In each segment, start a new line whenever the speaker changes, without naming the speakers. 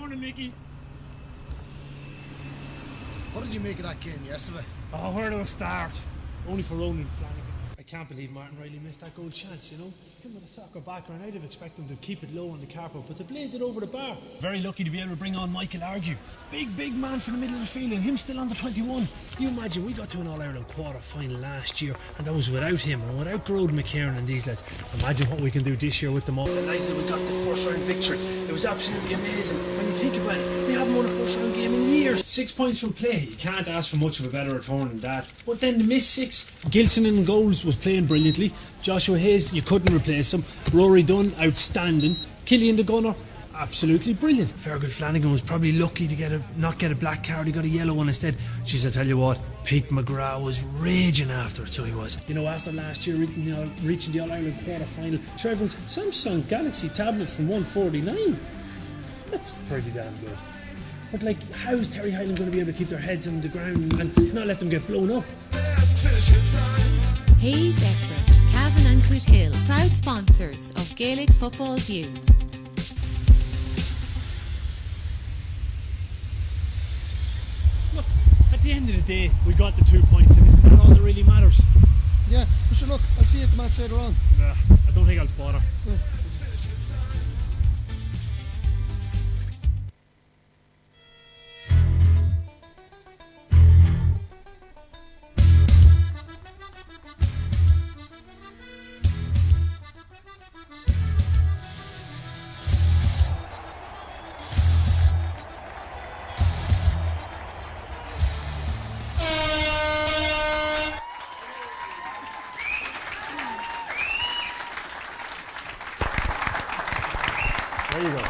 Morning, Mickey.
What did you make of that game yesterday?
Oh, where do I start? Only for Ronan Flanagan. I can't believe Martin Riley missed that goal chance, you know. Him with a soccer background, I'd have expected him to keep it low on the carpet, but they blazed it over the bar. Very lucky to be able to bring on Michael Argue. Big man from the middle of the field, and him still under 21. You imagine, we got to an All-Ireland quarter-final last year, and that was without him, and without Grode McKiernan and these lads. Imagine what we can do this year with them all. The night that we got the first-round victory, it was absolutely amazing. When you think about it, we haven't won a first-round game in years. 6 points from play. You can't ask for much of a better return than that. But then the missed six. Gilson in goals was playing brilliantly. Joshua Hayes, you couldn't replace him. Rory Dunn, outstanding. Killian the Gunner, absolutely brilliant. Fergal Flanagan was probably lucky to not get a black card. He got a yellow one instead. Jeez, I tell you what, Pete McGrath was raging after it, so he was. You know, after last year reaching the All-Ireland quarter-final, sure, everyone's Samsung Galaxy tablet from 149. That's pretty damn good. But like, how's Terry Hyland going to be able to keep their heads on the ground and not let them get blown up?
Hayes Expert, Cavan and Hill, proud sponsors of Gaelic Football Views.
Look, at the end of the day, we got the 2 points, and isn't that all that really matters?
Yeah, but sure, look, I'll see you at the match later on.
I don't think I'll bother.
No.
There you go.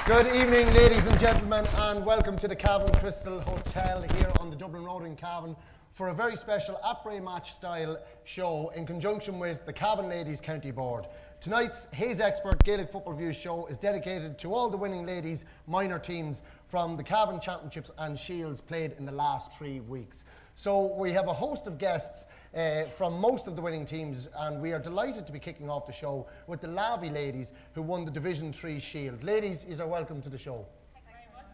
Good evening, ladies and gentlemen, and welcome to the Cavan Crystal Hotel here on the Dublin Road in Cavan for a very special Apre match style show in conjunction with the Cavan Ladies County Board. Tonight's Hayes Expert Gaelic Football Views show is dedicated to all the winning ladies minor teams from the Cavan Championships and Shields played in the last 3 weeks. So we have a host of guests from most of the winning teams, and we are delighted to be kicking off the show with the Lavey ladies who won the Division 3 Shield. Ladies, you are welcome to the show.
Thank you very much.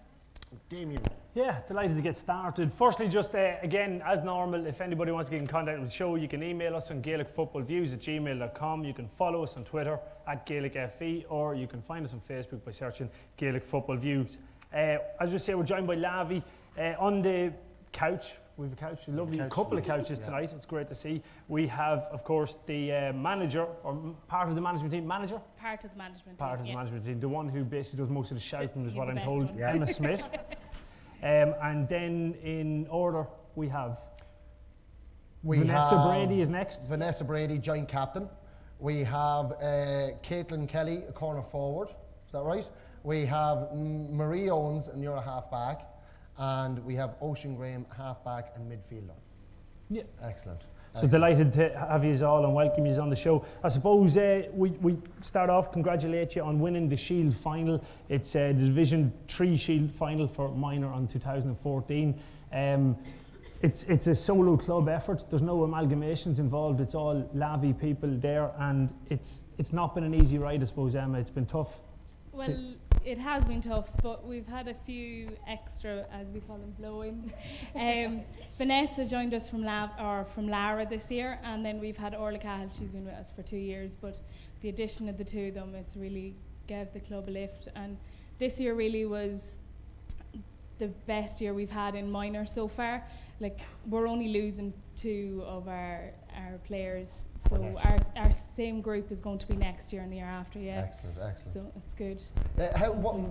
Damien.
Yeah, delighted to get started. Firstly, just again, as normal, if anybody wants to get in contact with the show, you can email us on GaelicFootballViews@gmail.com. You can follow us on Twitter @GaelicFE, or you can find us on Facebook by searching Gaelic Football Views. As we say, we're joined by Lavey on the couch. We have a couch, a lovely couple of couches tonight. It's great to see. We have, of course, the manager, or part of the management team. Manager?
Part of the management team.
Part of the management team. The one who basically does most of the shouting is what I'm told.
One.
Emma Smith. And then in order, we have Vanessa Brady is next.
Vanessa Brady, joint captain. We have Caitlin Kelly, a corner forward. Is that right? We have Marie Owens, and you're a half-back. And we have Ocean Graham, half-back and midfielder.
Yeah.
Excellent.
So delighted to have you all and welcome you on the show. I suppose we start off, congratulate you on winning the Shield final. It's the Division 3 Shield final for minor on 2014. It's a solo club effort. There's no amalgamations involved. It's all Lavey people there, and it's not been an easy ride, I suppose, Emma. It's been tough.
Well, it has been tough, but we've had a few extra, as we call them, blow-ins. Vanessa joined us from Lara this year, and then we've had Orla Cahill. She's been with us for 2 years, but the addition of the two of them, it's really gave the club a lift. And this year really was the best year we've had in minor so far. Like, we're only losing 2 of our players, so our same group is going to be next year and the year after. Yeah.
Excellent.
So it's good.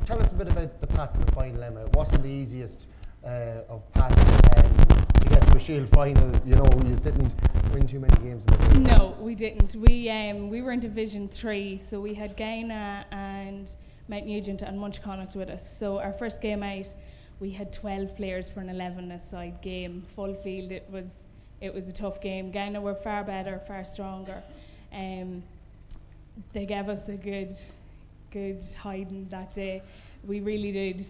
Tell us a bit about the path to the final, Emma. It wasn't the easiest of paths to get to a Shield final. You know, you just didn't win too many games in the game.
No, we didn't. We were in Division 3, so we had Gaina and Mount Nugent and Munch Connacht with us. So our first game out, we had 12 players for an 11-a-side game, full field. It was a tough game. Gaina were far better, far stronger. They gave us a good hiding that day. We really did.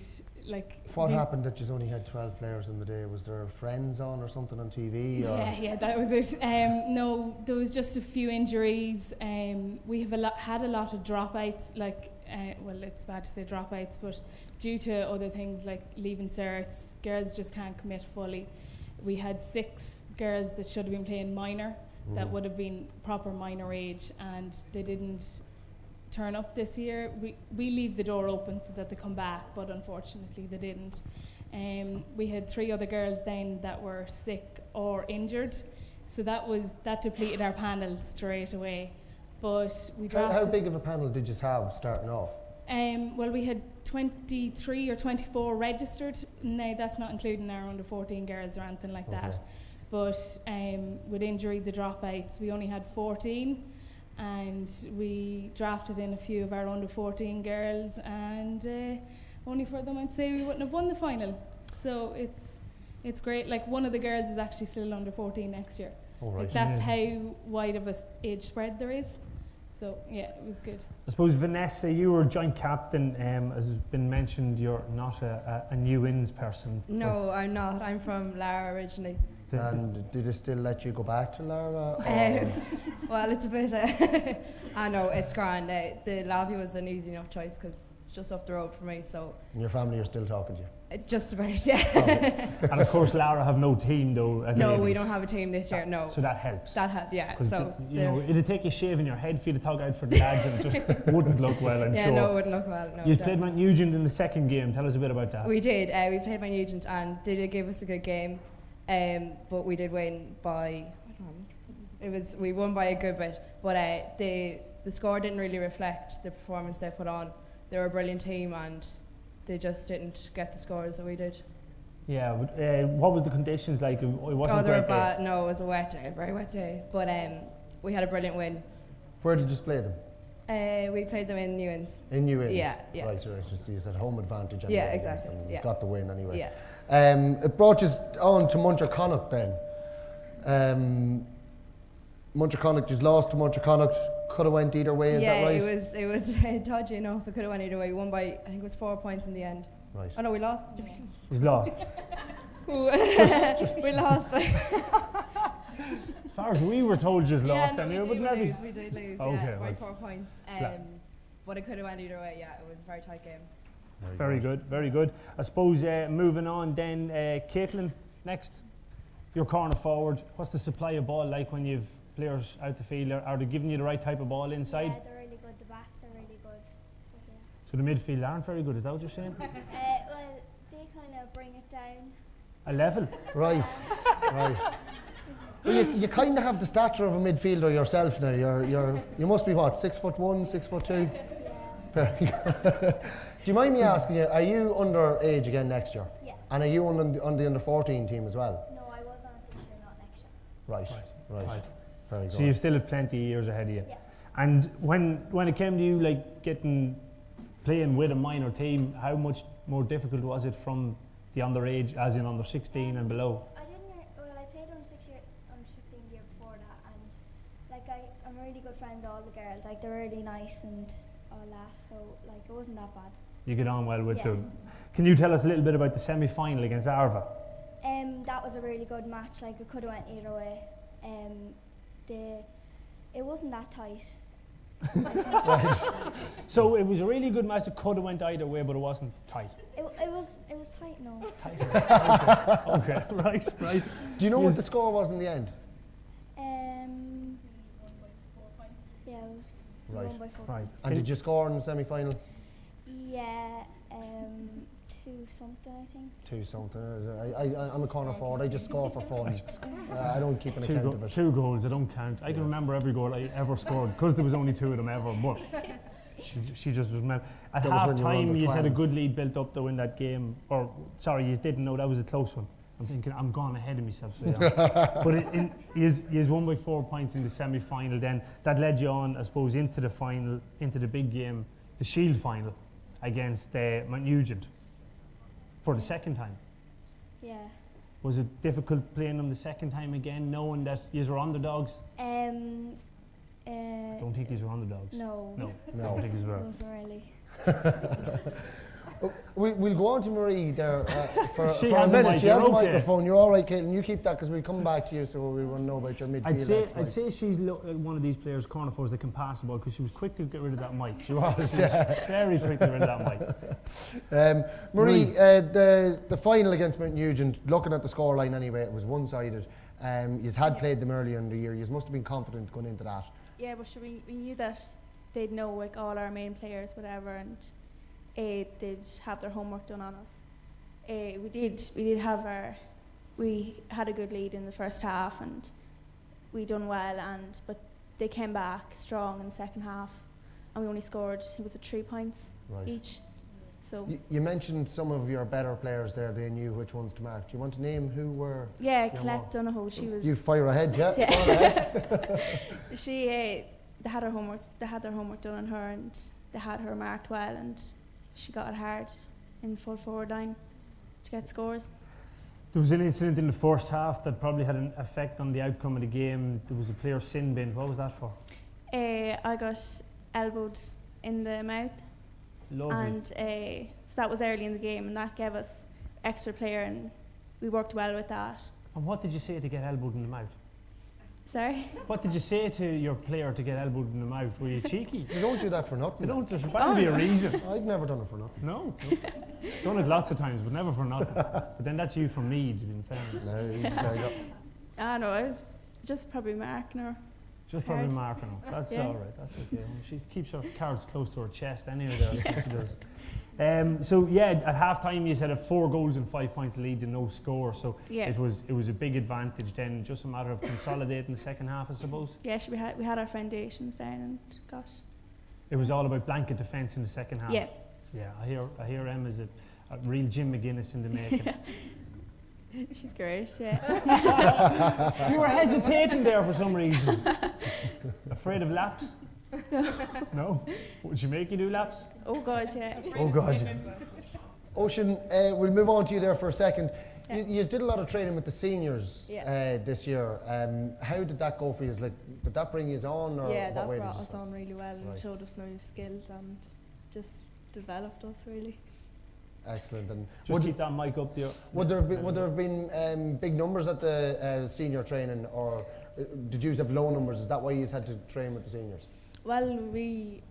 What happened that you only had 12 players in the day? Was there friends on or something on TV?
Yeah, that was it. No, there was just a few injuries. We have had a lot of dropouts. well, it's bad to say dropouts, but due to other things like leaving certs, girls just can't commit fully. We had 6 girls that should have been playing minor, that would have been proper minor age, and they didn't turn up this year. We leave the door open so that they come back, but unfortunately they didn't. We had 3 other girls then that were sick or injured, so that depleted our panel straight away. But we drafted.
How big of a panel did you have starting off?
Well, we had 23 or 24 registered. Now that's not including our under 14 girls or anything like that. But with injury, the dropouts, we only had 14, and we drafted in a few of our under 14 girls, and only for them I'd say we wouldn't have won the final. So it's great. Like, one of the girls is actually still under 14 next year. Like, that's how wide of a age spread there is. So yeah, it was good.
I suppose, Vanessa, you were joint captain. As has been mentioned, you're not a new ins person.
No, I'm not. I'm from Lara originally.
And did they still let you go back to Lara?
Well, it's a bit. I know, it's grand. The Lavie was an easy enough choice because it's just up the road for me. So.
And your family are still talking to you?
Just about, yeah.
Okay.
And of course, Lara have no team though.
No, we don't have a team this year. No.
So that helps.
That helps, yeah. So
you know, it'd take a shave in your head for you to talk out for the lads, and it just wouldn't look well. I'm sure.
Yeah, no, it wouldn't look well. No.
You played Mount Nugent in the second game. Tell us a bit about that.
We did. We played Mount Nugent, and they did give us a good game. But we did win by. We won by a good bit, but the score didn't really reflect the performance they put on. They were a brilliant team, and they just didn't get the scores that we did.
Yeah, but, what was the conditions like? It wasn't
they were bad. Day. No, it was a wet day, a very wet day. But we had a brilliant win.
Where did you play them?
We played them in Newins.
In Newins?
Yeah.
Right, so it's at home advantage.
Yeah, exactly.
He's got the win anyway.
Yeah.
It brought you on to Muncher-Connacht then. Muncher-Connacht, you lost to Muncher-Connacht. Could have went either way, is that right?
Yeah, it was dodgy enough. It could have went either way. We won by, I think it was 4 points in the end.
Right.
Oh no, we lost.
He's lost.
We lost by.
As far as we were told, just lost.
No,
anyway,
we did lose.
Okay,
by 4 points. But it could have went either way. Yeah, it was a very tight game.
Very good, very good. I suppose moving on then, Caitlin, next. Your corner forward. What's the supply of ball like when you've players out the field? Are they giving you the right type of ball inside?
Yeah, they're really good. The backs are really good.
So the midfield aren't very good, is that what you're saying?
Well, they kind of bring it down.
A level?
Right, right. Well, you kind of have the stature of a midfielder yourself now. You must be what, 6'1", 6'2"?
Yeah.
Do you mind me asking you, are you underage again next year?
Yeah.
And are you on the under 14 team as well?
No, I was on this year, not next year.
Right. Very good.
So you still have plenty of years ahead of you.
Yeah.
And when it came to you, like playing with a minor team, how much more difficult was it from the underage, as in under 16 and below?
I played under 16 the year before that, and like I'm really good friends with all the girls. Like, they're really nice and all that, so like it wasn't that bad.
You get on well with them. Can you tell us a little bit about the semi-final against Arva?
That was a really good match. Like, it could have went either way. It wasn't that tight.
So it was a really good match. It could have went either way, but it wasn't tight.
It was tight, no.
Okay, right.
Do you know what the score was in the end?
Yeah, it was
Right.
1 by 4
Right.
points.
And did you score in the semi-final?
Yeah, 2-something, I think.
2-something. I'm a corner forward. I just score for fun. I don't keep an account of it.
2 goals, I don't count. I can remember every goal I ever scored because there was only 2 of them ever. But she just was mad. At half time, you had a good lead built up though in that game. Or sorry, you didn't know that was a close one. I'm thinking I'm gone ahead of myself. So yeah. But you won by 4 points in the semi-final. Then that led you on, I suppose, into the final, into the big game, the Shield final against Mount Nugent for the second time.
Yeah.
Was it difficult playing them the second time again, knowing that you were underdogs? I don't think these were underdogs.
No.
I don't think these were.
It wasn't really.
We'll go on to Marie there for
She
a
has a
minute.
mic,
She has a
you're okay.
microphone. You're all right, Caitlin. You keep that because we'll come back to you, so we want to know about your midfield
I'd
exploits.
say she's one of these players, corner forwards, that can pass the ball because she was quick to get rid of that mic.
She was, yeah.
Very quick to get rid of that mic.
Marie, the final against Mount Nugent, looking at the scoreline anyway, it was one-sided. You've had played them earlier in the year. You must have been confident going into that.
Yeah, but sure, we knew that they'd know like all our main players, whatever, and they'd have their homework done on us. We had a good lead in the first half, and we done well, but they came back strong in the second half, and we only scored, it was 3 points each. So
you mentioned some of your better players there. They knew which ones to mark. Do you want to name who were?
Yeah, Colette Donohoe. She was.
You fire ahead, yeah.
Yeah.
Go on ahead.
They had her homework. They had their homework done on her, and they had her marked well, and she got it hard in full forward line to get scores.
There was an incident in the first half that probably had an effect on the outcome of the game. There was a player sin bin. What was that for?
I got elbowed in the mouth.
Lovely.
And so that was early in the game, and that gave us extra player, and we worked well with that.
And what did you say to get elbowed in the mouth?
Sorry?
What did you say to your player to get elbowed in the mouth? Were you cheeky?
They don't do that for nothing.
They don't. There's bound to be a reason.
I've never done it for nothing.
No. Done it lots of times, but never for nothing. But then that's you from me, in fairness.
No,
No, I was just probably marking her.
Just probably marking her. That's all right. That's okay. She keeps her cards close to her chest anyway. There, she does. So yeah, at half time you said 4 goals and 5 points lead and no score. So it was a big advantage then. Just a matter of consolidating the second half, I suppose.
Yeah, we had our foundations down and got.
It was all about blanket defence in the second half.
Yeah.
Yeah, I hear Emma's a real Jim McGuinness in the making.
She's great, yeah.
You were hesitating there for some reason. Afraid of laps? No? Would she make you do laps?
Oh God, yeah.
Oh God, yeah.
Ocean, we'll move on to you there for a second. You did a lot of training with the seniors this year. How did that go for you? Did that bring you on? Or
yeah, that
what way
brought
did you
us
start?
on really well and showed us new skills and just developed us really.
Excellent. And
just keep that mic up there.
Would there have been big numbers at the senior training, or did you have low numbers? Is that why you had to train with the seniors?
Well, we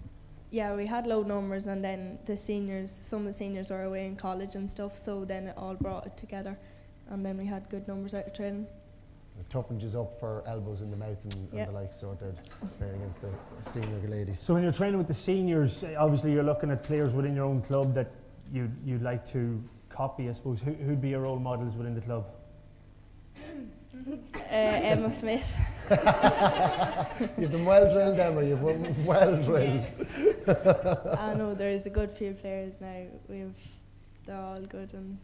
had low numbers, and then some of the seniors were away in college and stuff, so then it all brought it together, and then we had good numbers out of training.
It toughened you up for elbows in the mouth and the like, so it did, playing against the senior ladies.
So when you're training with the seniors, obviously you're looking at players within your own club that you'd like to copy, I suppose. Who'd be your role models within the club?
Emma Smith.
You've been well drilled, Emma. You've been well drilled.
I know there's a good few players now. They're all good, and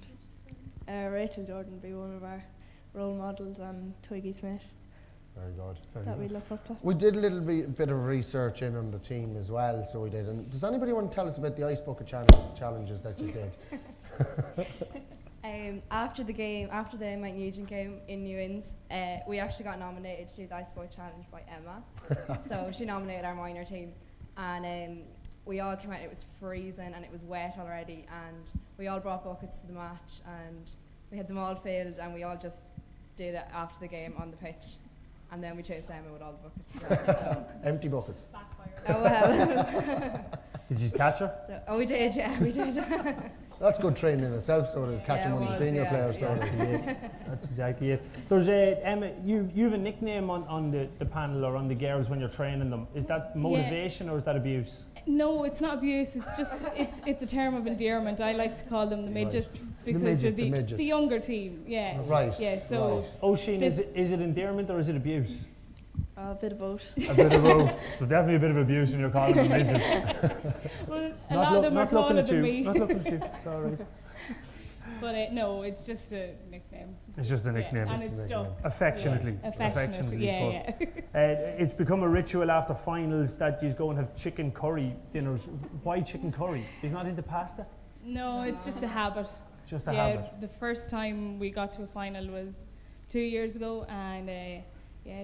Rachel Jordan would be one of our role models, and Twiggy Smith.
Very good.
That we look up to.
We did a little bit of research in on the team as well, so we did. And does anybody want to tell us about the ice bucket challenges that you did?
After the Mount Nugent game in Newins, we actually got nominated to do the Ice Bucket Challenge by Emma. So she nominated our minor team, and we all came out. It was freezing and it was wet already, and we all brought buckets to the match, and we had them all filled, and we all just did it after the game on the pitch. And then we chased Emma with all the buckets. So.
Empty buckets.
Oh well.
Did you catch her?
We did, yeah, we did.
That's good training in itself, so it is catching one of the senior players. So
that's exactly it. There's Emma, you have a nickname on the panel or on the girls when you're training them. Is that motivation or is that abuse?
No, it's not abuse. It's just it's a term of endearment. I like to call them the midgets because they're the younger team. Yeah.
Right.
Yeah. So.
Oisin, is it endearment or is it abuse?
A bit of both.
A bit of both. So definitely a bit of abuse when you're calling them midgets.
Well, a lot of them are taller than me.
Not looking at you. Sorry.
But no, it's just a nickname.
It's just a nickname.
And it's stuck.
Affectionately.
Yeah. Affectionately. Yeah.
It's become a ritual after finals that you go and have chicken curry dinners. Why chicken curry? He's not into pasta?
No, it's just a habit.
Just a habit.
The first time we got to a final was 2 years ago, and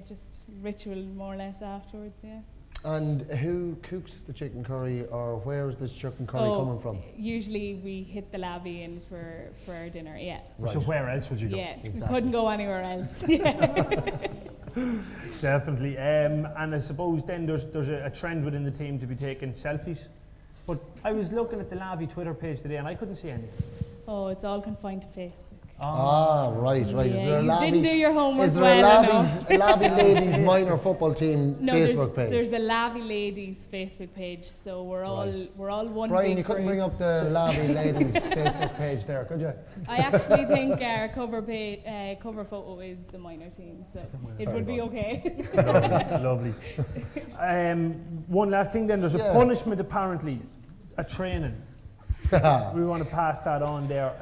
just ritual more or less afterwards. Yeah.
And who cooks the chicken curry, or where is this chicken curry coming from?
Usually we hit the lavvy in for our dinner, yeah.
Right. So where else would you go?
Yeah,
Exactly.
we couldn't go anywhere else.
Definitely. And I suppose then there's a trend within the team to be taking selfies. But I was looking at the Lavy Twitter page today and I couldn't see any.
Oh, it's all confined to Facebook.
Right.
Yeah,
Is there a
you didn't do your homework
is there
well
a
enough.
Lavy Ladies minor football team
No,
Facebook page?
there's the Lavy Ladies Facebook page, so we're all one
Brian,
big
you couldn't
group.
bring up the Lavy Ladies Facebook page there, could you?
I actually think our cover photo is the minor team, so it would be okay.
Lovely. One last thing then, there's a punishment apparently at training. We want to pass that on there.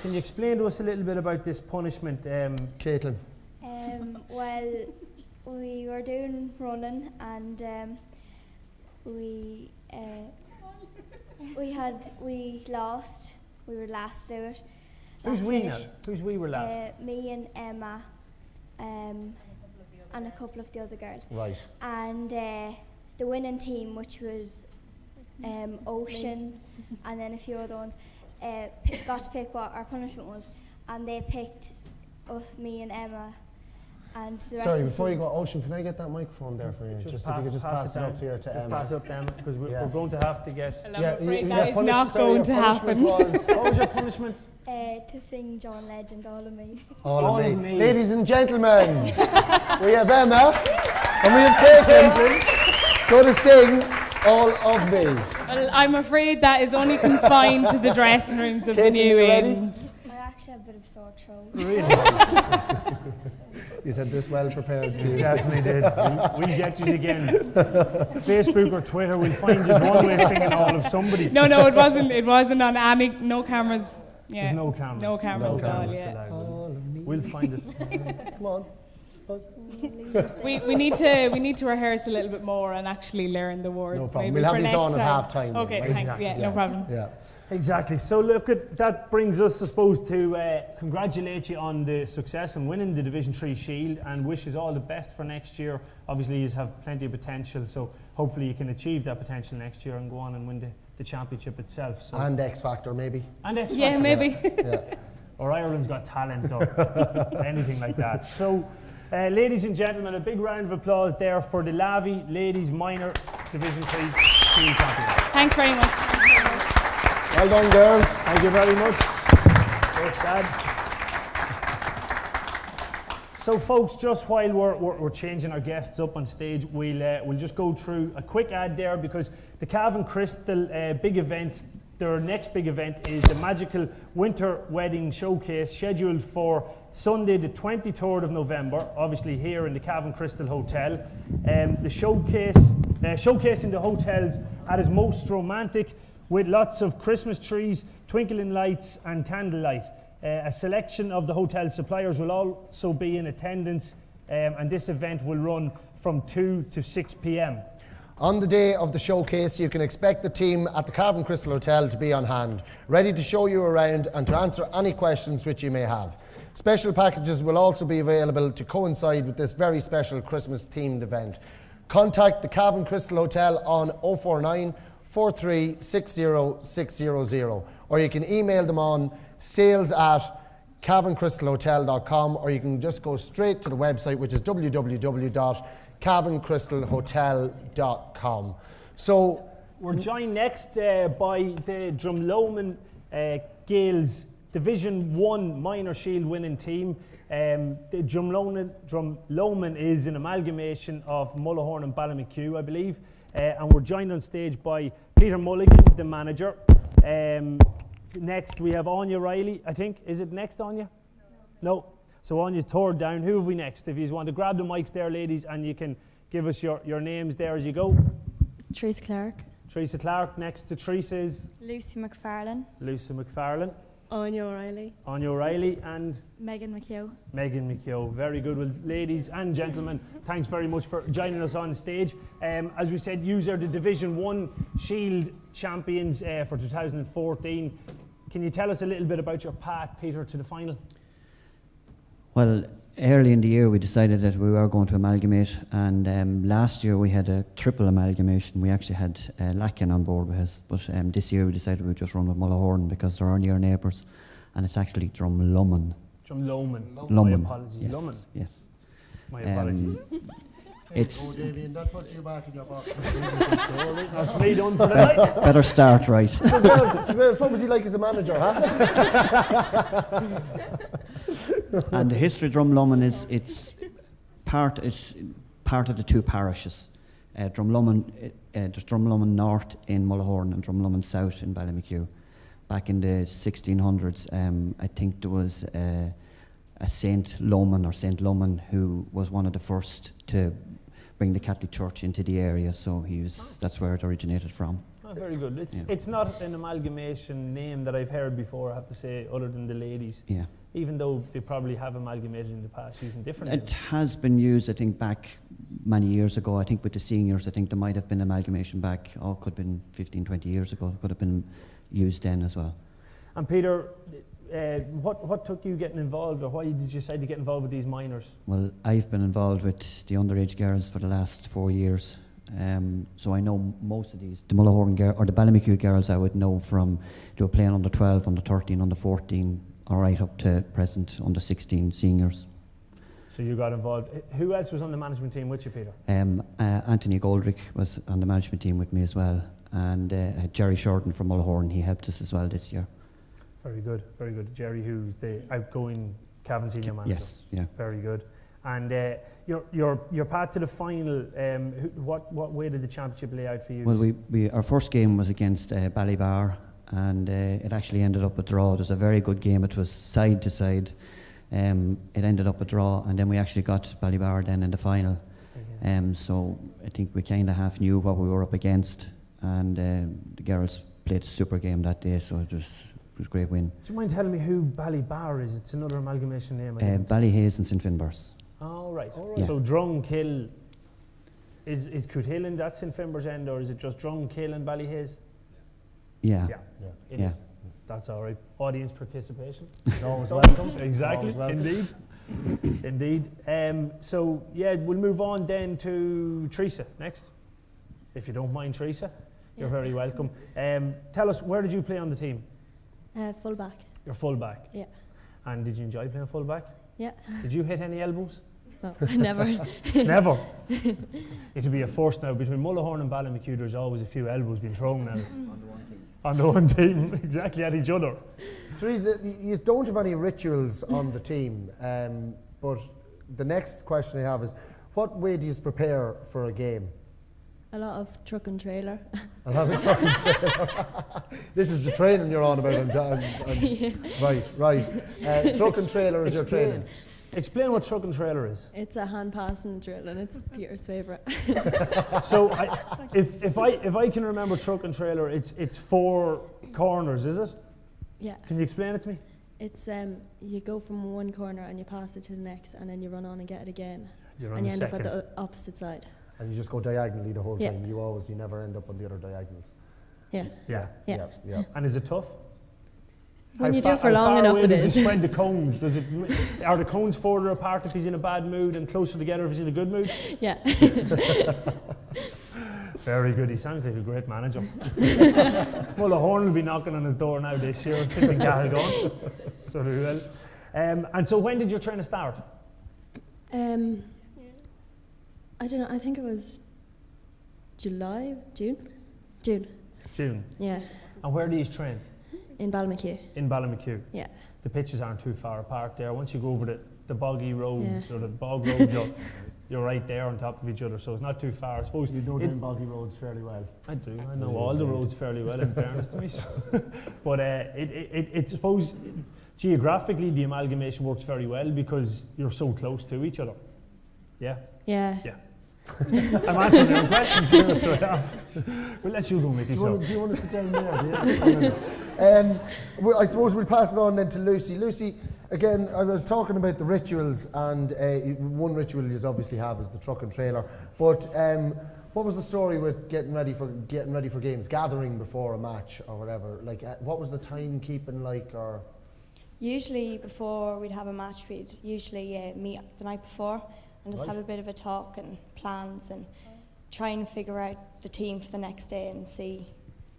Can you explain to us a little bit about this punishment,
Caitlin?
Well, we were doing running and we lost. We were last to do it.
Who's we now? Who's we were last?
Me and Emma, and a couple of the other girls.
Right.
And the winning team, which was Ocean, and then a few other ones, got to pick what our punishment was, and they picked us, me and Emma, and the rest
Sorry,
of the
before you
team.
go, Ocean, can I get that microphone there for you? Just if you could just pass it up here to Emma.
Pass up Emma, because we're going to have to get...
I'm afraid that is not going to happen.
What was your punishment?
To sing John Legend, All of Me.
All of me. Ladies and gentlemen, we have Emma and we have Caitlin going to sing All of Me.
Well, I'm afraid that is only confined to the dressing rooms of the new ins.
I actually have a bit of sore throat.
Really?
You said this well prepared too.
You definitely did. We'll get you again. Facebook or Twitter, we'll find just one way of singing all of somebody.
No, it wasn't on any, no cameras. Yeah.
There's no cameras.
No cameras at all, yeah.
We'll find it.
Come on.
We need to rehearse a little bit more and actually learn the words.
No problem.
Maybe
We'll
for
have these
next
on at
time.
half time.
Okay,
right?
thanks. Yeah, no problem.
Yeah.
Exactly. So look, that brings us, I suppose, to congratulate you on the success and winning the Division 3 Shield, and wish you all the best for next year. Obviously, you have plenty of potential, so hopefully you can achieve that potential next year and go on and win the championship itself. So.
And X Factor, maybe.
And X Factor.
Yeah, maybe.
Yeah.
Or Ireland's Got Talent, or anything like that. So, ladies and gentlemen, a big round of applause there for the Lavy Ladies Minor Division 3 Shield Champions.
Thanks very much.
Well done, girls.
Thank you very much. Thanks, Dad. So, folks, just while we're changing our guests up on stage, we'll just go through a quick ad there, because the Cavan Crystal big event, their next big event is the Magical Winter Wedding Showcase, scheduled for Sunday the 23rd of November, obviously here in the Cavan Crystal Hotel. The showcasing the hotels at its most romantic, with lots of Christmas trees, twinkling lights and candlelight. A selection of the hotel suppliers will also be in attendance, and this event will run from 2 to 6 p.m.
On the day of the showcase, you can expect the team at the Cavan Crystal Hotel to be on hand, ready to show you around and to answer any questions which you may have. Special packages will also be available to coincide with this very special Christmas themed event. Contact the Cavan Crystal Hotel on 049 43 60 600, or you can email them on sales@cavancrystalhotel.com, or you can just go straight to the website, which is www.cavancrystalhotel.com. So
we're joined next by the Drumlomon Gaels Division 1 Minor Shield winning team. The Drumlomon is an amalgamation of Mullahoran and Ballymacue, I believe. And we're joined on stage by Peter Mulligan, the manager. Next we have Anya Riley, I think. Is it next, Anya? No. So Anya's third down. Who have we next? If you want to grab the mics there, ladies, and you can give us your names there as you go.
Teresa Clark.
Teresa Clark. Next to Teresa is?
Lucy McFarlane.
Lucy McFarlane.
Anya O'Reilly.
Anya O'Reilly. And?
Megan McHugh.
Megan McHugh. Very good. Well, ladies and gentlemen, thanks very much for joining us on stage. As we said, you are the Division 1 Shield champions for 2014. Can you tell us a little bit about your path, Peter, to the final?
Well, early in the year we decided that we were going to amalgamate, and last year we had a triple amalgamation. We actually had Lacken on board with us, but this year we decided we'd just run with Mullahoran because they're our near neighbours, and it's actually Drumlumman.
Drumlumman.
Lumman.
My apologies.
Yes.
Lumman.
Yes.
My apologies.
It's
Damien, that puts you back in your box.
That's me done for the night.
better start right.
So girls, what was he like as a manager, huh?
And the history of Drumlumman is part of the two parishes. Drumlumman, there's Drumlumman North in Mullahoran and Drumlumman South in Ballymakew. Back in the 1600s, I think there was a Saint Lumman who was one of the first to bring the Catholic Church into the area. So that's where it originated from.
Oh, very good. It's not an amalgamation name that I've heard before, I have to say, other than the ladies.
Yeah.
Even though they probably have amalgamated in the past using different
It
names.
has been used, I think, back many years ago. I think with the seniors, I think there might have been amalgamation back, could have been 15, 20 years ago. It could have been used then as well.
And Peter, what took you getting involved, or why did you decide to get involved with these minors? Well,
I've been involved with the underage girls for the last 4 years. So I know most of these. The Mullahoran girl, or the Ballymakew girls I would know from, they were playing under 12, under 13, under 14, or right up to present under 16 seniors.
So you got involved. Who else was on the management team with you, Peter?
Anthony Goldrick was on the management team with me as well. And Jerry Shorten from Mullahoran, he helped us as well this year.
Very good, very good. Jerry, who's the outgoing Cavan senior manager.
Yes, yeah.
Very good. And your path to the final, what way did the championship lay out for you?
Well, our first game was against Ballybar, and it actually ended up a draw. It was a very good game. It was side to side. It ended up a draw, and then we actually got Ballybar then in the final. So I think we kind of half knew what we were up against, and the girls played a super game that day, so it was a great win.
Do you mind telling me who Ballybar is? It's another amalgamation name.
Ballyhays and St Finbarrs.
Oh, right.
Yeah.
So Drumkill, is Coothill in that St Finbarrs end, or is it just Drumkill and Ballyhays?
Yeah.
It is. That's all right. Audience participation. Always welcome. Exactly. Indeed. Indeed. So yeah, we'll move on then to Teresa next. If you don't mind, Teresa, you're very welcome. Tell us, where did you play on the team?
Full back.
You're full back.
Yeah.
And did you enjoy playing full back?
Yeah.
Did you hit any elbows?
No, never.
Never. It'll be a force now. Between Mullahoran and Ballymakew, there's always a few elbows being thrown now. On the one team, exactly, at each other.
Teresa, you don't have any rituals on the team, but the next question I have is, what way do you prepare for a game?
A lot of truck and trailer.
A lot of truck and trailer. This is the training you're on about.
Yeah.
Right. Truck and trailer is your training.
Explain what truck and trailer is.
It's a hand passing drill, and it's Peter's favourite.
So, if I can remember truck and trailer, it's 4 corners, is it?
Yeah.
Can you explain it to me?
It's you go from one corner and you pass it to the next, and then you run on and get it again,
You're
and
on
you
the
end up at
second.
the opposite side.
And you just go diagonally the whole
Yeah.
time. You never end up on the other diagonals.
Yeah.
Yeah.
Yeah.
And is it tough?
When you do it for long enough, it
does
is.
it spread the cones? Are the cones further apart if he's in a bad mood and closer together if he's in a good mood?
Yeah.
Very good. He sounds like a great manager. Mullahoran will be knocking on his door now this year. Tipping Cahill going. So he will. And so when did your training start?
I don't know. I think it was June.
June.
Yeah.
And where do you train?
In Ballymakew.
In Ballymakew.
Yeah.
The pitches aren't too far apart there. Once you go over the boggy road,
Yeah.
or the bog road, you're right there on top of each other, so it's not too far. I suppose
You know them boggy roads fairly well.
I do. I know all the roads fairly well, in fairness to me. So. But I suppose geographically the amalgamation works very well because you're so close to each other. Yeah.
Yeah.
Yeah. I'm answering your own questions here, so yeah. We'll let you go, Mickey.
Do you want to sit down there?
I suppose we'll pass it on then to Lucy. Lucy, again, I was talking about the rituals, and one ritual you obviously have is the truck and trailer. But what was the story with getting ready for games, gathering before a match or whatever? Like, what was the timekeeping like? Or
Usually before we'd have a match, we'd usually meet the night before and just have a bit of a talk and plans and try and figure out the team for the next day and see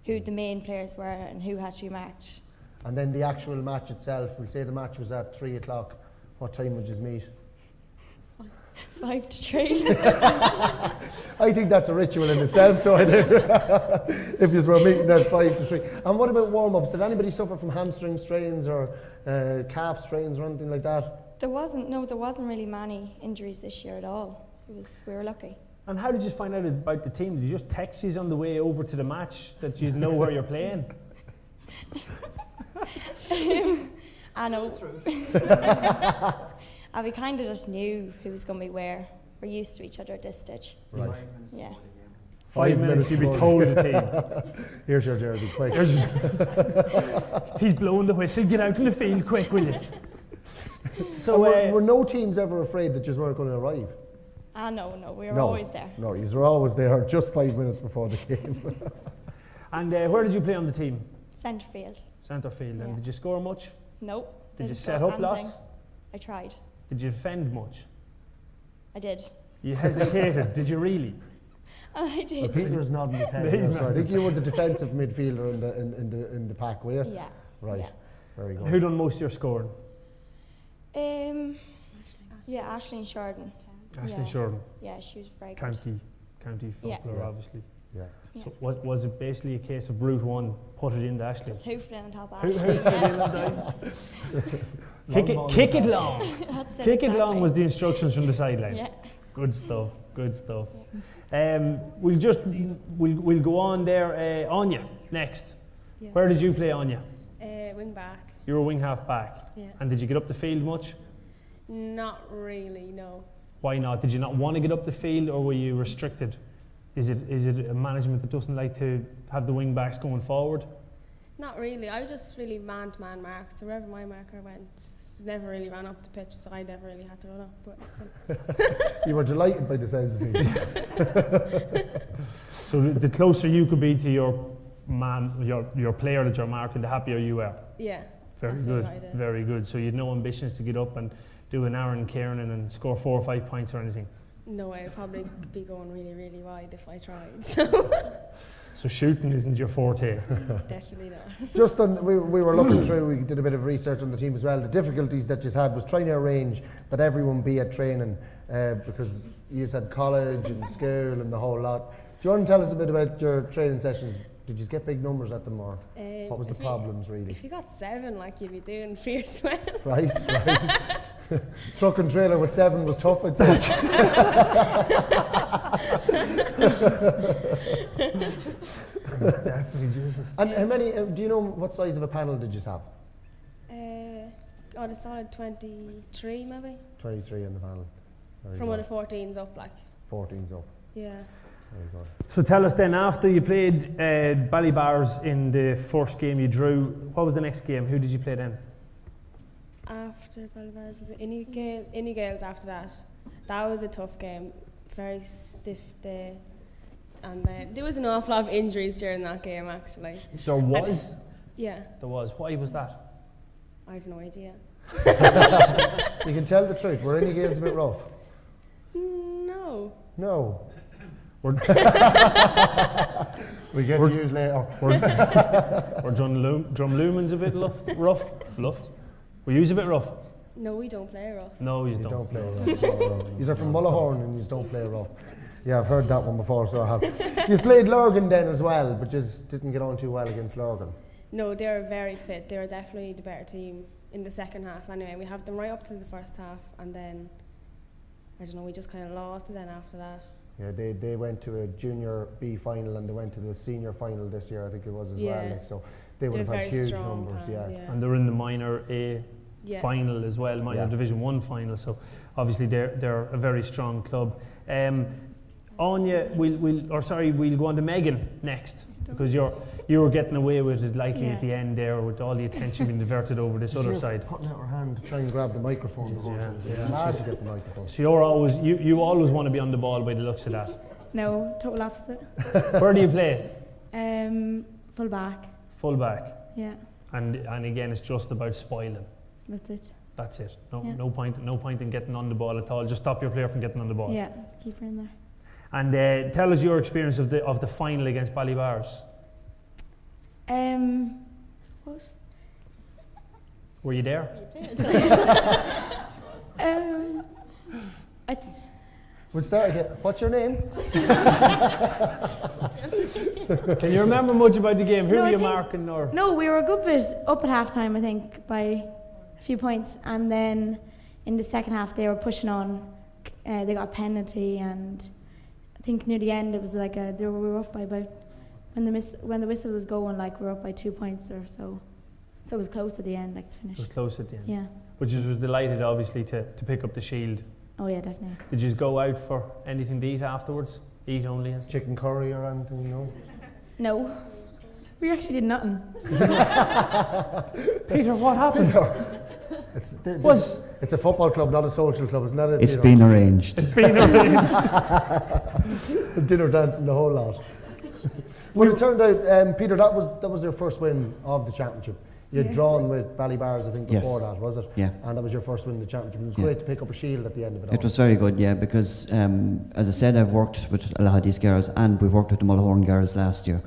who the main players were and who had to be marked.
And then the actual match itself, we'll say the match was at 3 o'clock. What time would you meet?
5 to 3.
I think that's a ritual in itself, so I do. If you were meeting at 5 to 3. And what about warm-ups? Did anybody suffer from hamstring strains or calf strains or anything like that?
There wasn't really many injuries this year at all. We were lucky.
And how did you find out about the team? Did you just text you on the way over to the match that you know where you're playing?
I know. And we kind of just knew who was going to be where. We're used to each other at this stage.
Right.
Yeah.
5 minutes, you'd be told the team.
Here's your jersey, quick.
He's blowing the whistle, get out in the field quick, will you? So
were no teams ever afraid that you weren't going to arrive?
No, we were always there.
No, you were always there just 5 minutes before the game.
And where did you play on the team?
Centre field.
Centre field.
Yeah.
And did you score much?
Nope.
Did you set up lots?
I tried.
Did you defend much?
I did.
You hesitated, did you really?
I did.
Well, Peter's nodding his head. Here, so I think you were the defensive midfielder in the pack, were you?
Yeah.
Right.
Yeah.
Very good.
Who done most of your scoring?
Yeah, Aisling Shorten.
Aisling Shorten.
Yeah, she was very good.
County footballer, obviously.
Yeah.
So was it basically a case of route one, put it into Aisling?
Just hoofed it on top of
Hoofed
Aisling.
it in and down. Kick it long.
That's it,
Kick it long
exactly.
was the instructions from the sideline.
Yeah.
Good stuff. Good stuff. We'll go on there. Anya next.
Yes.
Where did you play, Anya?
Wing back.
You were wing half back.
Yeah.
And did you get up the field much?
Not really, no.
Why not? Did you not want to get up the field, or were you restricted? Is it a management that doesn't like to have the wing backs going forward?
Not really. I was just really man-to-man mark. So wherever my marker went, never really ran up the pitch, so I never really had to run up. But
You were delighted by the sounds of things.
So the closer you could be to your man, your player that you're marking, the happier you were.
yeah.
Very
that's
good.
what I did.
Very good. So you had no ambitions to get up and do an Aaron Kiernan and score 4 or 5 points or anything.
No, I would probably be going really, really wide if I tried.
So shooting isn't your forte.
Definitely not.
Just on, we were looking through, we did a bit of research on the team as well. The difficulties that you had was trying to arrange that everyone be at training because you had college and school and the whole lot. Do you want to tell us a bit about your training sessions? Did you get big numbers at them, or what was the problems really?
If you got 7, like, you'd be doing fierce well.
Right. Truck and trailer with 7 was tough, I'd say.
Definitely, Jesus.
And how many, do you know what size of a panel did you have?
A solid 23 maybe.
23 in the panel. Very
From
good.
when the 14's up, like.
14's up.
Yeah.
Very good.
So tell us then, after you played Ballybars in the first game you drew, what was the next game? Who did you play then?
After Ballybars, was it Inny Gales after that? That was a tough game, very stiff day. And then there was an awful lot of injuries during that game, actually.
There was?
Yeah.
There was. Why was that?
I have no idea.
You can tell the truth. Were any games a bit rough?
No.
No.
We're
We get to use later.
Or Drumlumen's a bit rough. Were you a bit rough?
No, we don't play rough.
No, you don't.
Don't play rough. No. You're from Mullahorn and you don't play rough. Yeah, I've heard that one before, so I have. You played Lurgan then as well, but just didn't get on too well against Lurgan.
No, they were very fit. They were definitely the better team in the second half. Anyway, we have them right up to the first half, and then I don't know. We just kind of lost it then after that.
Yeah, they went to a junior B final and they went to the senior final this year, I think it was as well. Like, so they would have had huge numbers. Yeah.
And they're in the minor A final as well, minor Division 1 final. So obviously they're a very strong club. Anya, we'll go on to Megan next, because you were getting away with it likely at the end there, with all the attention being diverted over this other side.
Putting out her hand to try and grab the microphone. Hard to get the microphone.
So you always want to be on the ball by the looks of that.
No, total opposite.
Where do you play?
Full back.
Full back.
Yeah.
And again, it's just about spoiling.
That's it.
That's it.
Yeah.
No point in getting on the ball at all. Just stop your player from getting on the ball.
Yeah, keep her in there.
And tell us your experience of the final against Ballybars.
What?
Were you there?
We'll start again. What's your name?
Can you remember much about the game? Who
No,
were
I
you
think-
marking? Or
No, we were a good bit up at half time, I think, by a few points. And then in the second half, they were pushing on. They got a penalty, and I think near the end, it was like we were up by about, when the whistle was going, like we were up by 2 points or so. So it was close at the end, like to finish.
it was close at the end.
Yeah.
But you was delighted, obviously, to pick up the shield.
Oh yeah, definitely.
Did you go out for anything to eat afterwards? Eat only?
Chicken curry or anything, no?
No. We actually did nothing.
Peter, what happened?
It's a football club, not a social club, isn't that it?
It's
Peter?
been arranged.
It's been arranged.
Dinner dancing, the whole lot. Well, it turned out, Peter, that was your first win of the championship. You had drawn with Ballybars, I think, before that, was it?
Yeah.
And that was your first win in the championship. It was
Yeah.
great to pick up a shield at the end of it all.
It was very good, yeah, because as I said, I've worked with a lot of these girls, and we've worked with the Mulhorn girls last year,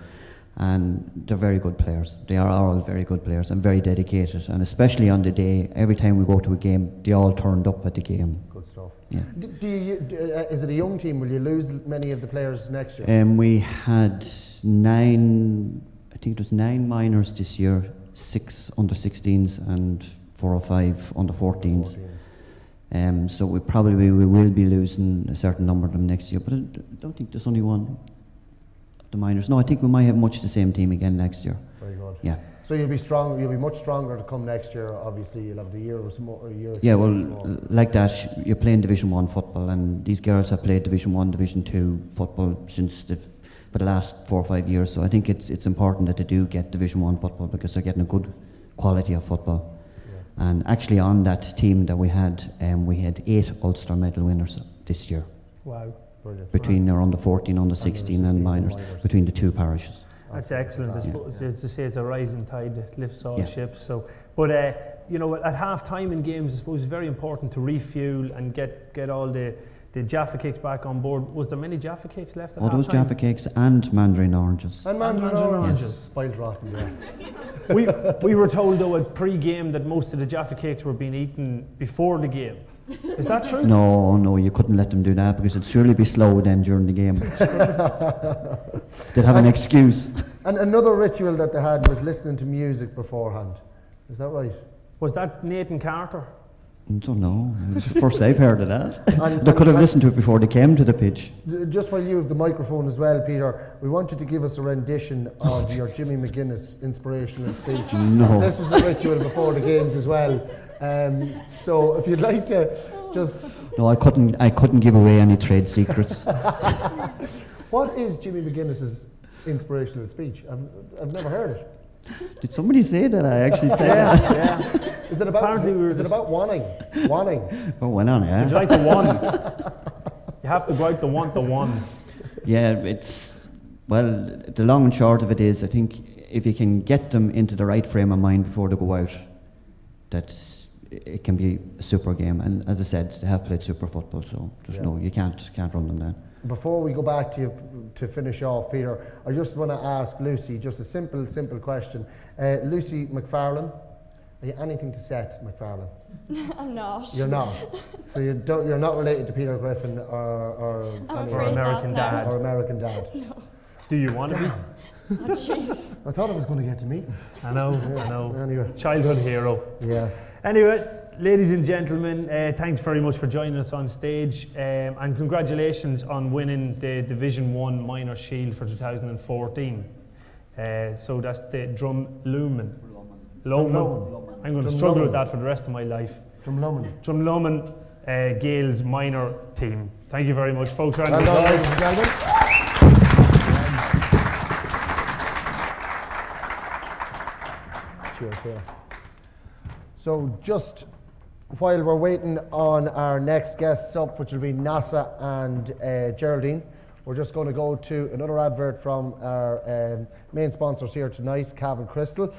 and they're very good players. They are all very good players and very dedicated, and especially on the day, every time we go to a game, they all turned up at the game.
Good stuff.
Yeah.
Is it a young team? Will you lose many of the players next year?
We had 9 minors this year, 6 under 16s and 4 or 5 under 14s. So we will be losing a certain number of them next year, but I don't think there's only one of the minors. No, I think we might have much the same team again next year.
Very good.
Yeah.
So you'll be strong. You'll be much stronger to come next year. Obviously, you'll have the year or some more.
Yeah, well, like that, you're playing Division 1 football, and these girls have played Division 1, Division 2 football for the last 4 or 5 years. So I think it's important that they do get Division 1 football, because they're getting a good quality of football. Yeah. And actually, on that team that we had 8 Ulster medal winners this year.
Wow.
Brilliant.
Between our under 14, under 16 and minors, between the 2 parishes.
That's excellent. I suppose, as I say, it's a rising tide that lifts all
Yeah.
ships. So, but you know, at half time in games, I suppose it's very important to refuel and get all the Jaffa cakes back on board. Was there many Jaffa cakes left at half
those
time?
Jaffa cakes and mandarin oranges.
And mandarin oranges. Spoiled rotten, yeah.
we were told though at pre-game that most of the Jaffa cakes were being eaten before the game. Is that true?
No, you couldn't let them do that, because it'd surely be slow then during the game. They'd have an excuse.
And another ritual that they had was listening to music beforehand. Is that right?
Was that Nathan Carter?
I don't know. It's the first I've heard of that. They could have listened to it before they came to the pitch.
Just while you have the microphone as well, Peter, we want you to give us a rendition of your Jimmy McGuinness inspirational speech.
No.
This was a ritual before the games as well. So if you'd like to just...
No, I couldn't give away any trade secrets.
What is Jimmy McGuinness's inspirational speech? I've never heard it.
Did somebody say that? I actually said that.
Yeah.
Is it about wanting?
Oh, well on, yeah.
Would you like the one? You have to go out to want the one.
Yeah, the long and short of it is, I think if you can get them into the right frame of mind before they go out, that it can be a super game. And as I said, they have played super football, so you can't run them down.
Before we go back to you to finish off, Peter, I just want to ask Lucy just a simple question. Lucy McFarlane, are you anything to Seth McFarlane?
I'm not.
You're not. So you're not related to Peter Griffin or
American Dad.
Or American Dad.
No.
Do you want to be?
Oh, Jesus.
I thought I was going to get to meet him.
I know.
Anyway.
Childhood hero.
Yes.
Anyway, ladies and gentlemen, thanks very much for joining us on stage, and congratulations on winning the Division 1 Minor Shield for 2014. So that's the Drumloman. I'm going to struggle with that for the rest of my life. Drumloman Gaels minor team. Thank you very much, folks.
Well done, ladies and gentlemen. Cheers, here. So just while we're waiting on our next guests up, which will be Nasa and Geraldine, we're just going to go to another advert from our main sponsors here tonight, Cavan Crystal.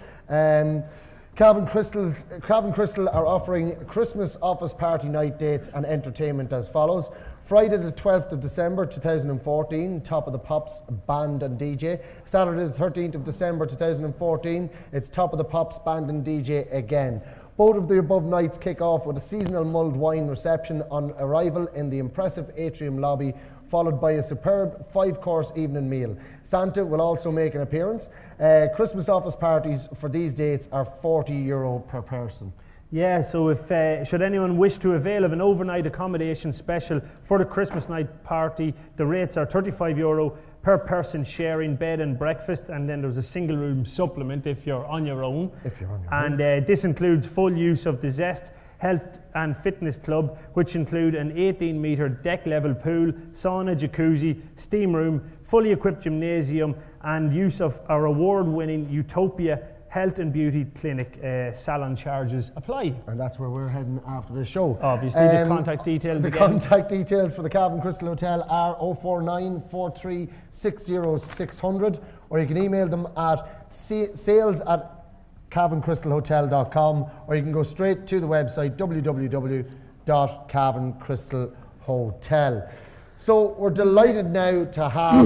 Cavan Crystal are offering Christmas office party night dates and entertainment as follows. Friday the 12th of December 2014, Top of the Pops Band and DJ. Saturday the 13th of December 2014, it's Top of the Pops Band and DJ again. Both of the above nights kick off with a seasonal mulled wine reception on arrival in the impressive atrium lobby, followed by a superb 5-course evening meal. Santa will also make an appearance. Christmas office parties for these dates are €40 per person.
Yeah, so if should anyone wish to avail of an overnight accommodation special for the Christmas night party, the rates are €35 per person sharing bed and breakfast, and then there's a single room supplement if you're on your own. And this includes full use of the Zest Health and Fitness Club, which include an 18-metre deck-level pool, sauna, jacuzzi, steam room, fully equipped gymnasium, and use of our award-winning Utopia Health and Beauty Clinic. Salon charges apply.
And that's where we're heading after the show.
Obviously, the contact details again.
Contact details for the Cavan Crystal Hotel are 049 43 60 600, or you can email them at sales@cavancrystalhotel.com, or you can go straight to the website www.cavancrystalhotel. So we're delighted now to have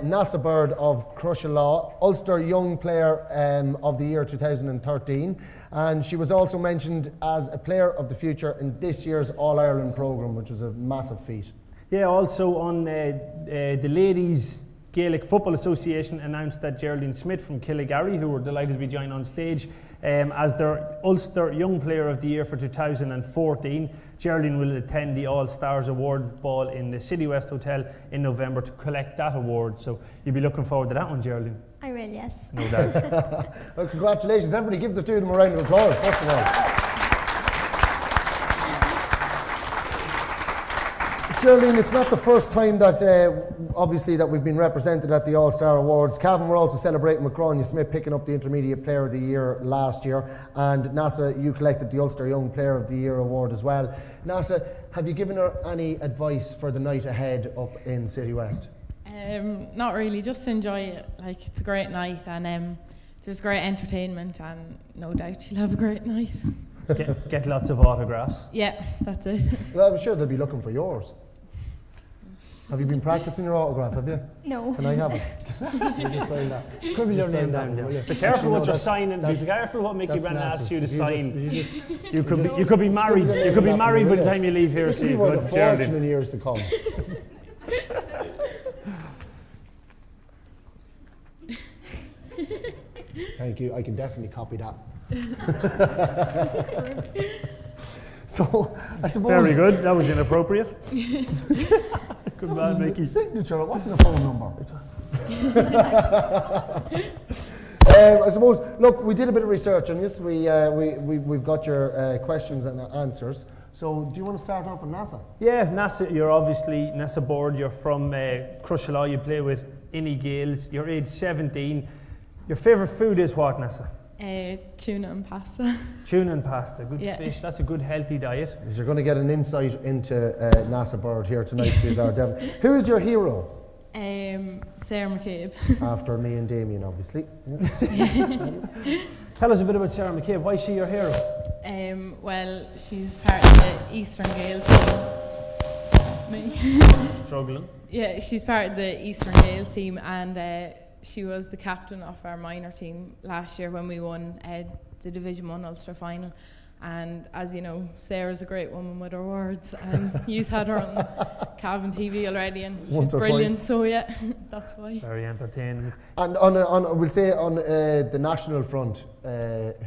Nasa Bird of Crusherlaw, Ulster Young Player of the Year 2013, and she was also mentioned as a Player of the Future in this year's All-Ireland programme, which was a massive feat.
Yeah, also on the Ladies Gaelic Football Association announced that Geraldine Smith from Killigarry, who were delighted to be joined on stage as their Ulster Young Player of the Year for 2014. Geraldine will attend the All Stars Award Ball in the City West Hotel in November to collect that award. So you'll be looking forward to that one, Geraldine.
I will, yes.
No doubt.
Well, congratulations. Everybody give the two of them a round of applause, first of all. Geraldine, it's not the first time that, obviously, that we've been represented at the All-Star Awards. Cavan were also celebrating with Grania Smith picking up the Intermediate Player of the Year last year, and Nasa, you collected the Ulster Young Player of the Year award as well. Nasa, have you given her any advice for the night ahead up in City West?
Not really, just enjoy it. Like, it's a great night, and there's great entertainment, and no doubt she'll have a great night.
Get lots of autographs.
Yeah, that's it.
Well, I'm sure they'll be looking for yours. Have you been practicing your autograph, have you?
No.
Can I have it? You just sign that.
Scribble your name down there. Be careful what you're signing. Be careful what Mickey Brennan asks you to sign. You could be married. You could be married by the time you leave here.
This will be worth a fortune in years to come. Thank you. I can definitely copy that. So, I suppose...
Very good. That was inappropriate. Good man, Mickey.
Signature. It wasn't a phone number. I suppose, look, we did a bit of research on this. We've got your questions and answers. So, do you want to start off with Nasa?
Yeah, Nasa, you're obviously Nasa Board. You're from Crusherlaw. You play with Innie Gales. You're age 17. Your favourite food is what, Nasa?
Tuna and pasta.
Tuna and pasta, good fish. That's a good healthy diet.
You're going to get an insight into Nasa Bird here tonight, Cesar Devon. Who is your hero?
Sarah McCabe.
After me and Damien, obviously.
Tell us a bit about Sarah McCabe. Why is she your hero?
Well, she's part of the Eastern Gales team. Me.
Struggling.
Yeah, she's part of the Eastern Gales team, and she was the captain of our minor team last year when we won the Division 1 Ulster final. And as you know, Sarah's a great woman with her words, and you've had her on Cavan TV already, and she's brilliant. Twice. So yeah, that's why.
Very entertaining.
And we'll say on the national front,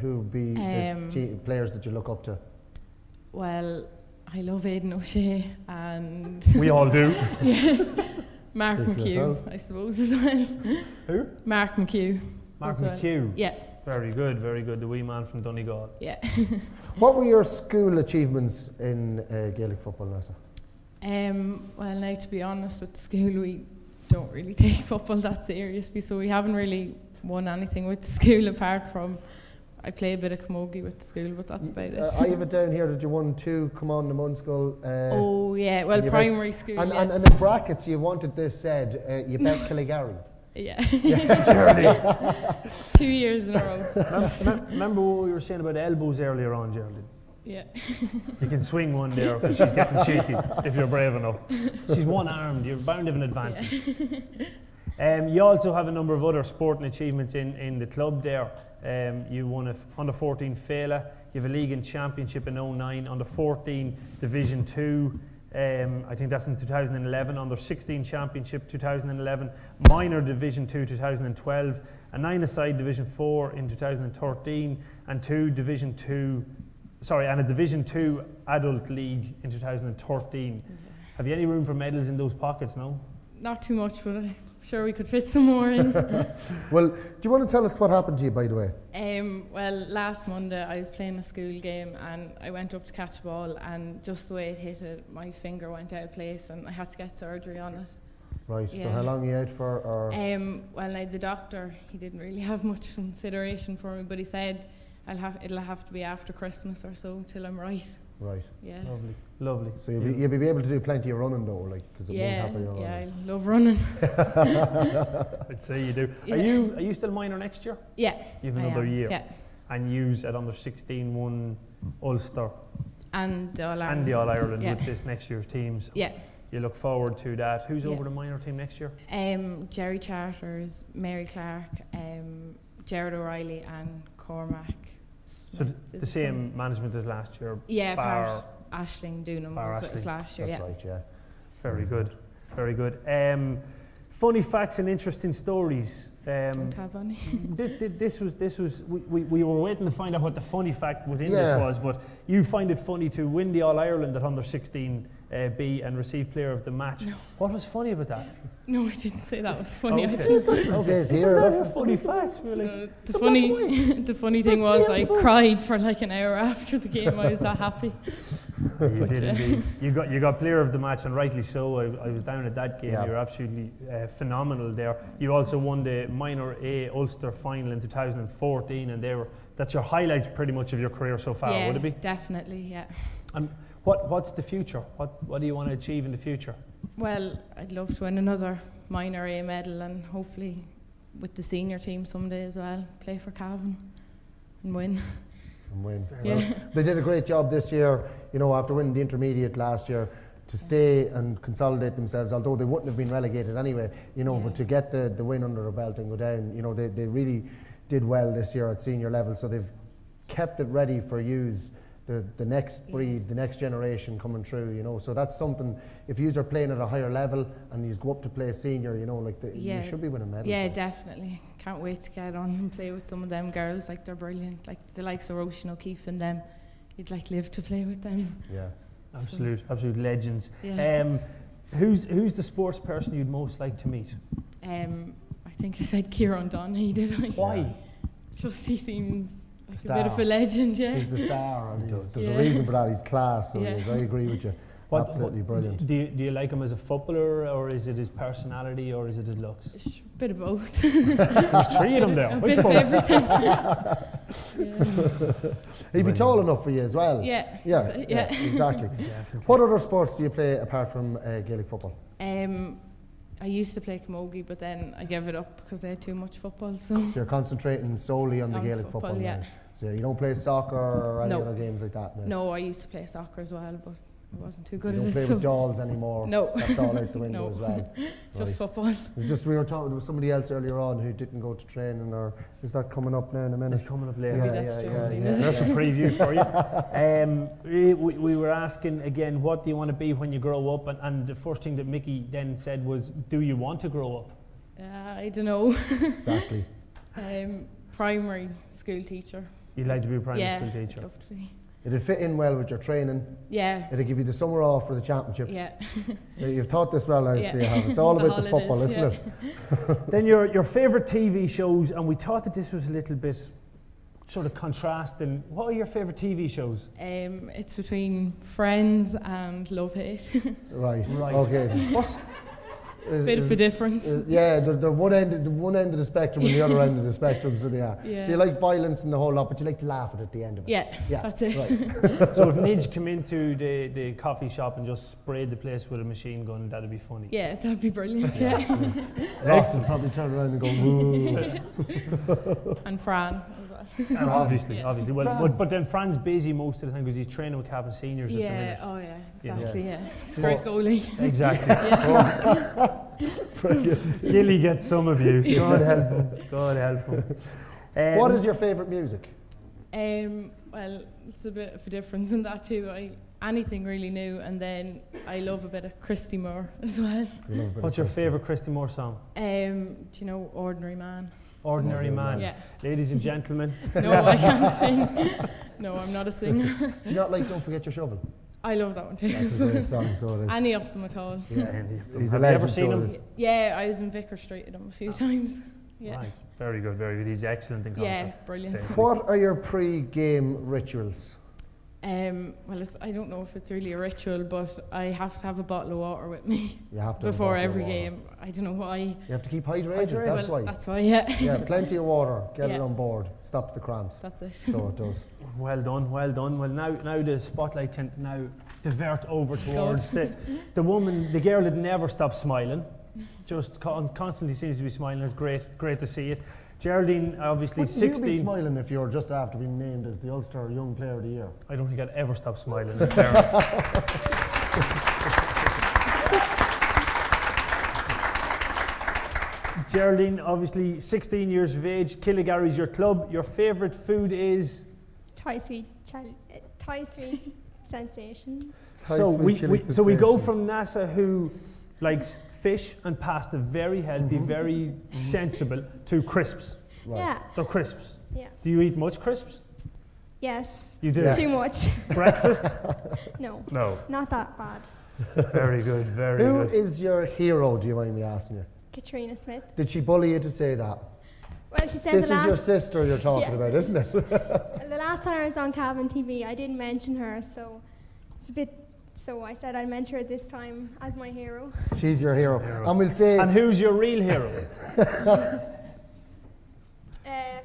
who would be the players that you look up to?
Well, I love Aidan O'Shea, and
we all do.
Yeah. Mark McHugh, I suppose, as well.
Who?
Mark McHugh.
Mark McHugh?
Yeah.
Very good, very good. The wee man from Donegal.
Yeah.
What were your school achievements in Gaelic football, Nasa?
Well, now, to be honest, with the school, we don't really take football that seriously, so we haven't really won anything with the school apart from I play a bit of camogie with the school, but that's about it.
I have it down here that you won 2 Command the Munschool.
Oh yeah, well primary school.
And in brackets you wanted this said, you bet Killigarry.
Yeah.
Geraldine.
2 years in a row.
Remember what we were saying about elbows earlier on, Geraldine?
Yeah.
You can swing one there because she's getting cheeky if you're brave enough. She's one-armed, you're bound to have an advantage.
Yeah.
You also have a number of other sporting achievements in the club there. You won a under 14 Fela, you have a league and championship in 09, under 14 Division 2, I think that's in 2011, under 16 championship 2011, minor Division 2 2012, a 9-a-side Division 4 in 2013, and a Division 2 adult league in 2013. Have you any room for medals in those pockets, no?
Not too much, but I'm sure we could fit some more in.
Well, do you want to tell us what happened to you, by the way?
Well, last Monday I was playing a school game and I went up to catch a ball, and just the way it hit it, my finger went out of place and I had to get surgery on it.
Right,
Yeah.
so how long are you out for? Or?
Well, now the doctor, he didn't really have much consideration for me, but he said it'll have to be after Christmas or so till I'm right.
Right.
Yeah.
Lovely.
So you'll be able to do plenty of running though, like, because it won't happen.
I love running.
I'd say you do.
Yeah.
Are you still minor next year?
Yeah.
You have another year.
Yeah.
And yous at under 16 won Ulster
And the All-Ireland.
and the All-Ireland
Yeah.
with this next year's team. So
Yeah.
you look forward to that. Who's
Yeah.
over the minor team next year?
Jerry Charters, Mary Clark, Gerard O'Reilly and Cormac.
So the same management as last year?
Yeah,
bar
Ashling Doonham
bar
was
Ashling.
last year.
That's
Yeah.
right, yeah.
Very good, very good. Funny facts and interesting stories.
Don't have any.
This was we were waiting to find out what the funny fact within
Yeah.
this was, but you find it funny to win the All-Ireland at under 16 B and receive player of the match.
No.
What was funny about that?
No, I didn't say that was funny.
Okay.
I didn't.
That's what it says here.
That's
That's
a funny fact. We were like,
The
"It's a
funny,
black and white."
the funny thing was I cried for like an hour after the game. I was that happy.
You
But,
did
yeah.
indeed. You got player of the match, and rightly so. I was down at that game.
Yeah.
You were absolutely phenomenal there. You also won the minor A Ulster final in 2014, and that's your highlights pretty much of your career so far,
Yeah,
would it be?
definitely. Yeah.
And what's the future? What do you want to achieve in the future?
Well, I'd love to win another minor A medal, and hopefully with the senior team someday as well. Play for Cavan and win.
And win.
Yeah.
Well, they did a great job this year, after winning the intermediate last year, to stay and consolidate themselves, although they wouldn't have been relegated anyway, but to get the win under their belt and go down, they really did well this year at senior level, so they've kept it ready for yous, the next breed, the next generation coming through, so that's something. If yous are playing at a higher level and you go up to play senior, you should be winning medals.
Yeah, definitely. Can't wait to get on and play with some of them girls. Like, they're brilliant. Like the likes of Roisin O'Keefe and them. You'd live to play with them.
Yeah,
absolute legends.
Yeah.
Who's the sports person you'd most like to meet?
I think I said Kieran Donohoe, did I?
Why?
Just he seems like
Star.
a bit of a legend, yeah.
He's the star, and there's a
Yeah.
reason for that. He's class, so
Yeah.
I agree with you. Absolutely brilliant.
Do you like him as a footballer, or is it his personality, or is it his looks?
A bit of both.
There's three of them there.
A
Which
bit of
one?
everything.
He'd be tall enough for you as well.
Yeah.
Yeah, exactly.
Definitely.
What other sports do you play apart from Gaelic football?
I used to play camogie, but then I gave it up because I had too much football. So
So you're concentrating solely on the
On
Gaelic
football,
football
yeah.
now. So you don't play soccer or any
No.
other games like that now?
no, I used to play soccer as well, but I wasn't too good
You
at
don't
it.
play
so
with dolls anymore?
No.
That's all out the window
No.
as well?
Just
Right.
football.
It's just we were talking with somebody else earlier on who didn't go to training, or is that coming up now in a minute?
It's coming up later.
Yeah,
Maybe that's Geraldine,
yeah.
isn't
That's a preview for you. We were asking again, what do you want to be when you grow up? And the first thing that Micky then said was, do you want to grow up?
I don't know.
Exactly.
Primary school teacher.
You'd like to be a primary
Yeah,
school
I'd
teacher?
love to be.
It'd fit in well with your training.
Yeah.
It'd give you the summer off for the championship.
Yeah.
You've taught this well out,
Yeah.
so you have. It's all
The
about the football,
holidays,
isn't it?
Then your favourite TV shows, and we thought that this was a little bit sort of contrasting. What are your favourite TV shows?
It's between Friends and Love Hate.
Right.
Right.
Okay.
Bit of a difference.
Yeah, they're one end of the spectrum and the other end of the spectrum, so they are.
Yeah.
So you like violence and the whole lot, but you like to laugh at the end of it.
Yeah, that's it.
Right.
So if Nidge come into the coffee shop and just sprayed the place with a machine gun, that'd be funny.
Yeah, that'd be brilliant. Yeah.
Ross would probably turn around and go, woo.
And Fran as well.
And obviously. Well, but then Fran's busy most of the time because he's training with Cavan seniors at the minute.
Oh yeah, exactly.
You know.
Yeah, he's a great goalie.
Exactly. Brilliant. Gilly gets some abuse. God help him. God help him.
What is your favourite music?
Well, it's a bit of a difference in that too. Anything really new, and then I love a bit of Christy Moore as well.
What's your favourite Christy Moore song?
Do you know Ordinary Man?
Ordinary Man.
Yeah.
Ladies and gentlemen.
No, I can't sing. No, I'm not a singer.
Do you not like Don't Forget Your Shovel?
I love that one too.
That's a great song, so it is.
Any of them at all.
Yeah,
any of them.
He's
Have
a
you
legend,
ever seen him?
Yeah, I was in Vicar Street with him a few times. Yeah.
Right. Very good, very good. He's excellent in concert.
Yeah, brilliant.
What are your pre-game rituals?
Well, I don't know if it's really a ritual, but I have to have a bottle of water with me
You have to
before
have a bottle
every
of water.
game. I don't know why.
You have to keep hydrated, that's why.
That's why, yeah.
Yeah, plenty of water, get it on board, stops the cramps.
That's it.
So it does.
Well done, well done. Well, now the spotlight can now divert over towards the woman, the girl that never stops smiling. Just constantly seems to be smiling. It's great to see it. Geraldine, obviously 16.
You'd be smiling if you're just after being named as the Ulster Young Player of the Year.
I don't think I'd ever stop smiling. In fairness. Geraldine, obviously 16 years of age, Killigary's your club. Your favourite food is?
Thai sweet sensation.
So we go from NASA, who likes fish and pasta, very healthy, very sensible, to crisps.
Right. Yeah.
They're crisps.
Yeah.
Do you eat much crisps?
Yes.
You do?
Yes. Too much.
Breakfast?
No.
No.
Not that bad.
Very good, very good.
Who is your hero, do you mind me asking you?
Katrina Smith.
Did she bully you to say that?
Well, she said
this is your sister you're talking about, isn't it?
The last time I was on Cavan TV, I didn't mention her, so it's a bit. So I said I'd mention her this time as my hero.
She's your hero. And we'll say.
And who's your real hero?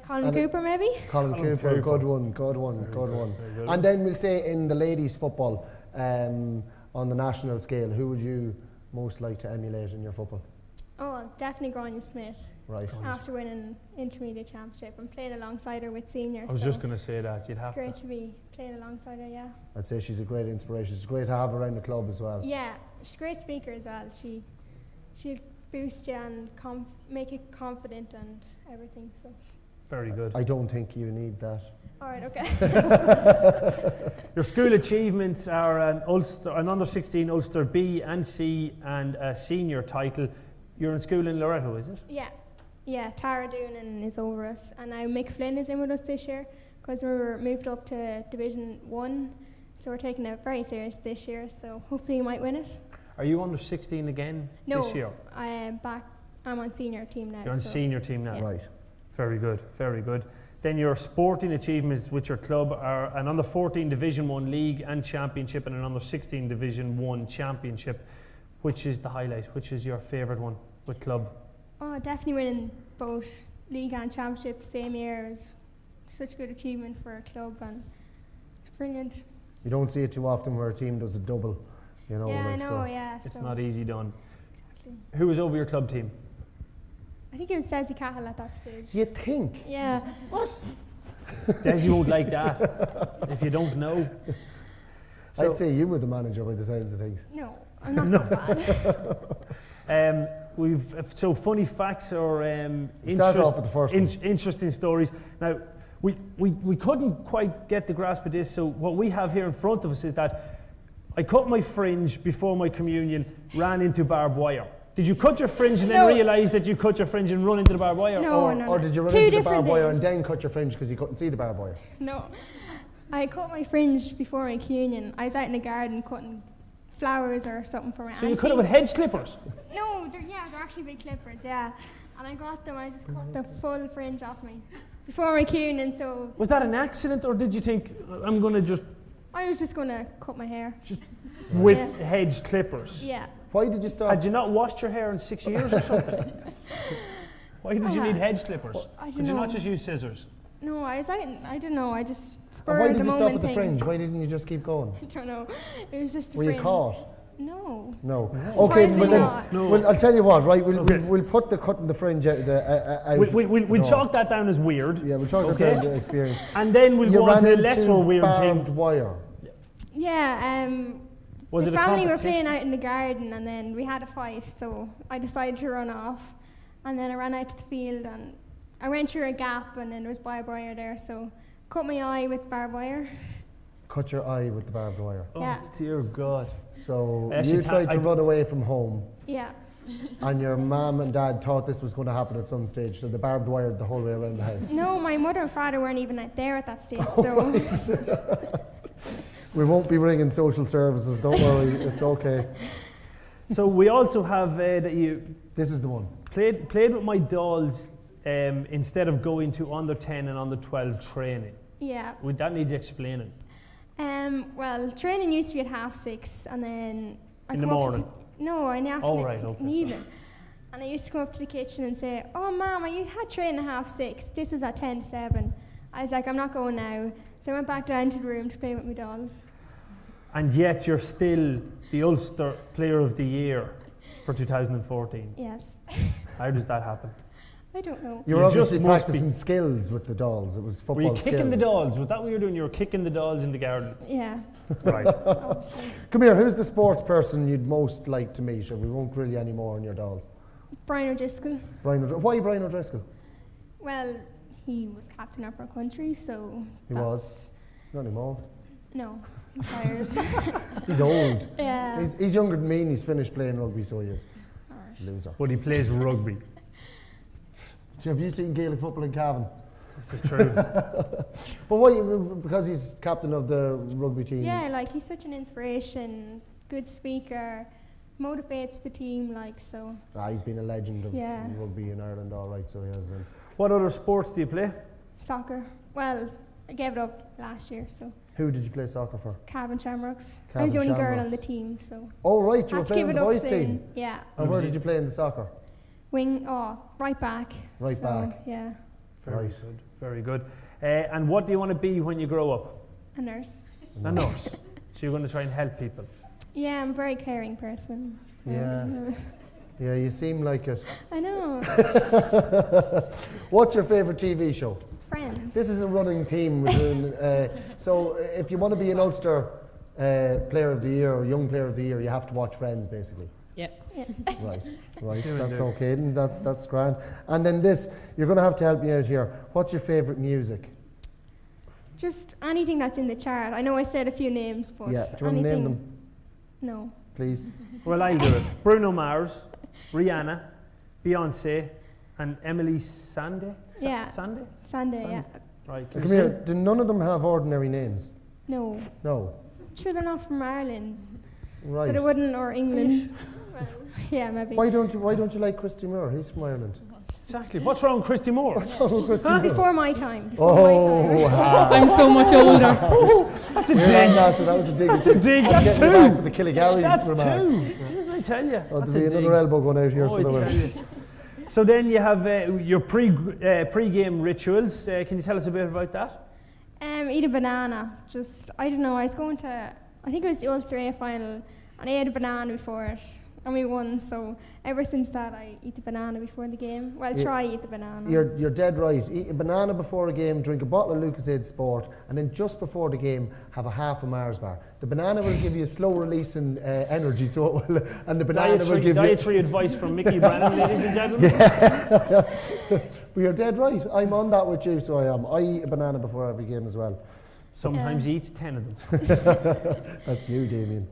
Colin Cooper, maybe?
Colin Cooper, good one. And then we'll say in the ladies' football, on the national scale, who would you most like to emulate in your football?
Oh, definitely Grania Smith.
Right.
After winning intermediate championship and playing alongside her with seniors.
I was just going to say that.
It's great to be playing alongside her, yeah.
I'd say she's a great inspiration. It's great to have her around the club as well.
Yeah, she's a great speaker as well. She'll boost you and make you confident and everything. So.
Very good.
I don't think you need that.
All right, okay.
Your school achievements are an under 16 Ulster B and C and a senior title. You're in school in Loretto, is it?
Yeah, Tara Doonan is over us, and now Mick Flynn is in with us this year because we were moved up to Division 1, so we're taking it very serious this year, so hopefully you might win it.
Are you under 16 again this year?
No, I'm on senior team now.
You're on senior team now?
Yeah.
Right. Very good, very good. Then your sporting achievements with your club are an under 14 Division 1 League and Championship and an under 16 Division 1 Championship. Which is the highlight? Which is your favourite one with club?
Oh, definitely winning both league and championship the same year is such a good achievement for a club, and it's brilliant.
You don't see it too often where a team does a double, you know.
Yeah,
like,
I know,
so.
yeah.
It's
so
not easy done.
Exactly.
Who was over your club team?
I think it was Desi Cahill at that stage.
You think?
Yeah.
What?
Desi won't like that if you don't know.
I'd say you were the manager by the sounds of things.
No, I'm not that bad.
So funny facts or interesting stories. Now, we couldn't quite get the grasp of this, so what we have here in front of us is that I cut my fringe before my communion, ran into barbed wire. Did you cut your fringe and then realise that you cut your fringe and run into the barbed wire?
No.
Or did you run into the barbed wire and then cut your fringe because you couldn't see the barbed wire?
No. I cut my fringe before my communion. I was out in the garden cutting flowers or something for my auntie.
So you cut it with hedge clippers?
No, they're actually big clippers, yeah. And I got them and I just cut the full fringe off me before my communion, so...
Was that an accident or did you think, I'm going to just...
I was just going to cut my hair.
Just with hedge clippers?
Yeah.
Why did you stop?
Had you not washed your hair in 6 years or something? Why did you need hedge clippers? Could you not just use scissors?
No, I don't know. I just
And
spurred
why
the
did you
moment
stop at the
thing.
fringe? Why didn't you just keep going?
I don't know. It was just the
Were
fringe.
you caught?
No.
No. Okay,
Surprisingly
well, then,
not.
No.
well, I'll tell you what, right? We'll put the cutting the fringe out.
We'll chalk that down as weird.
Yeah, we'll chalk that down to experience.
And then we'll go on to the lesser weird
barbed
thing.
wire.
Yeah,
Was
the
it a
family were
competition?
playing out in the garden and then we had a fight, so I decided to run off. And then I ran out to the field and I went through a gap and then there was barbed wire there, so cut my eye with barbed wire.
Cut your eye with the barbed wire.
Oh,
Yeah.
dear God.
So
Actually,
you tried to run away from home.
Yeah.
And your mum and dad thought this was going to happen at some stage, so they barbed wired the whole way around the house.
No, my mother and father weren't even there at that stage, so.
We won't be ringing social services, don't worry, it's okay.
So we also have that you...
This is the one.
Played with my dolls instead of going to under 10 and under 12 training.
Yeah.
Would that need explaining?
Well, training used to be at 6:30 and then I
In the
come up to
morning?
no, in the afternoon,
Oh, right, okay.
in the evening. And I used to come up to the kitchen and say, "Oh, Mama, you had training at 6:30. This is at 10 to 7. I was like, "I'm not going now." So I went back down to the room to play with my dolls.
And yet you're still the Ulster Player of the Year for 2014.
Yes.
How does that happen?
I don't know.
You were
You
obviously
just must
practicing skills with the dolls. It was football
Were you kicking the
skills.
dolls? Was that what you were doing? You were kicking the dolls in the garden?
Yeah.
Right.
Come here, who's the sports person you'd most like to meet? Or we won't grill you anymore on your dolls.
Brian O'Driscoll.
Why Brian O'Driscoll?
Well, he was captain of our country, so.
He was. Not anymore.
No, I'm tired.
He's old.
Yeah.
He's younger than me and he's finished playing rugby, so he is. Loser.
But he plays rugby.
Have you seen Gaelic football in Cavan?
This is true.
But why? Because he's captain of the rugby team.
Yeah, like he's such an inspiration, good speaker, motivates the team, like so.
He's been a legend of
Yeah.
rugby in Ireland, all right. So he has.
What other sports do you play?
Soccer. Well, I gave it up last year, so.
Who did you play soccer for?
Cavan Shamrocks. I
Cavan
was the only girl
Shamrocks.
on the team, so.
Oh right, you were
Had to
playing
give
the
it up
boys
soon.
team.
Yeah.
And where did you play in the soccer?
Right back.
Right
So,
back.
Yeah.
Very
Right.
good. Very good. And what do you want to be when you grow up?
A nurse.
A nurse. So you're going to try and help people.
Yeah, I'm a very caring person.
Yeah. Yeah, you seem like it.
I know.
What's your favourite TV show?
Friends.
This is a running theme. Within, so if you want to be an Ulster Player of the Year or Young Player of the Year, you have to watch Friends, basically.
Yep.
Right, that's okay, then that's grand. And then this, you're going to have to help me out here. What's your favourite music?
Just anything that's in the chart. I know I said a few names, but
Yeah, do you want to name them,
No.
please?
Well, I'll do it. Bruno Mars, Rihanna, Beyonce, and Emily Sande?
Yeah.
Sande?
Sunday, yeah.
Right.
Come here, do none of them have ordinary names?
No.
No.
Sure, they're not from Ireland.
Right.
So they wouldn't, or England. Well, yeah, maybe.
Why don't you like Christy Moore? He's from Ireland.
Exactly. What's wrong with Christy Moore?
What's wrong with Christy Moore?
Before my time.
I'm so much older.
That's a
dig.
dig.
That was a dig.
That's a dig.
I'm
That's
getting you
two.
back for the Killygally
That's
remark.
two. Didn't I tell you?
Oh,
That's
there'll be
a
another
dig.
elbow going out here.
Oh, I tell you. So then you have your pre-game rituals. Can you tell us a bit about that?
Eat a banana. Just, I don't know, I was going to, I think it was the Ulster A final, and I ate a banana before it, and we won, so ever since that I eat the banana before the game. Well, try eat the banana.
You're dead right. Eat a banana before a game, drink a bottle of Lucasade Sport, and then just before the game, have a half a Mars bar. The banana will give you slow releasing energy, so it will, and the banana will give
dietary
you...
advice from Micky Brennan, ladies and gentlemen.
Yeah. But you're dead right. I'm on that with you, so I am. I eat a banana before every game as well.
Sometimes he eats 10 of them.
That's you, Damien.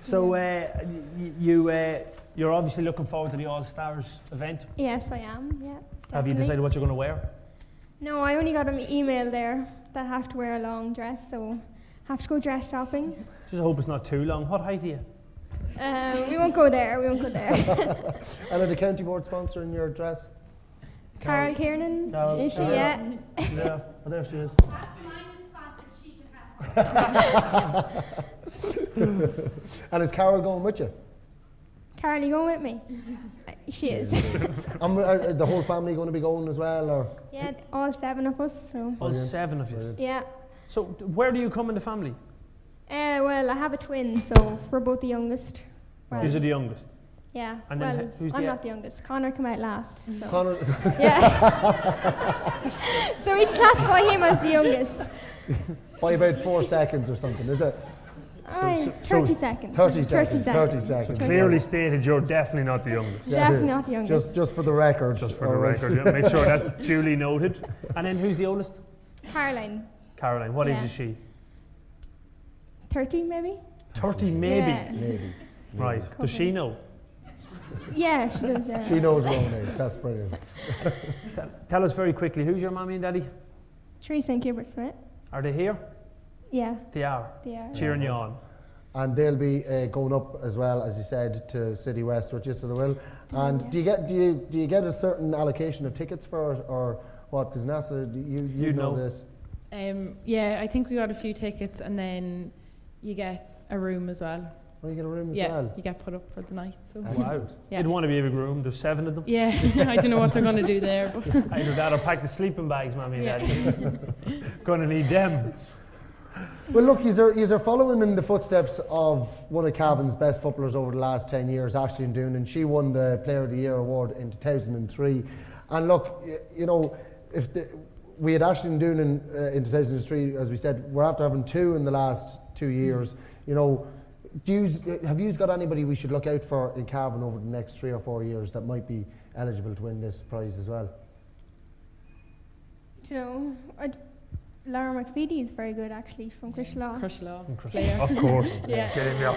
So you're obviously looking forward to the All-Stars event.
Yes, I am, yeah.
Have you
definitely.
decided what you're going to wear?
No, I only got an email there that I have to wear a long dress, so have to go dress shopping.
Just hope it's not too long. What height are you?
We won't go there, we won't go there.
And are the county board sponsoring your dress?
Carol Kiernan,
Carol,
is she?
Carol.
Yeah.
Yeah, oh, there she is. And is Carol going with you?
Carly, you going with me? She is.
Are the whole family going to be going as well, or?
Yeah, all 7 of us. So.
All 7 of you?
Yeah.
So where do you come in the family?
Well, I have a twin, so we're both the youngest. Well,
Who's the youngest?
Yeah.
And
well,
then who's
I'm
the
not the youngest. Connor came out last. So.
Connor.
Yeah. So we classify him as the youngest.
By about 4 seconds or something, is it?
30 seconds.
30 seconds.
So clearly stated you're definitely not the youngest.
Definitely not the youngest.
Just for the record.
Just for the record, yeah. Make sure that's duly noted. And then who's the oldest?
Caroline.
Caroline. What age is she?
30 maybe?
30 maybe?
Yeah.
Maybe.
Right. Does she know?
Yeah, she does. Yeah.
She knows her own age. That's brilliant.
Tell us very quickly, who's your mommy and daddy?
Teresa and Gilbert Smith.
Are they here?
Yeah.
They are.
They are.
Cheering you on.
And they'll be going up as well, as you said, to City West with you, so they will. And do you get a certain allocation of tickets for it, or what? Because NASA, you know this.
Yeah, I think we got a few tickets, and then you get a room as well.
Oh, you get a room as
yeah,
well?
you get put up for the night. So.
Wow.
Yeah.
You'd want to be a big room. There's 7 of them.
Yeah, I don't know what they're going to do there. But
Either that or pack the sleeping bags, mommy and daddy. Going to need them.
Well, look, you're following in the footsteps of one of Cavan's best footballers over the last 10 years, Aisling Doonan. She won the Player of the Year award in 2003. And look, you know, we had Aisling Doonan in 2003, as we said, we're after having 2 in the last 2 years. You know, have you got anybody we should look out for in Cavan over the next 3 or 4 years that might be eligible to win this prize as well?
Do you know, Laura McVeety is very good actually from Crushelaw.
Crushelaw.
Of course.
Yeah.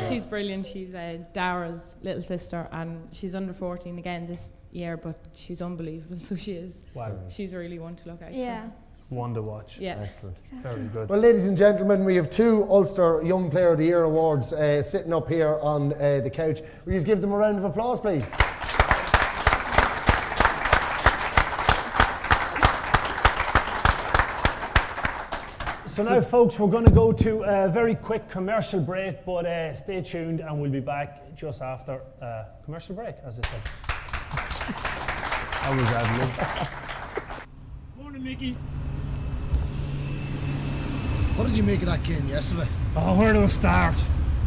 She's brilliant. She's Dara's little sister, and she's under 14 again this year, but she's unbelievable. So she is.
Wow.
She's really one to look out
for.
One to watch.
Yeah.
Excellent.
Very good.
Well, ladies and gentlemen, we have 2 Ulster Young Player of the Year awards sitting up here on the couch. Will you just give them a round of applause, please?
So now, folks, we're going to go to a very quick commercial break, but stay tuned and we'll be back just after commercial break, as I said. That was admin.
Morning, Mickey.
What did you make of that game yesterday?
Oh, where do I start?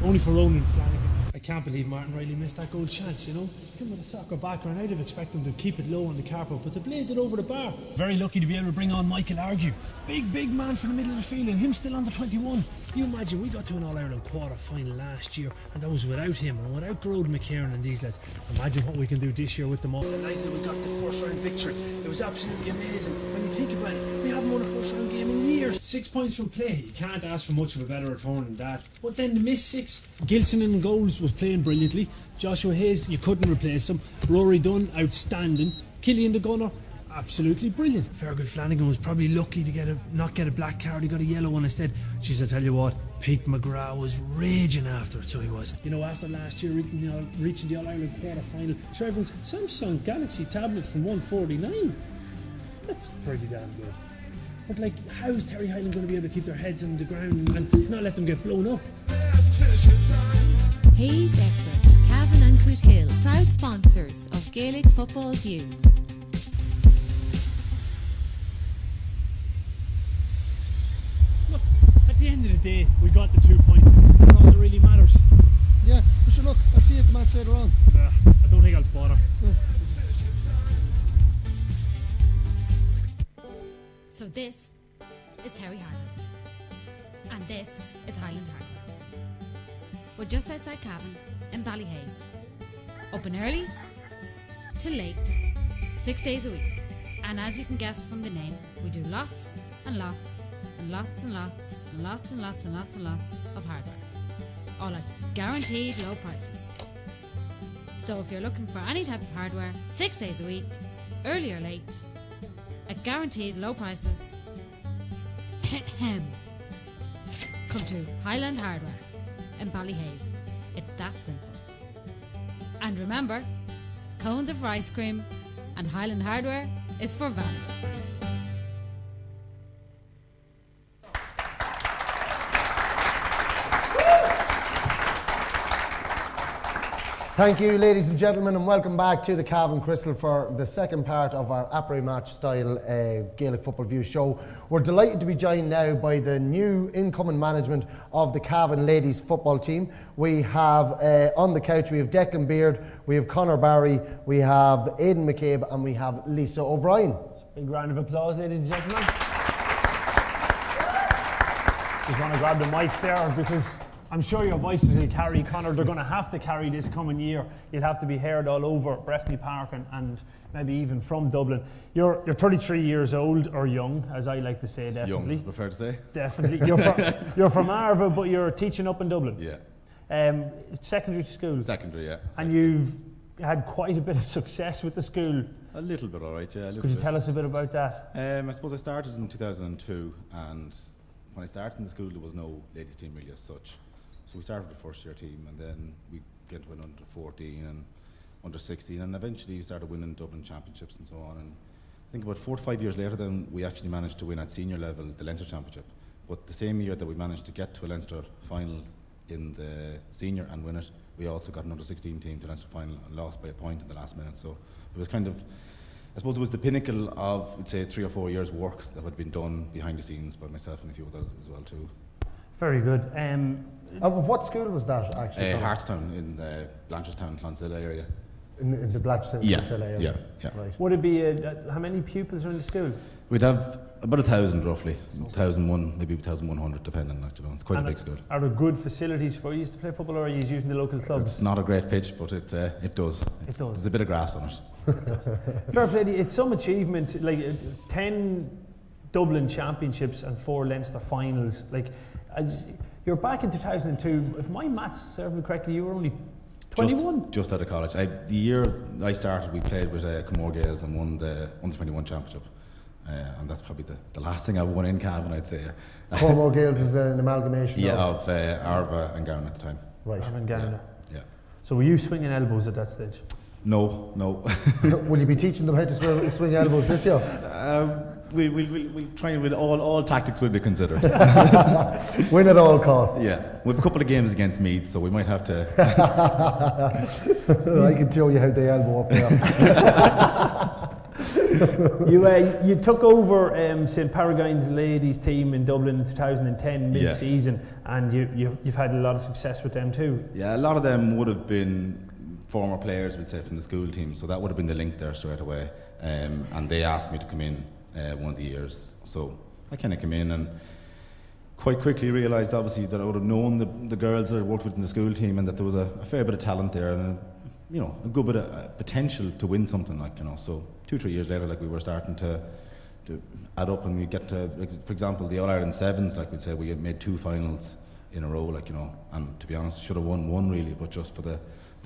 Only for Ronan Flanagan. I can't believe Martin Riley missed that goal chance, you know. Him with a soccer background, I'd have expected him to keep it low on the carpet, but they blazed it over the bar. Very lucky to be able to bring on Michael Argue. Big man from the middle of the field, and him still under 21. You imagine, we got to an All-Ireland quarter-final last year, and that was without him, and without Grode McCarron and these lads. Imagine what we can do this year with them all. The night that we got the first-round victory, it was absolutely amazing. When you think about it, we haven't won a first-round game in years. 6 points from play. You can't ask for much of a better return than that. But then the missed 6. Gilson in goals was playing brilliantly. Joshua Hayes, you couldn't replace him. Rory Dunn, outstanding. Killian the Gunner, absolutely brilliant. Fergus Flanagan was probably lucky to not get a black card. He got a yellow one instead. Jeez, I tell you what, Pete McGrath was raging after it, so he was. You know, after last year reaching the All-Ireland quarter-final, sure, everyone's Samsung Galaxy tablet from 149. That's pretty damn good. But like, how's Terry Highland going to be able to keep their heads on the ground and not let them get blown up?
Hayes Expert, Cavan and Hill, proud sponsors of Gaelic Football Views.
Look, at the end of the day, we got the 2 points, and that's all that really matters.
Yeah, we should look. I'll see you at the match later on.
I don't think I'll bother.
So this is Terry Highland, and this is Highland Hardware. We're just outside Cavan in Ballyhaise. Open early till late, 6 days a week. And as you can guess from the name, we do lots and lots and lots and lots and lots and lots and lots and lots of hardware. All at guaranteed low prices. So if you're looking for any type of hardware, 6 days a week, early or late, at guaranteed low prices, come to Highland Hardware in Ballyhaise. It's that simple. And remember, cones are for ice cream and Highland Hardware is for value.
Thank you, ladies and gentlemen, and welcome back to the Cavan Crystal for the second part of our Apre match style Gaelic football view show. We're delighted to be joined now by the new incoming management of the Cavan ladies football team. We have on the couch, we have Declan Beard, we have Conor Barry, we have Aidan McCabe, and we have Lisa O'Brien.
Big round of applause, ladies and gentlemen. Just want to grab the mics there because I'm sure your voices will carry, Conor. They're going to have to carry this coming year. You'll have to be heard all over Breffni Park and maybe even from Dublin. You're 33 years old, or young, as I like to say, definitely.
Young, prefer to say.
Definitely. You're from Arva, but you're teaching up in Dublin.
Yeah.
Secondary school.
Secondary, yeah.
And you've had quite a bit of success with the school.
A little bit, all right, yeah.
Could you tell us a bit about that?
I suppose I started in 2002, and when I started in the school, there was no ladies team really as such. So we started with the first year team, and then we get to win under 14 and under 16, and eventually we started winning Dublin championships and so on. And I think about 4 to 5 years later, then we actually managed to win at senior level the Leinster championship. But the same year that we managed to get to a Leinster final in the senior and win it, we also got an under 16 team to Leinster final and lost by a point in the last minute. So it was kind of, I suppose it was the pinnacle of, let's say, 3 or 4 years work that had been done behind the scenes by myself and a few others as well too.
Very good.
What school was that actually?
Hartstown in the Blanchardstown, Clonsilla area.
In the Blanchardstown, Clonsilla area?
Yeah.
Right.
Would it be, how many pupils are in the school?
We'd have about 1,000 roughly, 1,001, maybe 1,100 depending, like, you know, it's quite a big school.
Are there good facilities for you to play football, or are you using the local clubs?
It's not a great pitch, but it does.
It does.
There's a bit of grass on it.
Fair play, it's some achievement, like 10 Dublin championships and 4 Leinster finals. Like, you're back in 2002. If my maths serve me correctly, you were only 21.
Just out of college. The year I started, we played with Comore Gales and won the under 21 championship. And that's probably the last thing I've won in Cavan, I'd say.
Comore Gales is an amalgamation
of Arva and Garna at the time.
Right.
Arva and Garna.
Yeah.
So were you swinging elbows at that stage?
No.
Will you be teaching them how to swing elbows this year?
We'll try with all tactics will be considered.
Win at all costs.
Yeah, we have a couple of games against Meath, so we might have to.
I can show you how they elbow up there.
You took over St Paragon's ladies team in Dublin in 2010 mid-season, and you've had a lot of success with them too.
Yeah, a lot of them would have been former players, we'd say, from the school team, so that would have been the link there straight away. And they asked me to come in one of the years, so I kind of came in and quite quickly realised, obviously, that I would have known the girls that I worked with in the school team, and that there was a fair bit of talent there, and a good bit of potential to win something, like, you know. So 2-3 years later, like, we were starting to add up, and we get to, like, for example, the All Ireland Sevens, like we'd say, we had made 2 finals in a row, like, you know, and to be honest, should have won one really, but just for the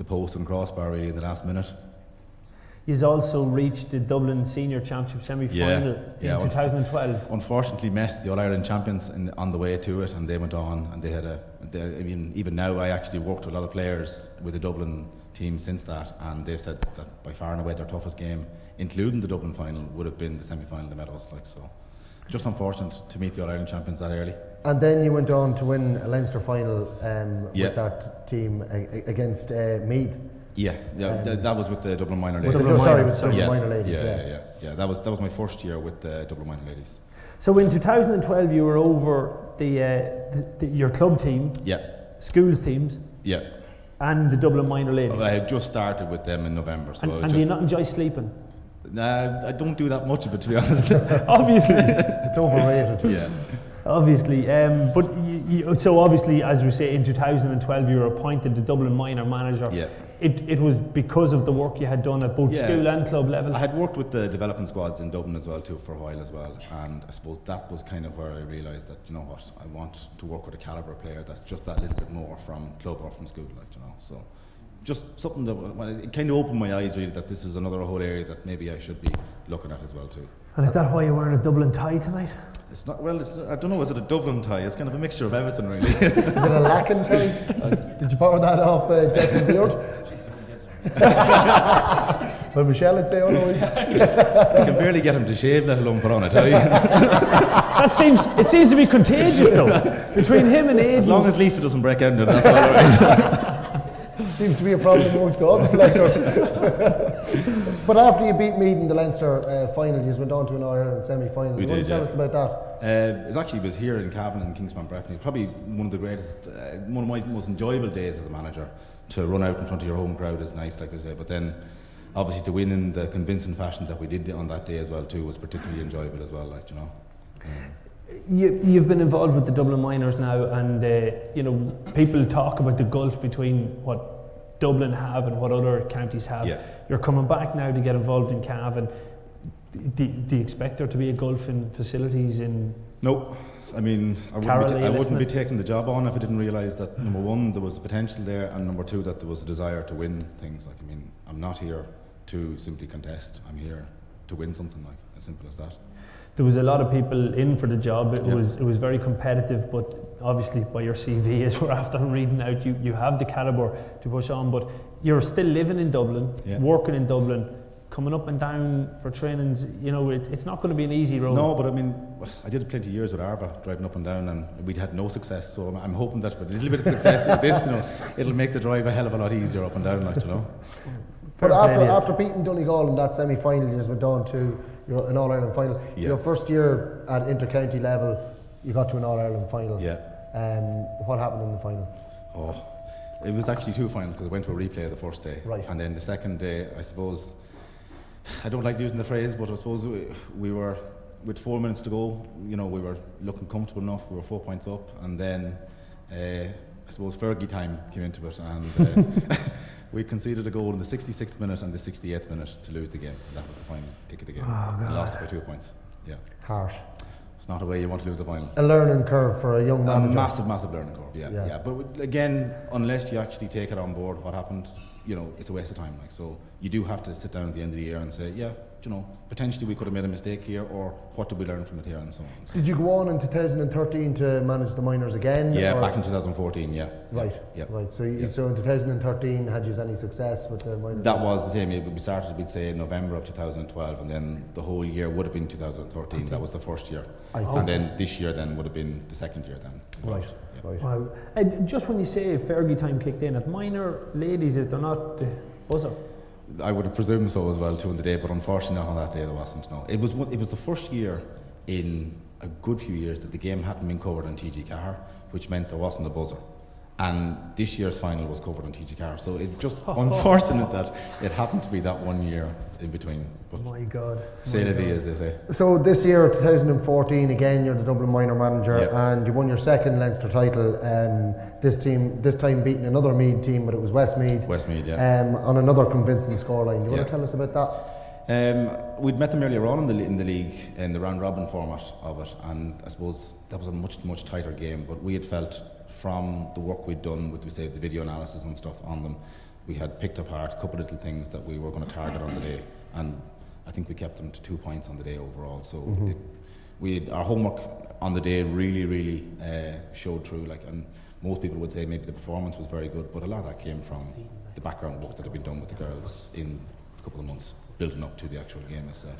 post and crossbar really in the last minute.
He's also reached the Dublin Senior Championship semi-final in 2012.
Unfortunately, met the All-Ireland champions on the way to it, and they went on, and they had even now, I actually worked with a lot of players with the Dublin team since that, and they've said that by far and away their toughest game, including the Dublin final, would have been the semi-final they met us, like, so. Just unfortunate to meet the All-Ireland champions that early.
And then you went on to win a Leinster final with that team against Meath.
That was with the Dublin minor ladies.
Dublin minor ladies.
Yeah. That was my first year with the Dublin minor ladies.
So in 2012, you were over your club team, schools teams, and the Dublin minor ladies.
Well, I had just started with them in November. So
and do you not enjoy sleeping?
Nah, I don't do that much of it, to be honest.
Obviously,
it's overrated.
Yeah.
Obviously, but so obviously, as we say, in 2012 you were appointed the Dublin minor manager.
Yeah.
It was because of the work you had done at both school and club level.
I had worked with the development squads in Dublin as well too for a while as well, and I suppose that was kind of where I realised that, you know what, I want to work with a calibre player that's just that little bit more from club or from school, like, you know. So just something that it kind of opened my eyes really, that this is another whole area that maybe I should be looking at as well too.
And is that why you're wearing a Dublin tie tonight?
It's not, well, I don't know, is it a Dublin tie? It's kind of a mixture of everything really.
Is it a Lacan tie? Did you borrow that off Declan Beard? Well, Michelle would say otherwise.
I can barely get him to shave, let alone put on a tie.
It seems to be contagious though, between him and Aidan.
As long as Lisa doesn't break out into it, that's all right.
Seems to be a problem amongst all the selectors. But after you beat Meath in the Leinster final, you went on to an All-Ireland semi-final.
We did,
tell us about that?
It was here in Cavan and Kingspan Breffni. Probably one of the greatest, one of my most enjoyable days as a manager. To run out in front of your home crowd is nice, like I say. But then, obviously, to win in the convincing fashion that we did on that day as well too was particularly enjoyable as well. Like, you know.
You've been involved with the Dublin Minors now, and you know, people talk about the gulf between what Dublin have and what other counties have.
Yeah.
You're coming back now to get involved in Cavan. Do you expect there to be a gulf in facilities in?
No. I mean, I wouldn't be taking the job on if I didn't realise that, number one, there was potential there, and number two, that there was a desire to win things. Like, I mean, I'm not here to simply contest. I'm here to win something, like, as simple as that.
There was a lot of people in for the job. It was very competitive, but obviously by your CV, as we're after reading out, you have the calibre to push on, but you're still living in Dublin, working in Dublin, coming up and down for trainings. You know, it's not going to be an easy road.
No, but I mean, I did plenty of years with Apre, driving up and down, and we'd had no success, so I'm hoping that with a little bit of success with this, you know, it'll make the drive a hell of a lot easier up and down, like, you know.
But after beating Donegal in that semi-final, you just went on to an All-Ireland final. Your first year at inter-county level, you got to an All-Ireland final.
Yeah.
What happened in the final?
Oh, it was actually two finals, because I went to a replay the first day.
Right.
And then the second day, I suppose, I don't like using the phrase, but I suppose we were, with 4 minutes to go, you know, we were looking comfortable enough. We were 4 points up, and then I suppose Fergie time came into it, and we conceded a goal in the 66th minute and the 68th minute to lose the game. And that was the final kick of the game. And lost it by 2 points. Yeah.
Harsh.
It's not a way you want to lose a final.
A learning curve for a young manager.
A massive learning curve. Yeah. But again, unless you actually take it on board, what happened, you know, it's a waste of time. Like, so you do have to sit down at the end of the year and say, yeah, you know, potentially we could have made a mistake here, or what did we learn from it here, and so on. So.
Did you go on in 2013 to manage the minors again?
Yeah, back in 2014. Yeah.
Right.
Yeah.
Right. So in 2013, had you any success with the minors?
That was the same. We started, we'd say, in November of 2012, and then the whole year would have been 2013. Okay. That was the first year, and then this year then would have been the second year then.
Right.
Yeah.
Right.
Wow. And just when you say Fergie time kicked in, at minor ladies, is there not the buzzer?
I would have presumed so as well too on the day, but unfortunately not on that day there wasn't. No, it was the first year in a good few years that the game hadn't been covered on TG Car, which meant there wasn't a buzzer. And this year's final was covered on TG Car, so it just unfortunate that it happened to be that 1 year in between. But
my God.
C'est la vie, as they say.
So this year, 2014, again, you're the Dublin minor manager, and you won your second Leinster title. This time beating another Meath team, but it was Westmeath.
Westmeath, yeah.
On another convincing scoreline. Do you want to tell us about that?
We'd met them earlier on in the league in the round robin format of it, and I suppose that was a much tighter game. But we had felt from the work we'd done with, the video analysis and stuff on them, we had picked apart a couple of little things that we were going to target on the day, and I think we kept them to 2 points on the day overall. So our homework on the day really showed through. Like, and most people would say maybe the performance was very good, but a lot of that came from the background work that had been done with the girls in a couple of months, building up to the actual game itself.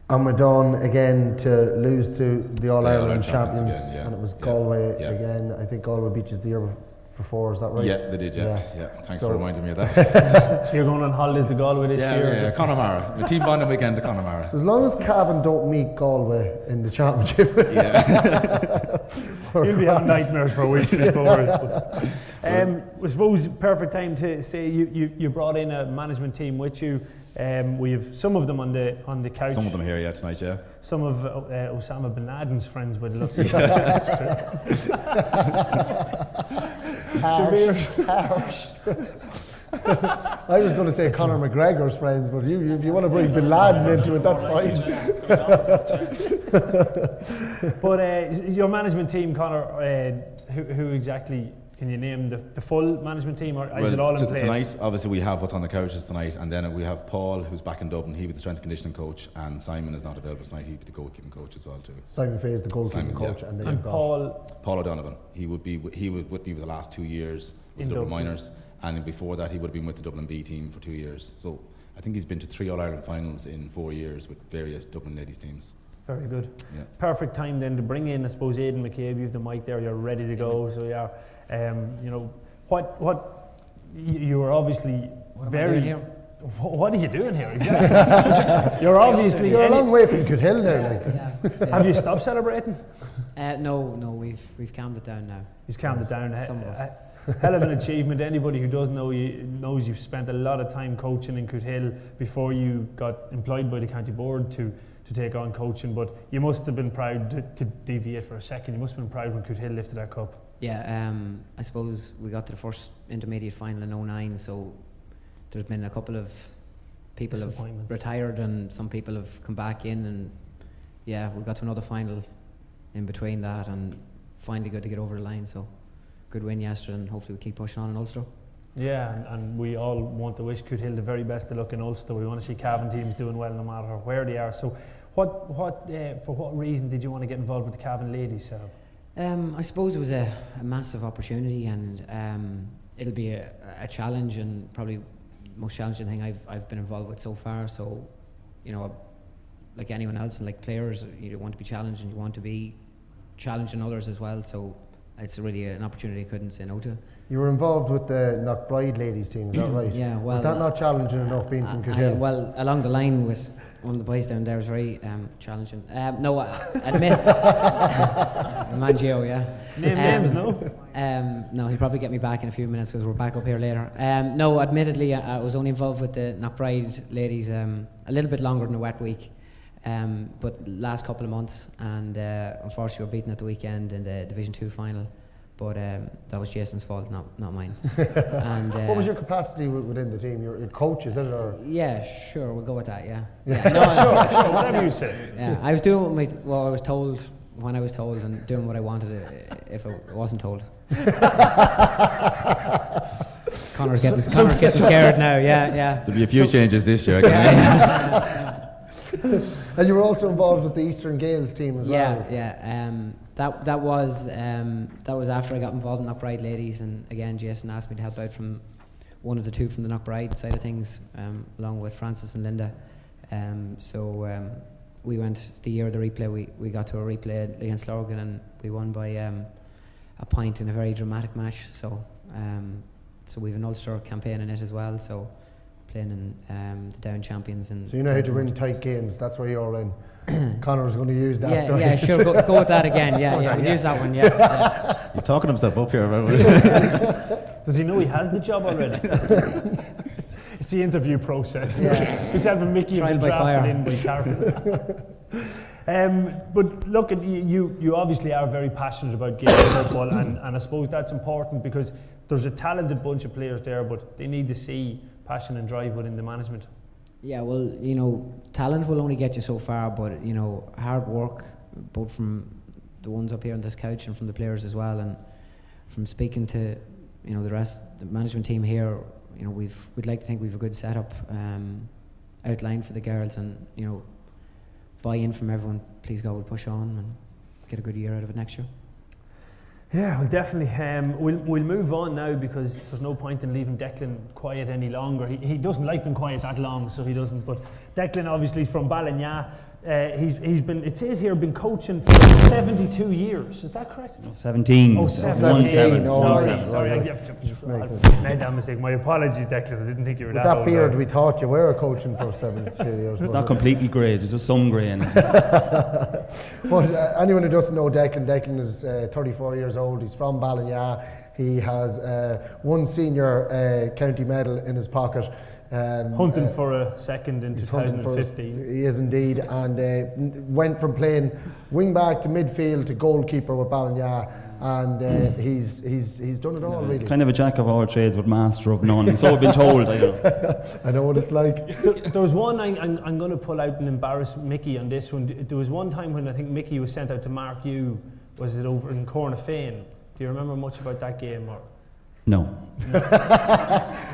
And we're done again to lose to the All-Ireland champions,
again,
and it was Galway again. I think Galway beat us the year before, is that right?
Yeah, they did, yeah. Thanks for reminding me of that.
So you're going on holidays to Galway this year?
Yeah, Connemara. The team bonding weekend to Connemara.
So as long as Cavan don't meet Galway in the championship.
You'll be having nightmares for weeks before. I suppose perfect time to say you brought in a management team with you. We have some of them on the couch.
Some of them here, tonight, yeah.
Some of Osama bin Laden's friends with looks of
Harsh. I was going to say Conor McGregor's friends, but if you want to bring bin Laden into it, that's fine.
But your management team, Conor, who exactly? Can you name the full management team, or is it all in place?
Tonight, obviously, we have what's on the couches tonight, and then we have Paul, who's back in Dublin. He was the strength and conditioning coach, and Simon is not available tonight. He'd be the goalkeeping coach as well too.
Simon Fay is the goalkeeping coach, and then
and Paul
O'Donovan. He was with me for the last 2 years with the Dublin Minors, and before that, he would have been with the Dublin B team for 2 years. So I think he's been to 3 All-Ireland finals in 4 years with various Dublin ladies teams.
Very good. Yeah. Perfect time then to bring in, I suppose, Aidan McCabe. You have the mic there. You're ready to go. So yeah, you know. What you were obviously very.
Doing here?
What are you doing here exactly? You're obviously.
You're a long way from Coothill now. Like.
Yeah.
Have you stopped celebrating?
No, we've calmed it down now.
He's calmed it down.
Some of us.
Hell of an achievement. Anybody who doesn't know you knows you've spent a lot of time coaching in Coothill before you got employed by the county board to take on coaching. But you must have been proud to deviate for a second. You must have been proud when Coothill lifted that cup.
Yeah, I suppose we got to the first intermediate final in 2009, so there's been a couple of people have retired and some people have come back in, and yeah, we got to another final in between that, and finally good to get over the line. So good win yesterday, and hopefully we keep pushing on in Ulster.
Yeah, and we all want to wish Coothill the very best of luck in Ulster. We want to see Cavan teams doing well no matter where they are. So for what reason did you want to get involved with the Cavan ladies setup?
I suppose it was a massive opportunity, and it'll be a challenge, and probably the most challenging thing I've been involved with so far. So, you know, like anyone else, and like players, you want to be challenged and you want to be challenging others as well. So it's really an opportunity I couldn't say no to.
You were involved with the Knockbride ladies team, is that right?
Yeah, well,
was that not challenging enough being from Coothill?
Well, along the line with one of the boys down there was very challenging. No, I admit, Mangio, yeah.
Name names, no?
No, he'll probably get me back in a few minutes because we're back up here later. No, admittedly, I was only involved with the Knockbride ladies a little bit longer than a wet week, but last couple of months, and unfortunately we were beaten at the weekend in the Division 2 final. But that was Jason's fault, not mine. And,
what was your capacity within the team? Your coach, is it? Or?
Yeah, sure, we'll go with that, yeah.
No, sure, whatever you say.
Yeah, I was doing what I was told when I was told, and doing what I wanted if I wasn't told. Connor's getting scared now, yeah.
There'll be a few changes this year.
And you were also involved with the Eastern Gaels team as well.
Yeah. That was after I got involved in Knockbride ladies, and again Jason asked me to help out from one of the two from the Knockbride side of things, along with Francis and Linda. So we went the year of the replay. We got to a replay against Lorgan, and we won by a point in a very dramatic match. So we've an Ulster campaign in it as well. So playing in the Down champions. And
so you know how to win tight games. That's where you're in. Connor was going to use that.
Yeah, sure. Go with that again. Yeah, we'll use that one. Yeah.
He's talking himself up here.
Does he know he has the job already? It's the interview process.
Yeah.
He's having Mickey
trial
and
by fire.
In by Carter. But look, you obviously are very passionate about Gaelic football, and I suppose that's important because there's a talented bunch of players there, but they need to see passion and drive within the management.
Yeah, well, you know, talent will only get you so far, but you know, hard work, both from the ones up here on this couch and from the players as well, and from speaking to, you know, the management team here, you know, we'd like to think we've a good setup outlined for the girls, and you know, buy-in from everyone. Please God, we'll push on and get a good year out of it next year.
Yeah, well, definitely. We'll move on now because there's no point in leaving Declan quiet any longer. He doesn't like being quiet that long, so he doesn't. But Declan, obviously, is from Ballina. He's been, it says here, been coaching for 72 years. Is that correct?
No, 17.
Oh,
17.
Sorry. I made that mistake. My apologies, Declan. I didn't think you were
with
that
that beard, we thought you were coaching for 72 years.
It's not completely grey. There's just some grey in it.
But anyone who doesn't know Declan is 34 years old. He's from Ballina. He has one senior county medal in his pocket.
Hunting for a second in 2015.
He is indeed, and went from playing wing back to midfield to goalkeeper with Ballina, and he's done it all really.
Kind of a jack of all trades but master of none. So I've been told.
I know what it's like.
There was one I'm going to pull out and embarrass Mickey on this one. There was one time when I think Mickey was sent out to mark you. Was it over in Cornafane? Do you remember much about that game? Or?
No.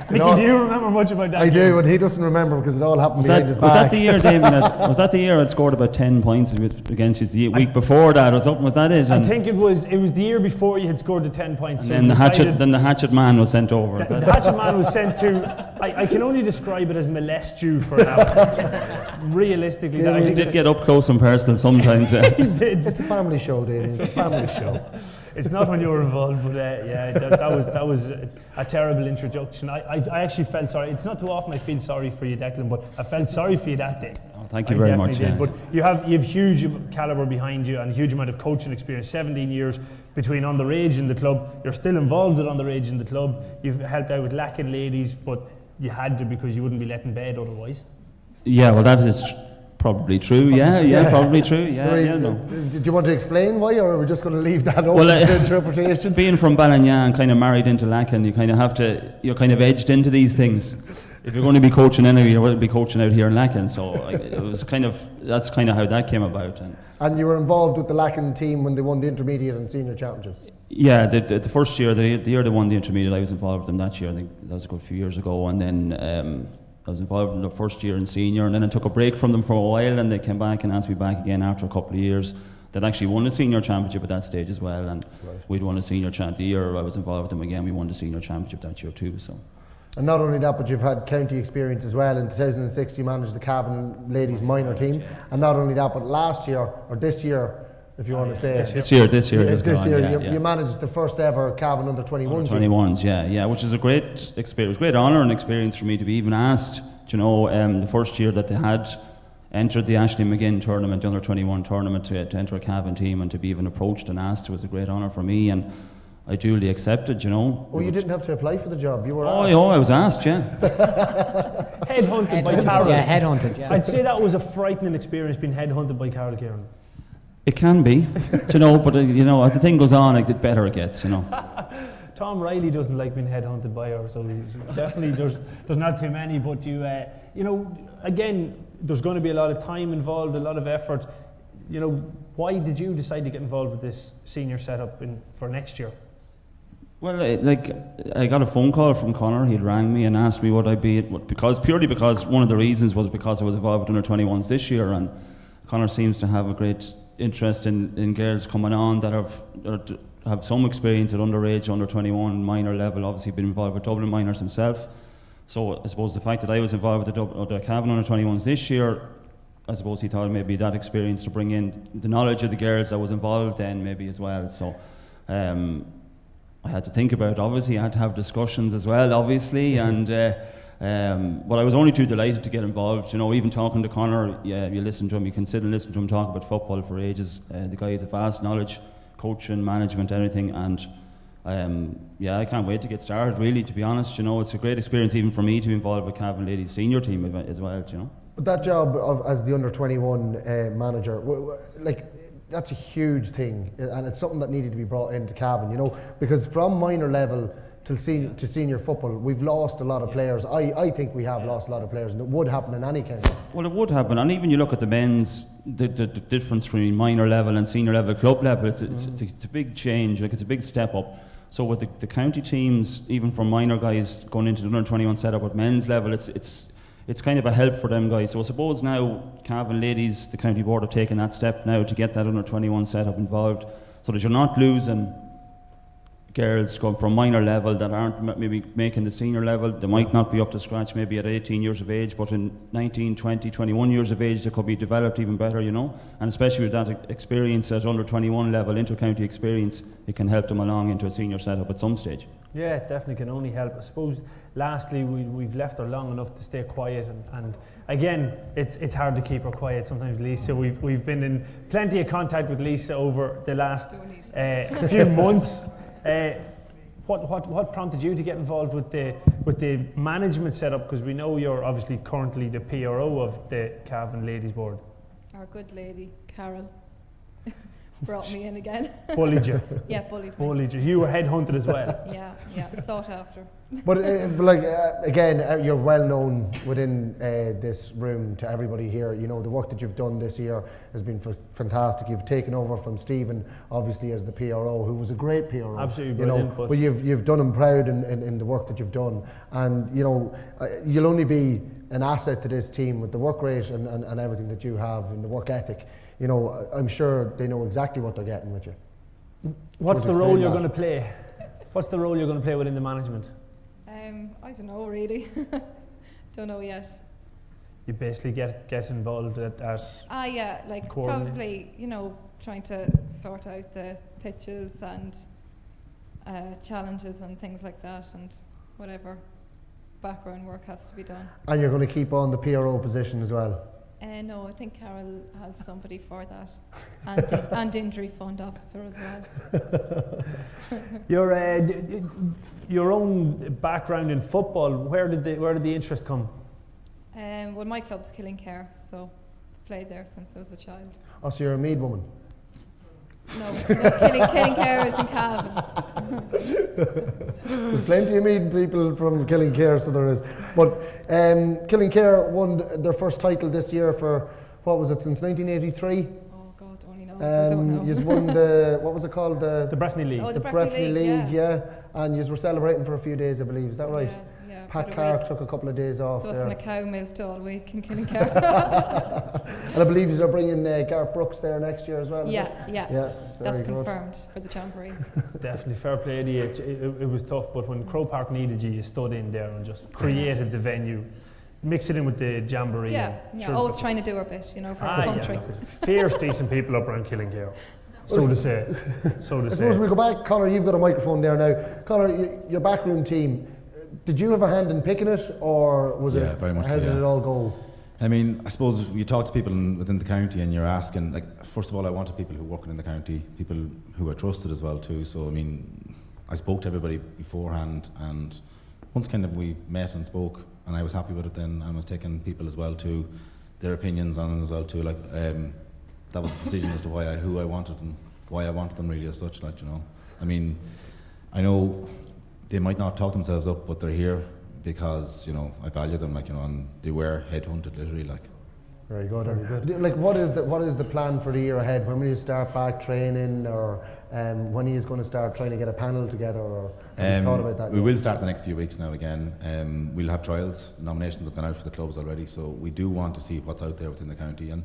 Mickey, do you remember much about that game?
I do, and he doesn't remember because it all happened behind his back.
Was that the year, Damien? Was that the year I'd scored about 10 points against you? The week before that or something? Was that it?
I think it was the year before you had scored the 10 points.
And then the hatchet man was sent over.
The hatchet man was sent to. I can only describe it as molest you for an hour. Realistically,
I did get up close and personal sometimes.
He did.
It's a family show, Damien.
It's a family show. It's not when you were involved, but yeah, that was a terrible introduction. I actually felt sorry. It's not too often I feel sorry for you, Declan, but I felt sorry for you that day.
Oh, thank you very much.
Did. But you have huge calibre behind you and a huge amount of coaching experience. 17 years between underage in the club. You're still involved with underage in the club. You've helped out with Lacken ladies, but you had to because you wouldn't be let in bed otherwise.
Yeah, well, that is probably true. Yeah, probably true. Yeah, no.
Do you want to explain why, or are we just going to leave that open to interpretation?
Being from Ballina and kind of married into Lacken, you kind of have to, you're kind of edged into these things. If you're going to be coaching anyway, you're going to be coaching out here in Lacken. So it was kind of, that's kind of how that came about.
And you were involved with the Lacken team when they won the intermediate and senior championships?
Yeah, the first year, the year they won the intermediate, I was involved with them that year. I think that was a good few years ago. And then I was involved in the first year in senior, and then I took a break from them for a while, and they came back and asked me back again after a couple of years. They'd actually won a senior championship at that stage as well, and we'd won a senior champ. The year I was involved with them again, we won the senior championship that year too. So.
And not only that, but you've had county experience as well. In 2006 you managed the Cavan ladies minor team, and not only that, but last year, or this year, if you want to say
this year
you managed the first ever Cavan under 21
team. 21s, yeah, which is a great experience, great honour and experience for me to be even asked. You know, the first year that they had entered the Ashley McGinn tournament, the under 21 tournament, to enter a Cavan team and to be even approached and asked, it was a great honour for me, and I duly accepted. You know.
Oh, you didn't have to apply for the job. You were.
Oh, I was asked. Yeah.
Headhunted by Carol.
Yeah, headhunted. Yeah.
I'd say that was a frightening experience being headhunted by Carol Kieran.
It can be, you know, but you know, as the thing goes on, the better it gets, you know.
Tom Riley doesn't like being headhunted by her, so he's definitely there's not too many. But you know, again, there's going to be a lot of time involved, a lot of effort. You know, why did you decide to get involved with this senior setup for next year?
Well, I got a phone call from Connor. He'd rang me and asked me would I be purely because one of the reasons was because I was involved with under 21s this year, and Connor seems to have a great interest in girls coming on that have some experience at underage, under 21, minor level. Obviously been involved with Dublin minors himself. So I suppose the fact that I was involved with the Cavan under 21s this year, I suppose he thought maybe that experience to bring in the knowledge of the girls that was involved then maybe as well. So I had to think about it. Obviously I had to have discussions as well, obviously, and but I was only too delighted to get involved. You know, even talking to Connor, you listen to him, you can sit and listen to him talk about football for ages. The guy has a vast knowledge, coaching, management, everything, and I can't wait to get started, really, to be honest. You know, it's a great experience even for me to be involved with Cavan ladies senior team as well, you know.
But that job as the under 21 manager, that's a huge thing, and it's something that needed to be brought into Cavan, you know, because from minor level to senior football, we've lost a lot of players. I think we have lost a lot of players, and it would happen in any county.
Well, it would happen, and even you look at the men's, the difference between minor level and senior level, club level, it's a big change, it's a big step up. So with the county teams, even for minor guys going into the under 21 setup at men's level, it's kind of a help for them guys. So I suppose now Cavan ladies, the county board have taken that step now to get that under 21 setup involved, so that you're not losing girls come from minor level that aren't maybe making the senior level. They might not be up to scratch maybe at 18 years of age, but in 19, 20, 21 years of age they could be developed even better, you know, and especially with that experience at under 21 level, inter-county experience, it can help them along into a senior setup at some stage.
Yeah, it definitely can only help. I suppose lastly we've left her long enough to stay quiet, and again it's hard to keep her quiet sometimes, Lisa. We've been in plenty of contact with Lisa over the last few months. What prompted you to get involved with the management setup? Because we know you're obviously currently the PRO of the Cavan Ladies Board.
Our good lady, Carol, brought me in again.
Bullied you?
Yeah, bullied me.
Bullied you. You were headhunted as well.
Yeah, sought after.
But again, you're well known within this room to everybody here. You know, the work that you've done this year has been fantastic. You've taken over from Stephen, obviously, as the PRO, who was a great PRO.
Absolutely brilliant.
You know, but you've done him proud in the work that you've done, and you know, you'll only be an asset to this team with the work rate and everything that you have and the work ethic. You know, I'm sure they know exactly what they're getting with you.
What's the role you're going to play? What's the role you're going to play within the management?
I don't know really. Don't know yet.
you basically get involved at
Yeah, like probably, you know, trying to sort out the pitches and challenges and things like that, and whatever background work has to be done.
And you're going to keep on the PRO position as well?
No, I think Carol has somebody for that, and injury fund officer as
well. Your own background in football, where did the interest come?
Well, my club's Killincare, so played there since I was a child.
Oh, so you're a Meath woman?
No, Killincare is in Cavan.
There's plenty of Meath people from Killincare, so there is. But Killincare won their first title this year for, what was it, since 1983?
Oh God, only know. I don't know.
You've won the, what was it called?
The Breffni League.
Oh,
the Breffni League, yeah. And you were celebrating for a few days, I believe. Is that right?
Yeah.
Pat Clark took a couple of days off
there.
There
wasn't a cow milked all week in Killincare.
And I believe you're bringing Gareth Brooks there next year as well.
Yeah. That's
good.
confirmed for the Jamboree.
Definitely, fair play to you. It was tough, but when Crow Park needed you, you stood in there and just created the venue. Mix it in with the Jamboree.
Yeah, always trying to do our bit, you know, for our country.
Yeah, fierce, decent people up around Killincare. So to say.
I suppose we go back, Conor, you've got a microphone there now. Conor, your backroom team, did you have a hand in picking it, or was it?
Very much
how
so,
did it all go?
I mean, I suppose you talk to people within the county and you're asking, like, first of all, I wanted people who are working in the county, people who are trusted as well too. So, I mean, I spoke to everybody beforehand, and once kind of we met and spoke, and I was happy with it then, and was taking people as well too, their opinions on it as well too. Like, that was a decision as to who I wanted and why I wanted them really as such, like, you know. I mean, I know they might not talk themselves up, but they're here because, you know, I value them, like, you know, and they were headhunted literally, like.
Very good, very good.
Like, what is the plan for the year ahead? When will you start back training, or when are you going to start trying to get a panel together, or have you thought about that?
We will start the next few weeks now again. We'll have trials. The nominations have gone out for the clubs already, so we do want to see what's out there within the county. And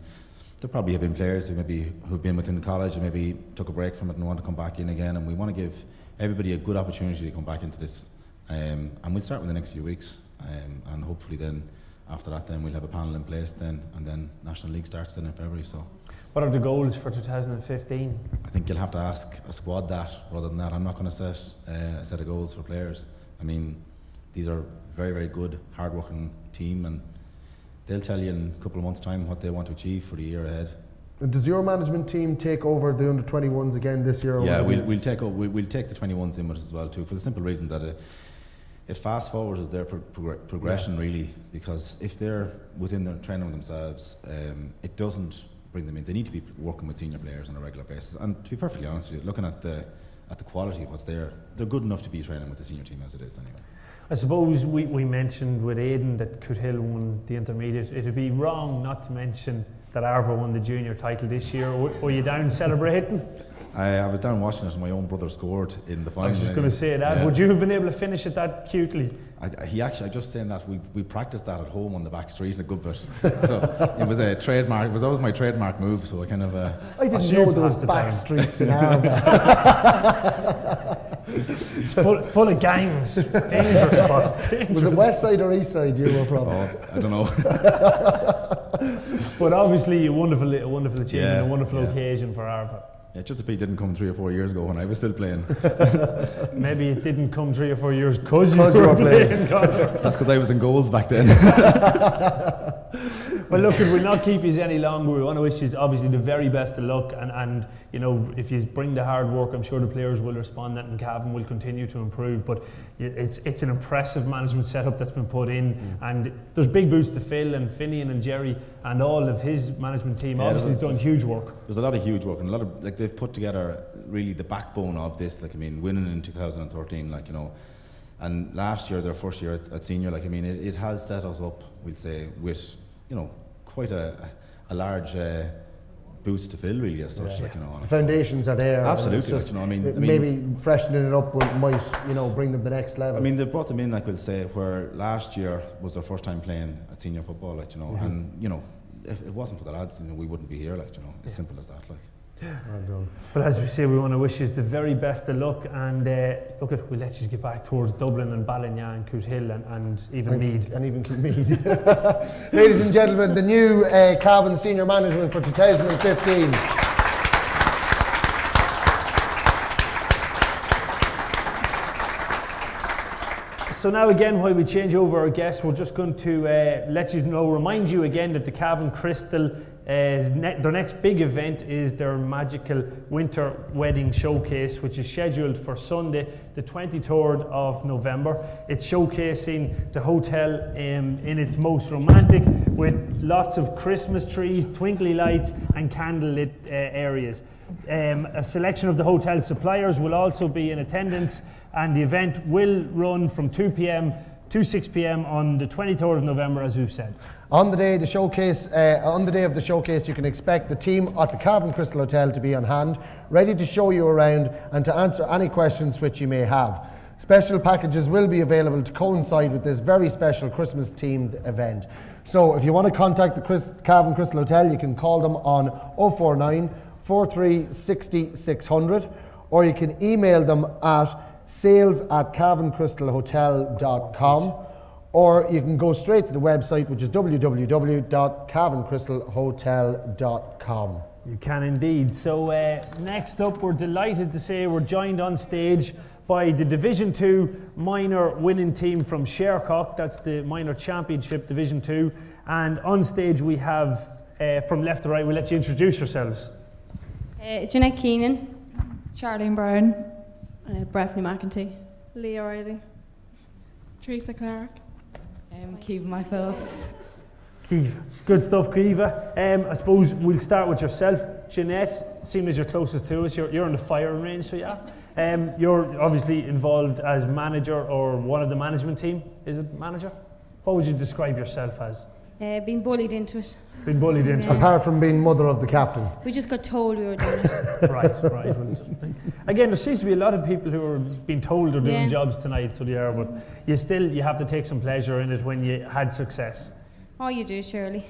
there probably have been players who've been within the college and maybe took a break from it and want to come back in again. And we want to give everybody a good opportunity to come back into this. And we'll start with the next few weeks, and hopefully then after that then we'll have a panel in place then, and then National League starts then in February. So
what are the goals for 2015?
I think you'll have to ask a squad that rather than that. I'm not going to set a set of goals for players. I mean, these are very, very good, hard-working team, and they'll tell you in a couple of months' time what they want to achieve for the year ahead.
Does your management team take over the under-21s again this year?
Yeah, we'll take the 21s in with us as well too, for the simple reason that it fast forwards their progression really, because if they're within their training with themselves, it doesn't bring them in. They need to be working with senior players on a regular basis. And to be perfectly honest with you, looking at the quality of what's there, they're good enough to be training with the senior team as it is anyway.
I suppose we mentioned with Aidan that Coothill won the intermediate. It'd be wrong not to mention that Apre won the junior title this year. Were you down celebrating?
I was down watching it, and my own brother scored in the final.
I was just going to say that. Yeah. Would you have been able to finish it that cutely?
I just saying that we practiced that at home on the back street a good bit. So it was a trademark. It was always my trademark move. So I kind of.
I didn't know there was back streets in Apre.
It's full of gangs. Dangerous spot.
Was it west side or east side you were from?
Oh, I don't know.
But obviously a wonderful achievement, a wonderful occasion for Apre.
Yeah, just a pity it didn't come 3 or 4 years ago when I was still playing.
Maybe it didn't come 3 or 4 years because you were playing.
That's because I was in goals back then.
Well, look, if we'll not keep you any longer, we want to wish you obviously the very best of luck, and you know, if you bring the hard work, I'm sure the players will respond, and Cavan will continue to improve. But it's an impressive management setup that's been put in, and there's big boots to fill, and Finian and Jerry and all of his management team obviously done huge work.
There's a lot of huge work, and a lot of, like, they've put together really the backbone of this. Like, I mean, winning in 2013, like, you know, and last year, their first year at senior, like, I mean, it has set us up, we'll say, with, you know, quite a large boots to fill, really, as such. Like, you know,
the foundations are there.
Absolutely,
just,
you know, I mean,
maybe freshening it up might, you know, bring them the next level.
I mean, they brought them in, like we'll say, where last year was their first time playing at senior football, like, you know, and, you know, if it wasn't for the lads, you know, we wouldn't be here, like, you know, as simple as that, like.
Well done.
But as we say, we want to wish you the very best of luck, and we'll let you get back towards Dublin and Ballina and Cootehill and even Meath.
And even Meath. Ladies and gentlemen, the new Cavan senior management for 2015.
So now again, while we change over our guests, we're just going to remind you again that the Cavan Crystal, their next big event is their magical winter wedding showcase, which is scheduled for Sunday, the 23rd of November. It's showcasing the hotel in its most romantic, with lots of Christmas trees, twinkly lights and candlelit areas. A selection of the hotel suppliers will also be in attendance, and the event will run from 2 p.m. to 6 p.m. on the 23rd of November, as we've said.
On the day of the showcase, you can expect the team at the Cavan Crystal Hotel to be on hand, ready to show you around and to answer any questions which you may have. Special packages will be available to coincide with this very special Christmas-themed event. So if you want to contact the Cavan Crystal Hotel, you can call them on 049 43 60 600, or you can email them at sales@cavancrystalhotel.com, or you can go straight to the website, which is www.cavancrystalhotel.com.
You can indeed. So next up, we're delighted to say we're joined on stage by the Division 2 minor winning team from Shercock. That's the minor championship, Division 2. And on stage we have, from left to right, we'll let you introduce yourselves.
Jeanette Keenan,
Charlene Brown,
Breffney McEntee,
Leah Riley,
Teresa Clark,
Cavan McPhillips.
Kiva. Good stuff, Kiva. I suppose we'll start with yourself. Jeanette, seeing as you're closest to us, you're in the firing range, so yeah. You're obviously involved as manager or one of the management team. Is it manager? What would you describe yourself as?
Being bullied into it.
Been bullied into it.
Apart from being mother of the captain.
We just got told we were doing it.
Right. Well, again, there seems to be a lot of people who are being told they're doing jobs tonight, so they are, but you have to take some pleasure in it when you had success.
Oh, you do, surely.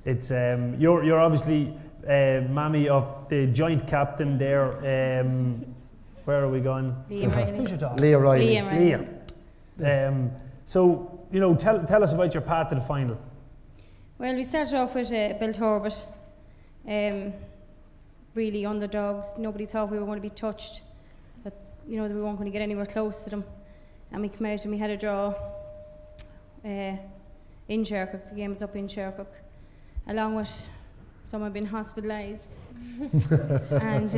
It's you're obviously mammy of the joint captain there. Where are we going?
Leah Riley.
Who's your daughter?
Leah Riley.
Leah. So tell us about your path to the final.
Well, we started off with Bill Torbett. Really underdogs. Nobody thought we were going to be touched, that we weren't going to get anywhere close to them. And we came out and we had a draw in Shercock. The game was up in Shercock, along with someone being hospitalised. And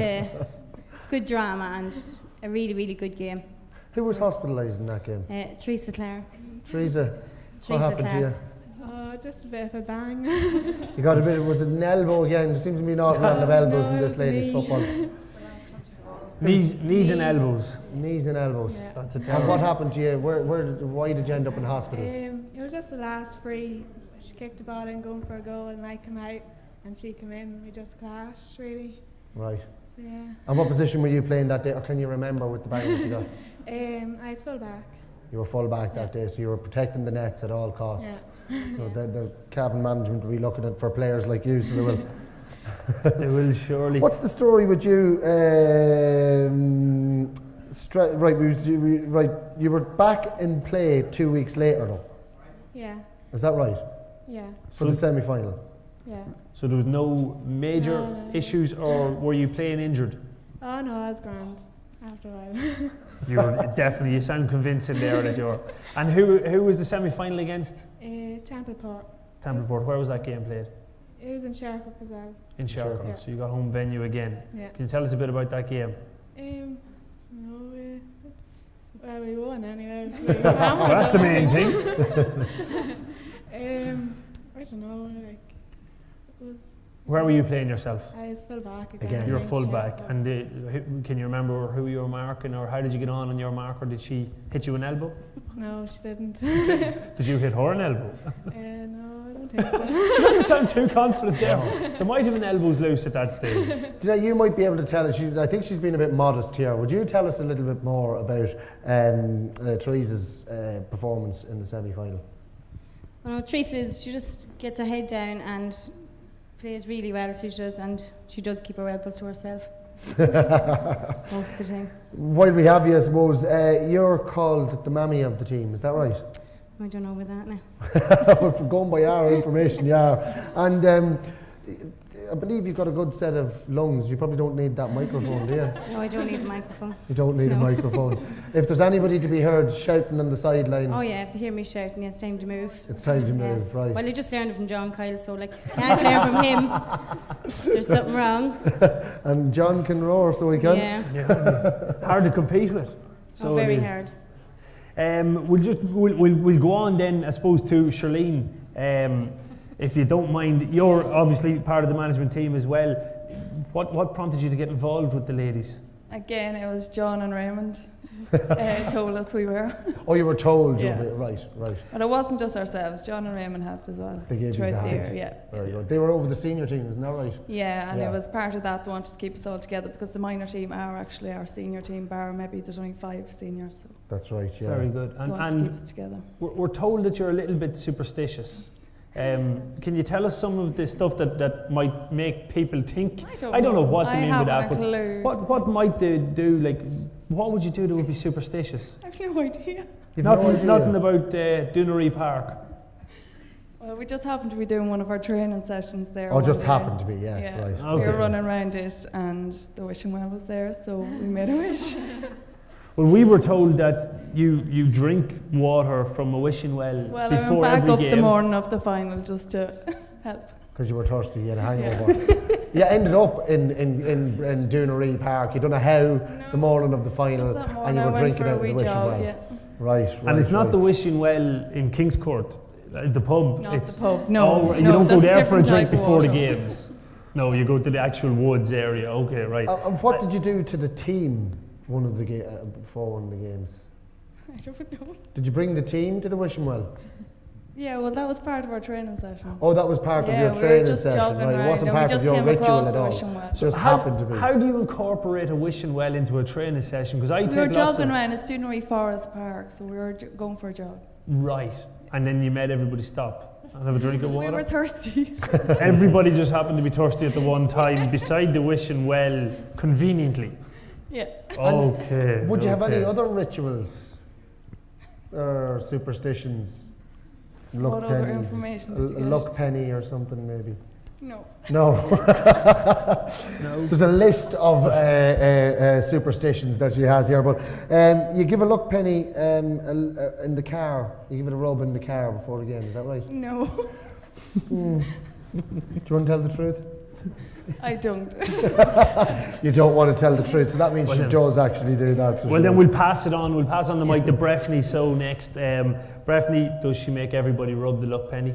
good drama and a really, really good game.
Who was hospitalised in that game?
Teresa Clark.
Teresa, what happened to you?
Oh, just a bit of a bang.
You got a bit, was it an elbow again? There seems to be an awful lot of elbows in this ladies' football.
Knees and elbows.
Knees and elbows.
Yeah.
That's a
And
terrible.
what happened to you? Why did you end up in hospital?
It was just the last free. She kicked the ball in going for a goal and I came out and she came in and we just clashed really.
Right.
So, yeah.
And what position were you playing that day, or can you remember with the bang that you got?
I was full back.
You were full back that day, so you were protecting the nets at all costs.
Yeah.
So the Cavan management will be looking at for players like you, so they will.
They will surely.
What's the story with you? You were back in play 2 weeks later, though.
Yeah.
Is that right?
Yeah.
For the semi-final.
Yeah.
So there was no major issues, or were you playing injured?
Oh no, I was grand after a while.
You were definitely. You sound convincing there that you were. And who was the semi-final against?
Templeport.
Templeport. Where was that game played?
It was in Shercock as well.
In Shercock.
Yeah.
So you got home venue again.
Yeah.
Can you tell us a bit about that game?
Well, we won anyway.
That's the main thing.
I don't know. Like, it was.
Where were you playing yourself?
I was full back again.
You were full back. And can you remember who you were marking, or how did you get on your marker? Did she hit you an elbow?
No, she didn't.
Did you hit her an elbow?
No, I don't think so.
She doesn't sound too confident there. There might have been elbows loose at that stage.
You might be able to tell us. I think she's been a bit modest here. Would you tell us a little bit more about Teresa's performance in the semi-final?
Well, Teresa's, she just gets her head down and plays really well, she does, and she does keep her elbows to herself most of the time.
While we have you, I suppose, you're called the mammy of the team, is that right?
I don't know about that now.
Well, for going by our information, yeah. And I believe you've got a good set of lungs. You probably don't need that microphone, do you?
No, I don't need a microphone.
You don't need a microphone. If there's anybody to be heard shouting on the sideline...
Oh yeah, if they hear me shouting, yeah, it's time to move.
It's time to move, right.
Well, I just learned from John Kyle, so like, can't learn from him. There's something wrong.
And John can roar, so he can.
Yeah.
Hard to compete with. So
very hard.
We'll go on then, I suppose, to Charlene. If you don't mind, you're obviously part of the management team as well. What prompted you to get involved with the ladies?
Again, it was John and Raymond told us we were.
Oh, you were told?
Yeah.
Right.
But it wasn't just ourselves. John and Raymond helped as well.
They gave you a hand.
Yeah.
Very good. They were over the senior team, isn't that right?
Yeah, and it was part of that they wanted to keep us all together because the minor team are actually our senior team, bar maybe there's only 5 seniors. So
that's right, yeah.
Very good.
They want to keep us together.
We're told that you're a little bit superstitious. Can you tell us some of the stuff that might make people think? I don't know what they mean by that.
I haven't a clue.
What might they do? Like, what would you do that would be superstitious?
I have no idea.
Nothing about Donohoe Park.
Well, we just happened to be doing one of our training sessions there.
Oh, just happened to be, yeah. Right.
Okay. We were running around it, and the wishing well was there, so we made a wish.
Well, we were told that you drink water from a wishing well before every game.
Well, I went back up the morning of the final just to help.
Because you were thirsty, you had a hangover. You ended up in Donohoe Park. You don't know how the morning of the final, and you were drinking out of the wishing well.
Yeah.
Right.
And it's not the wishing well in King's Court, the pub.
Not the pub. No,
you don't go there for a drink before the
water.
games. No, you go to the actual woods area. Okay, right.
And what did you do to the team before one of the games?
I don't know.
Did you bring the team to the wishing well?
Yeah, well, that was part of our training session.
Oh, that was part of your training session.
Yeah, we were just jogging
right. It wasn't part of your ritual at all.
So
just happened to be.
How do you incorporate a wishing well into a training session? Because
we were jogging around. It's Donohoe Forest Park, so we were going for a jog.
Right, and then you made everybody stop and have a drink of water.
We were thirsty.
Everybody just happened to be thirsty at the one time beside the wishing well, conveniently.
Yeah.
Okay.
Would you have any other rituals or superstitions?
What other information did you get?
A luck penny or something, maybe?
No.
No. There's a list of superstitions that she has here, but you give a luck penny in the car. You give it a rub in the car before the game. Is that right?
No.
Do you want to tell the truth?
I don't.
You don't want to tell the truth, so that means she does actually do that. So
well, then we'll pass it on. We'll pass on the mic to Breffney. So next, Breffney, does she make everybody rub the luck penny?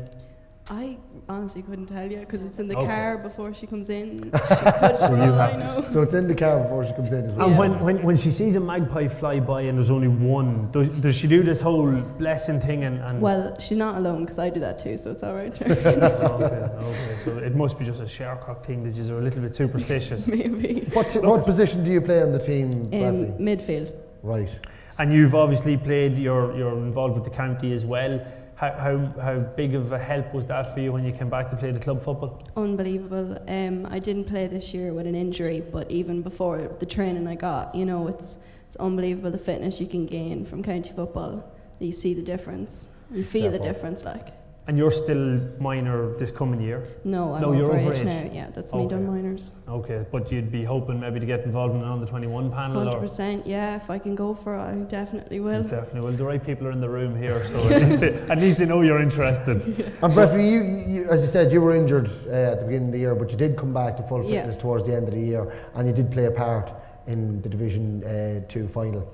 I honestly couldn't tell you because it's in the car before she comes in.
So it's in the car before she comes in as well.
And when she sees a magpie fly by and there's only one, does she do this whole blessing thing? And
well, she's not alone because I do that too, so it's all right.
Okay. So it must be just a Shercock thing that you're a little bit superstitious.
Maybe.
What position do you play on the team, Bradley?
Midfield.
Right.
And you've obviously played. You're involved with the county as well. How big of a help was that for you when you came back to play the club football?
Unbelievable. I didn't play this year with an injury, but even before the training I got, it's unbelievable the fitness you can gain from county football. You see the difference. You feel the difference, like.
And you're still minor this coming year?
No, I'm over age now. Yeah, that's me done minors.
Okay, but you'd be hoping maybe to get involved in an under-21 panel?
100%, yeah. If I can go for it, I definitely will.
Definitely will. The right people are in the room here, so at least they know you're interested.
Yeah.
And Breffy, you, as you said, you were injured at the beginning of the year, but you did come back to full fitness towards the end of the year, and you did play a part in the Division 2 final.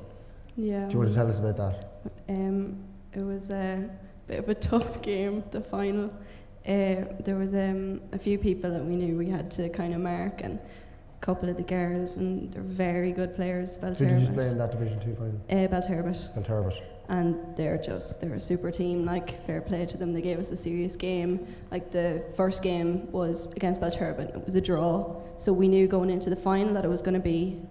Yeah.
Do you want to tell us about that?
It was a bit of a tough game, the final. There was a few people that we knew we had to kind of mark, and a couple of the girls, and they're very good players.
Who did you just play in that Division 2 final?
Belturbet. And they're a super team, like, fair play to them. They gave us a serious game. Like, the first game was against Belturbet. It was a draw, so we knew going into the final that it was going to be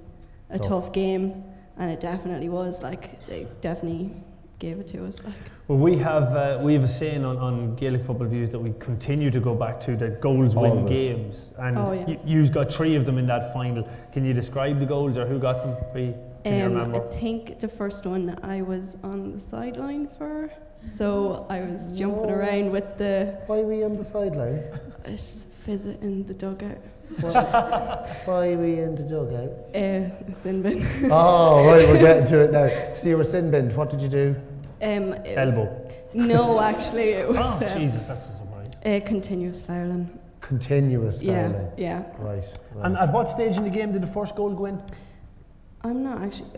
a tough game, and it definitely was. Like, they definitely gave it to us. Like.
Well, we have a saying on Gaelic Football Views that we continue to go back to, that goals win games, and you've got 3 of them in that final. Can you describe the goals, or who got them for you? Can you remember?
I think the first one I was on the sideline for, so I was jumping around with the.
Why were you on the sideline?
I was visiting the dugout.
Why were you in the dugout?
Sin bin.
Oh, right, we're getting to it now. So you were sin binned. What did you do?
Elbow.
No, actually, it was.
Oh, Jesus, that's a surprise.
Continuous fouling.
Continuous fouling.
Yeah.
Right.
And at what stage in the game did the first goal go in?
I'm not actually.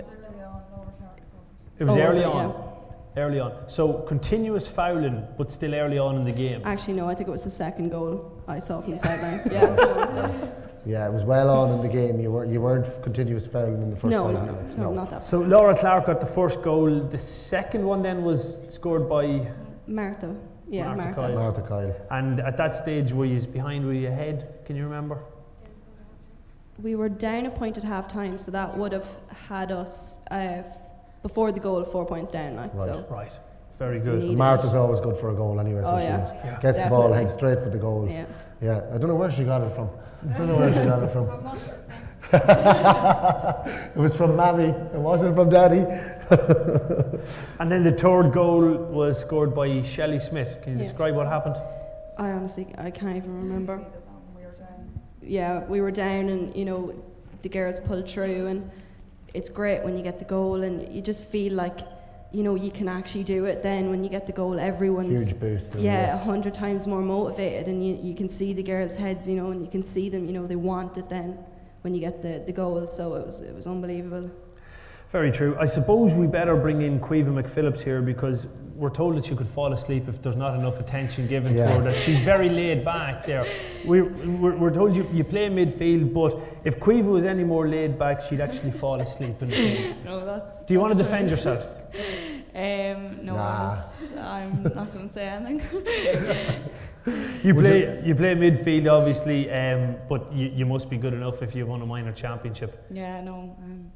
It was early on. Yeah. Early on. So continuous fouling, but still early on in the game.
Actually, no. I think it was the second goal I saw from the sideline. Yeah.
Yeah, it was well on in the game. You weren't continuous fouling in the first 5 minutes.
No, not that.
So Laura Clark got the first goal. The second one then was scored by
Martha. Yeah, Martha.
Martha Kyle.
And at that stage, were you behind? Were you ahead? Can you remember?
We were down a point at half time, so that would have had us before the goal 4 points down. Like,
right.
So
right. Very good.
Martha's always good for a goal anyway. So she gets the ball, heads straight for the goals. Yeah. I don't know where she got it from. It was from Mammy. It wasn't from Daddy.
And then the third goal was scored by Shelley Smith. Can you describe what happened?
I can't even remember. Yeah, we were down, and the girls pulled through, and it's great when you get the goal, and you just feel like you can actually do it. Then when you get the goal, everyone's
huge boost.
100 times more motivated, and you can see the girls' heads, and you can see them. They want it then when you get the goal. So it was unbelievable.
Very true. I suppose we better bring in Cavan McPhillips here, because we're told that she could fall asleep if there's not enough attention given to her, that she's very laid back there. We're told you play midfield, but if Cavan was any more laid back, she'd actually fall asleep in the game.
No,
Do you want to defend yourself?
No, I'm not going to say anything.
You play midfield, obviously, but you must be good enough if you won a minor championship.
Yeah, no, I'm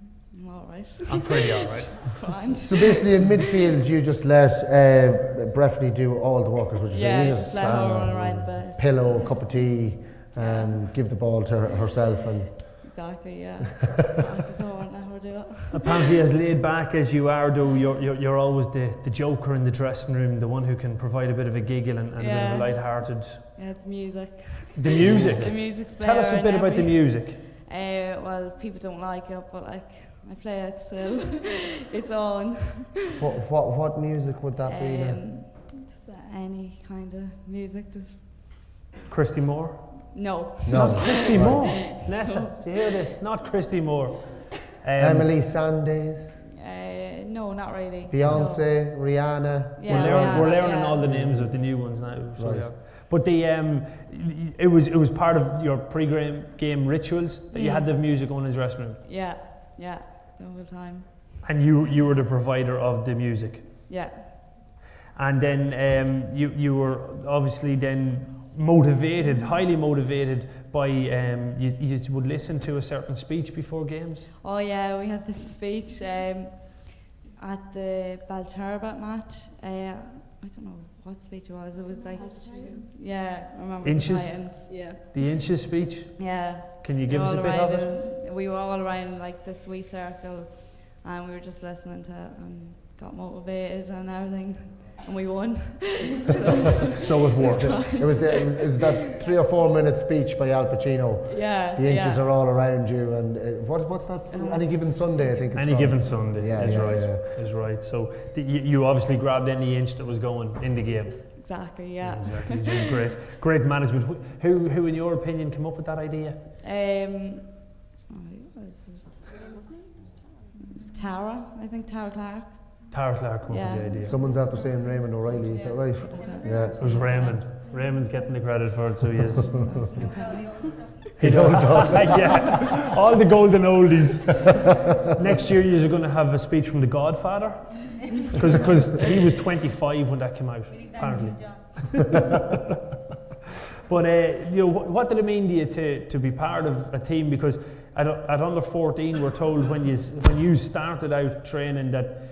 all right.
I'm pretty all right.
Fine.
So basically, in midfield, you just let Breffney do all the work, as what you say. You
just let her run around the best.
Pillow, cup of tea, give the ball to herself, and.
Exactly, yeah. Let her do that.
Apparently, as laid back as you are, though, you're always the joker in the dressing room, the one who can provide a bit of a giggle and a bit of a light-hearted.
Yeah, the music.
The music.
The music's
Tell us a bit about the music.
Well, people don't like it, but I play it still. It's on.
What music would that be then?
Just any kind of music, just.
Christy Moore?
No.
Not Christy Moore. Nessa, do you hear this? Not Christy Moore.
Emily Sandés?
No, not really.
Beyonce, no. Rihanna?
Yeah,
we're learning all the names of the new ones now. So right. But it was part of your pre-game rituals that you had the music on in the dressing room?
Yeah, the whole time.
And you were the provider of the music?
Yeah.
And then you were obviously then motivated, highly motivated by, you would listen to a certain speech before games?
Oh yeah, we had this speech at the Baltarbat match. I don't know what speech it was. It was like, I remember
Inches?
the Titans. Yeah.
The Inches speech?
Yeah.
Can you give us a bit of it?
We were all around like this wee circle, and we were just listening to it and got motivated and everything. And we won.
So it worked.
It was that 3 or 4 minute speech by Al Pacino.
Yeah.
The Inches are all around you, and what's that? Any Given Sunday, I think. It's
Any Given Sunday. Is right. So you obviously grabbed any inch that was going in the game.
Exactly. Yeah.
Exactly. Just great management. Who, in your opinion, came up with that idea?
Tara. I think Tara Clark.
Tara Clark came up with the idea.
Someone's after saying Raymond O'Reilly, is that right? Yeah.
It was Raymond. Raymond's getting the credit for it, so he is.
He knows all.
Yeah, all the golden oldies. Next year you're going to have a speech from The Godfather, because he was 25 when that came out, apparently. But what did it mean to you to be part of a team? Because at under 14, we're told when you started out training that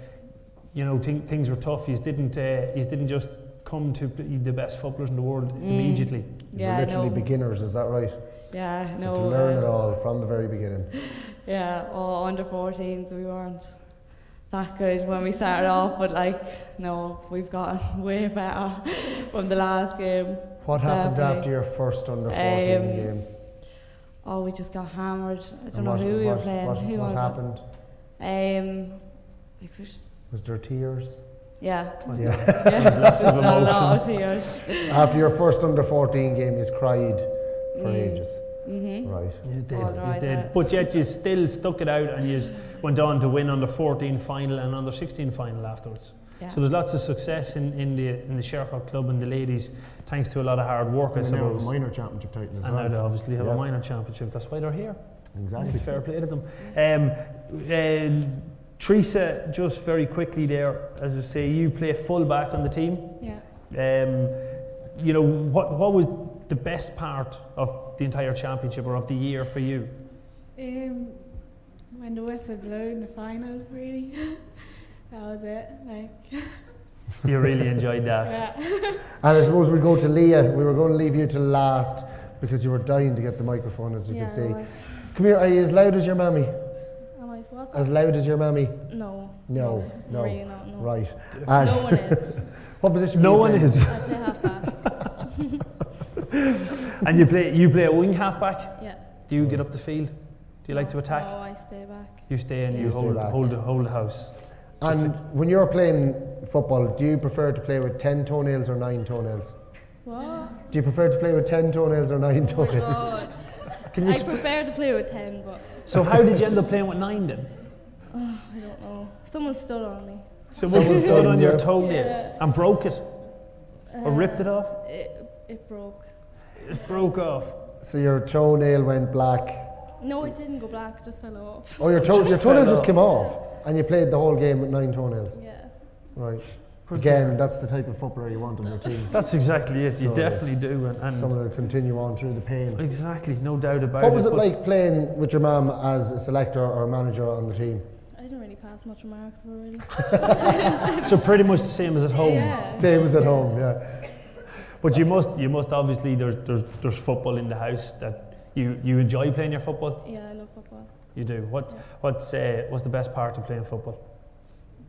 you know, things were tough. You didn't just come to be the best footballers in the world immediately.
You're literally beginners, is that right?
Yeah,
So to learn it all from the very beginning.
Yeah, all under 14s, we weren't that good when we started off, but like, no, we've gotten way better from the last game.
What happened after your first under 14 game?
Oh, we just got hammered. I don't know who we were playing.
What happened?
Like
was there tears?
Yeah.
Yeah. Lots of emotion.
A lot of tears.
After your first under 14 game, you cried for ages. Right.
You did. But yet you still stuck it out, and you went on to win under 14 final and under 16 final afterwards.
Yeah.
So there's lots of success in the Shercock club and the ladies, thanks to a lot of hard work, I suppose.
Now a minor championship title as well.
And now they obviously have a minor championship. That's why they're here.
Exactly.
Fair play to them. Teresa, just very quickly there, as I say, you play full back on the team.
Yeah.
You know, what was the best part of the entire championship or of the year for you?
When the whistle blew in the final, really. That was it. Like.
You really enjoyed that.
Yeah.
And I suppose we go to Leah. We were going to leave you till last because you were dying to get the microphone, as you can see. Come here. Are you as loud as your mammy?
Am I what?
As loud as your mammy?
No.
No.
Really not, no.
Right.
No one is.
What position?
No one is.
I play half back.
And you play a wing half back?
Yeah.
Do you get up the field? Do you like to attack?
No, I stay back.
You stay and you hold the house.
And when you're playing football, do you prefer to play with 10 toenails or 9 toenails?
What?
Do you prefer to play with 10 toenails or 9 toenails?
Oh my God. I prefer to play with 10, but.
So how did you end up playing with 9 then?
Oh, I don't know. Someone stood on me.
Someone stood on your toenail
Yeah.
and broke it? Or ripped it off?
It broke.
It broke off.
So your toenail went black.
No, it didn't go black, it just fell off.
Oh, your toenail just came off, and you played the whole game with 9 toenails.
Yeah.
Right. Again, that's the type of footballer you want on your team.
That's exactly it. You
So
definitely do. And
someone will continue on through the pain.
Exactly, no doubt about it.
What was it like playing with your mum as a selector or manager on the team?
I didn't really pass much remarks already.
So pretty much the same as at home.
Yeah.
Same as at home, yeah.
But you must obviously there's football in the house that you enjoy playing your football.
Yeah, I love football.
You do. What's the best part of playing football?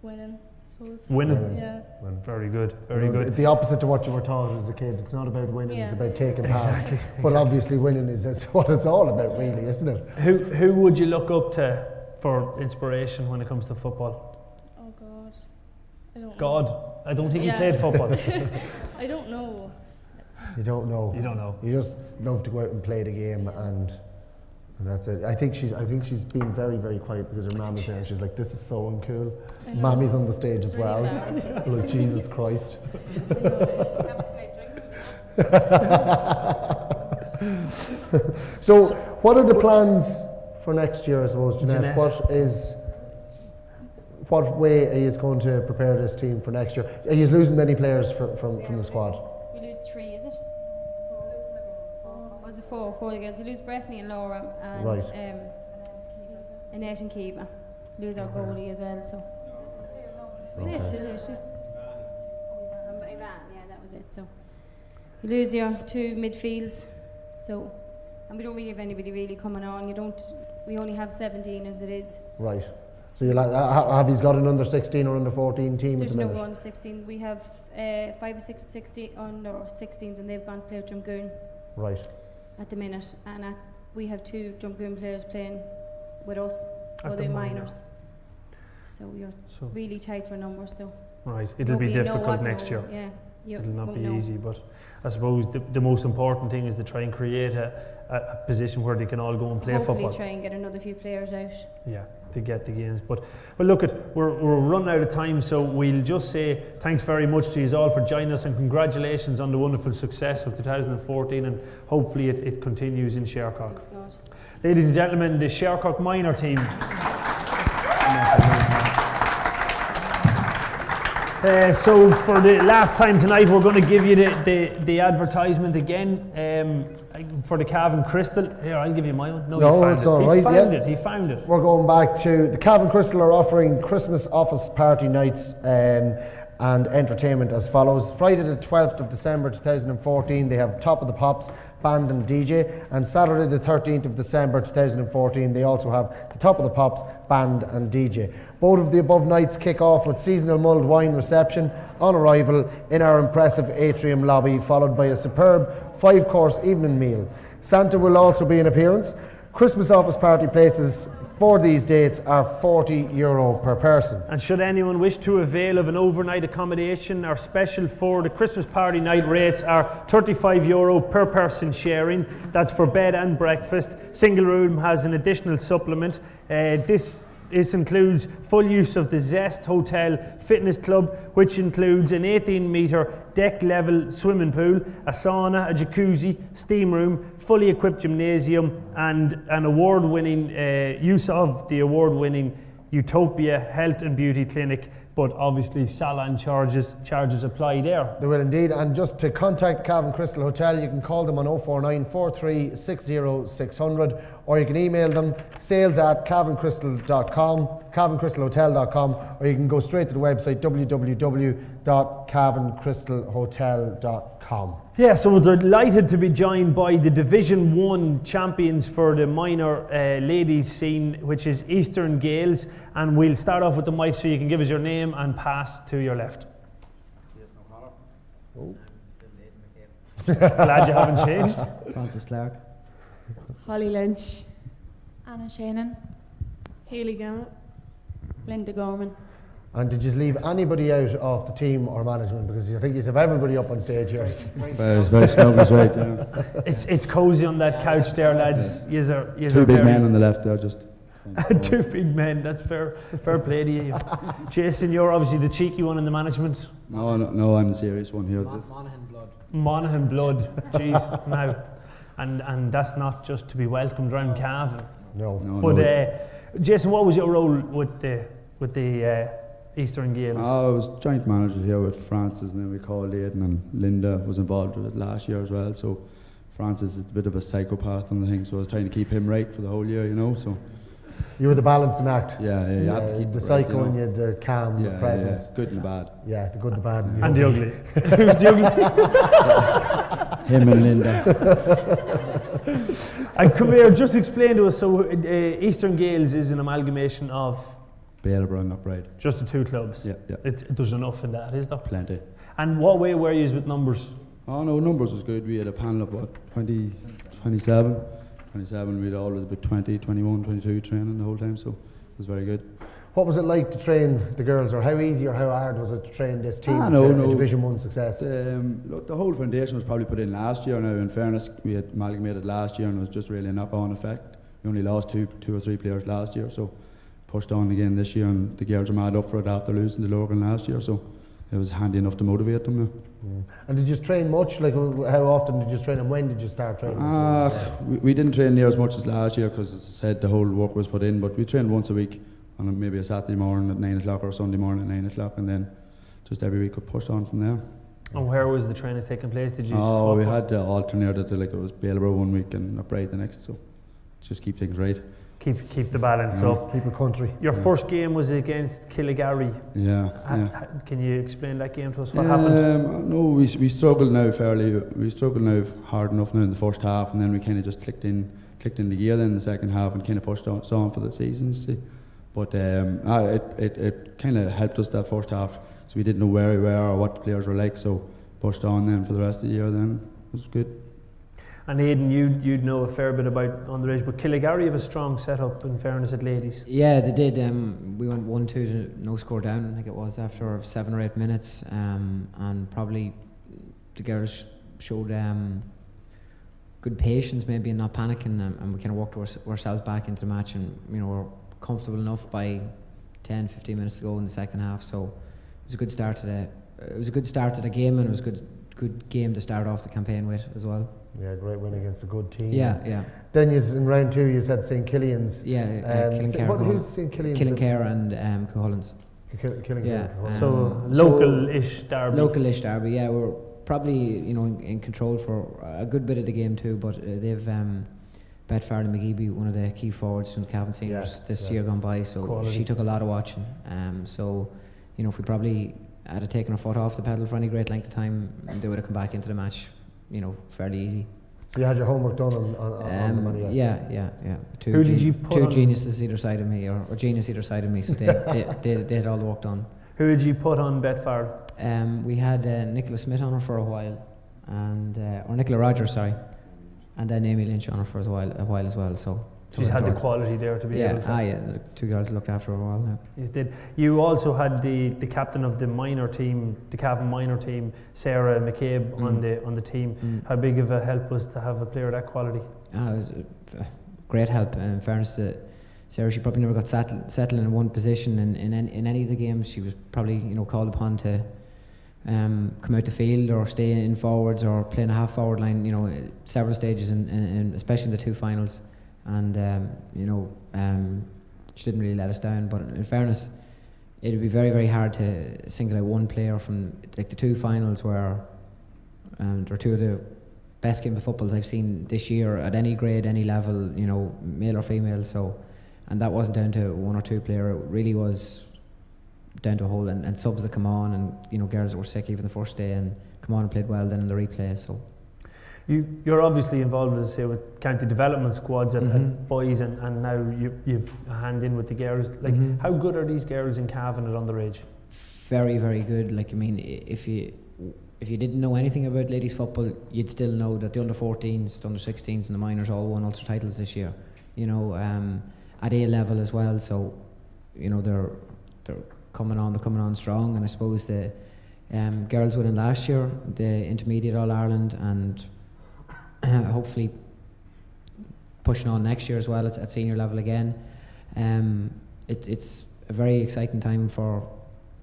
Winning, I suppose.
Winning.
Yeah.
Very good. Very good.
The opposite to what you were taught as a kid. It's not about winning, it's about taking part.
Exactly.
But obviously winning is what it's all about, really, isn't it?
Who would you look up to for inspiration when it comes to football?
Oh God, I don't know.
God, I don't think you played football.
I don't know.
You don't know.
You don't know.
You just love to go out and play the game, and that's it. I think she's been very, very quiet because her mum is there, and she's like, "This is so uncool." Mammy's on the stage as well. Like, Jesus Christ. So, what are the plans for next year? I suppose, Jeanette. What way are you going to prepare this team for next year? Are you losing many players from the squad?
We lose 3, is it? Was it 4? 4 girls. We lose Breffney and Laura and Annette and Cavan. Lose our goalie as well, so.
Okay.
Yeah, that was it. So you lose your 2 midfields, so, and we don't really have anybody really coming on. We only have 17 as it is.
Right. So you have you got an under 16 or under 14 team?
There's
at the
no
minute?
under 16. We have 5 or 6 under 16s, and they've gone to play Drumgoon.
Right.
At the minute, and we have 2 Drumgoon players playing with us,
At
other
the
minors. So you're really tight for numbers. So.
Right, it'll be difficult next year.
Yeah.
It'll not be easy, but I suppose the most important thing is to try and create a position where they can all go and play football.
Hopefully try and get another few players out.
Yeah, to get the games. But look, we're running out of time, so we'll just say thanks very much to you all for joining us, and congratulations on the wonderful success of 2014, and hopefully it continues in Shercock.
Thanks, God.
Ladies and gentlemen, the Shercock minor team. So for the last time tonight, we're going to give you the advertisement again. for the Cavan Crystal. Here, I'll give you my one.
No, it's all right.
He found it.
We're going back to the Cavan Crystal are offering Christmas office party nights and entertainment as follows. Friday the 12th of December 2014, they have Top of the Pops, band and DJ, and Saturday the 13th of December 2014, they also have the Top of the Pops, band and DJ. Both of the above nights kick off with seasonal mulled wine reception on arrival in our impressive atrium lobby, followed by a superb 5-course evening meal. Santa will also be in appearance. Christmas office party places for these dates are €40 per person.
And should anyone wish to avail of an overnight accommodation, our special for the Christmas party night rates are €35 per person sharing. That's for bed and breakfast. Single room has an additional supplement. This includes full use of the Zest Hotel Fitness Club, which includes an 18-metre deck-level swimming pool, a sauna, a jacuzzi, steam room, fully equipped gymnasium, and an award-winning use of the award-winning Utopia Health and Beauty Clinic. But obviously salon charges apply there.
They will indeed. And just to contact Cavan Crystal Hotel, you can call them on 049 43 60 600, or you can email them sales@cavancrystal.com, cavancrystalhotel.com, or you can go straight to the website www.cavancrystalhotel.com.
Yeah, so we're delighted to be joined by the Division 1 champions for the minor ladies scene, which is Eastern Gaels. And we'll start off with the mic so you can give us your name and pass to your left.
Oh.
Glad you haven't changed.
Francis Clark.
Holly Lynch.
Anna Shannon.
Hayley Gamma.
Linda Gorman.
And did you leave anybody out of the team or management? Because I think you have everybody up on stage here.
It's very snug, that's right. Yeah.
It's cosy on that couch there, lads.
Yeah. Two big men on the left there, just.
Two big men, that's fair play to you. Jason, you're obviously the cheeky one in the management.
No, I'm the serious one here.
Monaghan blood, jeez, now. And that's not just to be welcomed around Cavan.
No.
But Jason, what was your role with the Eastern Gaels?
I was joint manager here with Francis, and then we called Aidan, and Linda was involved with it last year as well. So Francis is a bit of a psychopath on the thing, so I was trying to keep him right for the whole year, So
you were the balancing act.
Yeah, you have to keep
the psycho and you had the calm, the presence.
Good and the bad.
Yeah, the good, the bad,
and the ugly. Who's the
ugly? Him and Linda.
And come here, just explain to us. So Eastern Gaels is an amalgamation of
Bellborough and Upright.
Just the two clubs.
Yeah.
There's enough in that, is there?
Plenty.
And what way were you with numbers?
Oh no, numbers was good. We had a panel of 27. We'd always about 20, 21, 22 training the whole time, so it was very good.
What was it like to train the girls, or how easy or how hard was it to train this team to Division 1 success?
Look, the whole foundation was probably put in last year. Now, in fairness, we had amalgamated last year and it was just really a knock-on effect. We only lost two or three players last year, so pushed on again this year, and the girls are mad up for it after losing to Logan last year, so it was handy enough to motivate them now.
And did you train much? Like, how often did you train, and when did you start training?
We didn't train near as much as last year because, as I said, the whole work was put in, but we trained once a week on maybe a Saturday morning at 9 o'clock or a Sunday morning at 9 o'clock, and then just every week got pushed on from there.
And where was the training taking place? Did you?
We had alternated, like it was Bellborough one week and Upright the next, so just keep things right.
Keep the balance up.
Keep it country.
Your first game was against Killigarry.
Yeah.
Can you explain that game to us? What happened?
No, we struggled now hard enough now in the first half, and then we kind of just clicked in the gear then in the second half and kind of pushed on for the season. See. But it kind of helped us that first half, so we didn't know where we were or what the players were like, so pushed on then for the rest of the year then. It was good.
And Aidan, you'd know a fair bit about underage, but Killigarry have a strong setup, in fairness, at ladies.
Yeah, they did. We went 1-2 to no score down, I think it was, after 7 or 8 minutes, and probably the girls showed good patience maybe and not panicking, and we kind of worked ourselves back into the match, and we're comfortable enough by 10-15 minutes to go in the second half, so it was a good start to the game, and it was a good game to start off the campaign with as well.
Yeah, great win against a good team.
Yeah.
Then in round 2 you said St Killian's.
Yeah,
who's St Killian's?
Killincare and Cuhullins.
Killincare.
So local-ish derby.
Local-ish derby, yeah. We're probably in control for a good bit of the game too. But they've Betfair and McGee, one of the key forwards from the Cavan seniors this year gone by. So
Quality.
she took a lot of watching. So if we probably had taken our foot off the pedal for any great length of time, they would have come back into the match, fairly easy.
So you had your homework done on the money.
Yeah.
Who did you put
two
on?
geniuses either side of me, or genius either side of me. So they had all the work done.
Who did you put on Betfair?
We had Nicola Smith on her for a while, and or Nicola Rogers, sorry, and then Amy Lynch on her for a while as well. So
she's had the quality there to be able to.
The two girls looked after her a while now.
You did. You also had the captain of the minor team, the Cavan minor team, Sarah McCabe, on the team. How big of a help was to have a player of that quality?
It was a great help. In fairness to Sarah, she probably never got settled in one position in any of the games. She was probably called upon to come out the field or stay in forwards or play in a half forward line. Several stages, in especially in the two finals. And she didn't really let us down. But in fairness, it would be very, very hard to single out one player from the two finals where they're two of the best game of footballs I've seen this year at any grade, any level, male or female. So, and that wasn't down to one or two player. It really was down to a whole, and subs that come on, and girls that were sick even the first day and come on and played well then in the replay. So.
You're obviously involved, as I say, with county development squads at boys, and now you've a hand in with the girls. How good are these girls in Cavan at underage?
Very, very good. If you didn't know anything about ladies football, you'd still know that the under-14s, the under-16s, and the minors all won Ulster titles this year. At A level as well. So, they're coming on strong, and I suppose the girls winning last year, the intermediate All Ireland, and hopefully pushing on next year as well at senior level again. It's a very exciting time for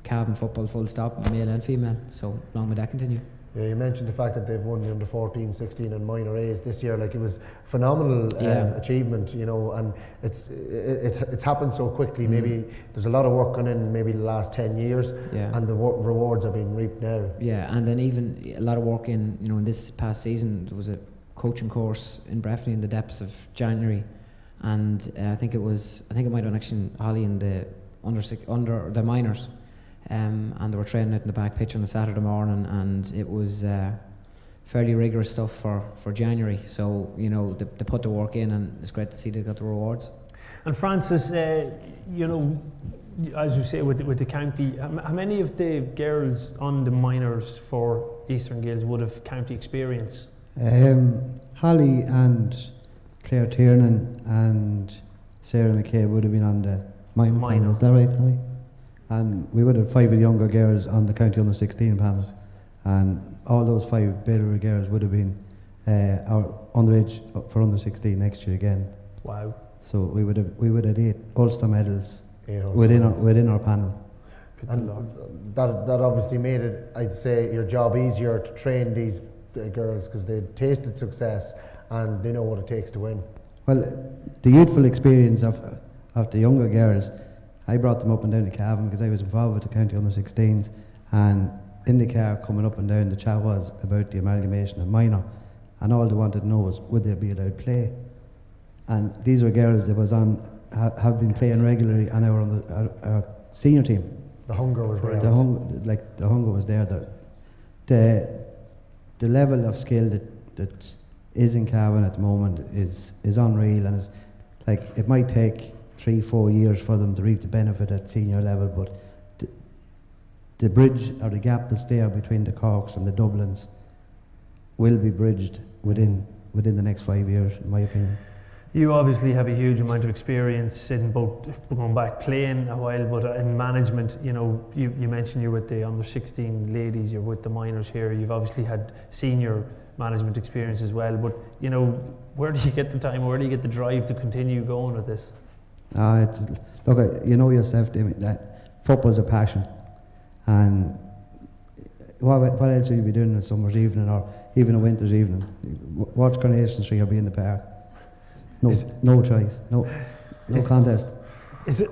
Cavan football, full stop, male and female. So long may that continue.
Yeah, you mentioned the fact that they've won the under 14, 16 and minor A's this year. It was phenomenal achievement, and it's happened so quickly. Maybe there's a lot of work gone in maybe the last 10 years, and the rewards are being reaped now. Yeah,
and then even a lot of work in this past season. There was a coaching course in Breffni in the depths of January, and I think it might have been actually Holly in the under the minors. And they were training out in the back pitch on the Saturday morning, and it was fairly rigorous stuff for January. So they put the work in, and it's great to see they got the rewards.
And Francis, as you say with the county, how many of the girls on the minors for Eastern Gaels would have county experience?
Holly and Claire Tiernan and Sarah McKay would have been on the minor panel. Is that right, Holly? And we would have 5 younger girls on the county under 16 panel, and all those 5 better girls would have been our underage for under 16 next year again.
Wow!
So we would have 8 Ulster medals within our panel.
And that obviously made it, I'd say, your job easier to train these girls because they tasted success and they know what it takes to win.
Well, the youthful experience of the younger girls, I brought them up and down to Cavan because I was involved with the county under 16s, and in the car coming up and down, the chat was about the amalgamation of minor, and all they wanted to know was would they be allowed play. And these were girls that have been playing regularly and are on our senior team.
The hunger was there.
The hunger was there. The level of skill that is in Cavan at the moment is unreal, and it might take 3-4 years for them to reap the benefit at senior level, but the bridge or the gap that's there between the Corks and the Dublins will be bridged within the next 5 years, in my opinion.
You obviously have a huge amount of experience in both going back playing a while, but in management. You mentioned you're with the under 16 ladies, you're with the minors here. You've obviously had senior management experience as well, but where do you get the time, where do you get the drive to continue going with this?
Look, you know yourself, Damien, that football's a passion, and what else will you be doing in a summer's evening or even a winter's evening? Watch Coronation Street or be in the park. No choice, no contest.
Does it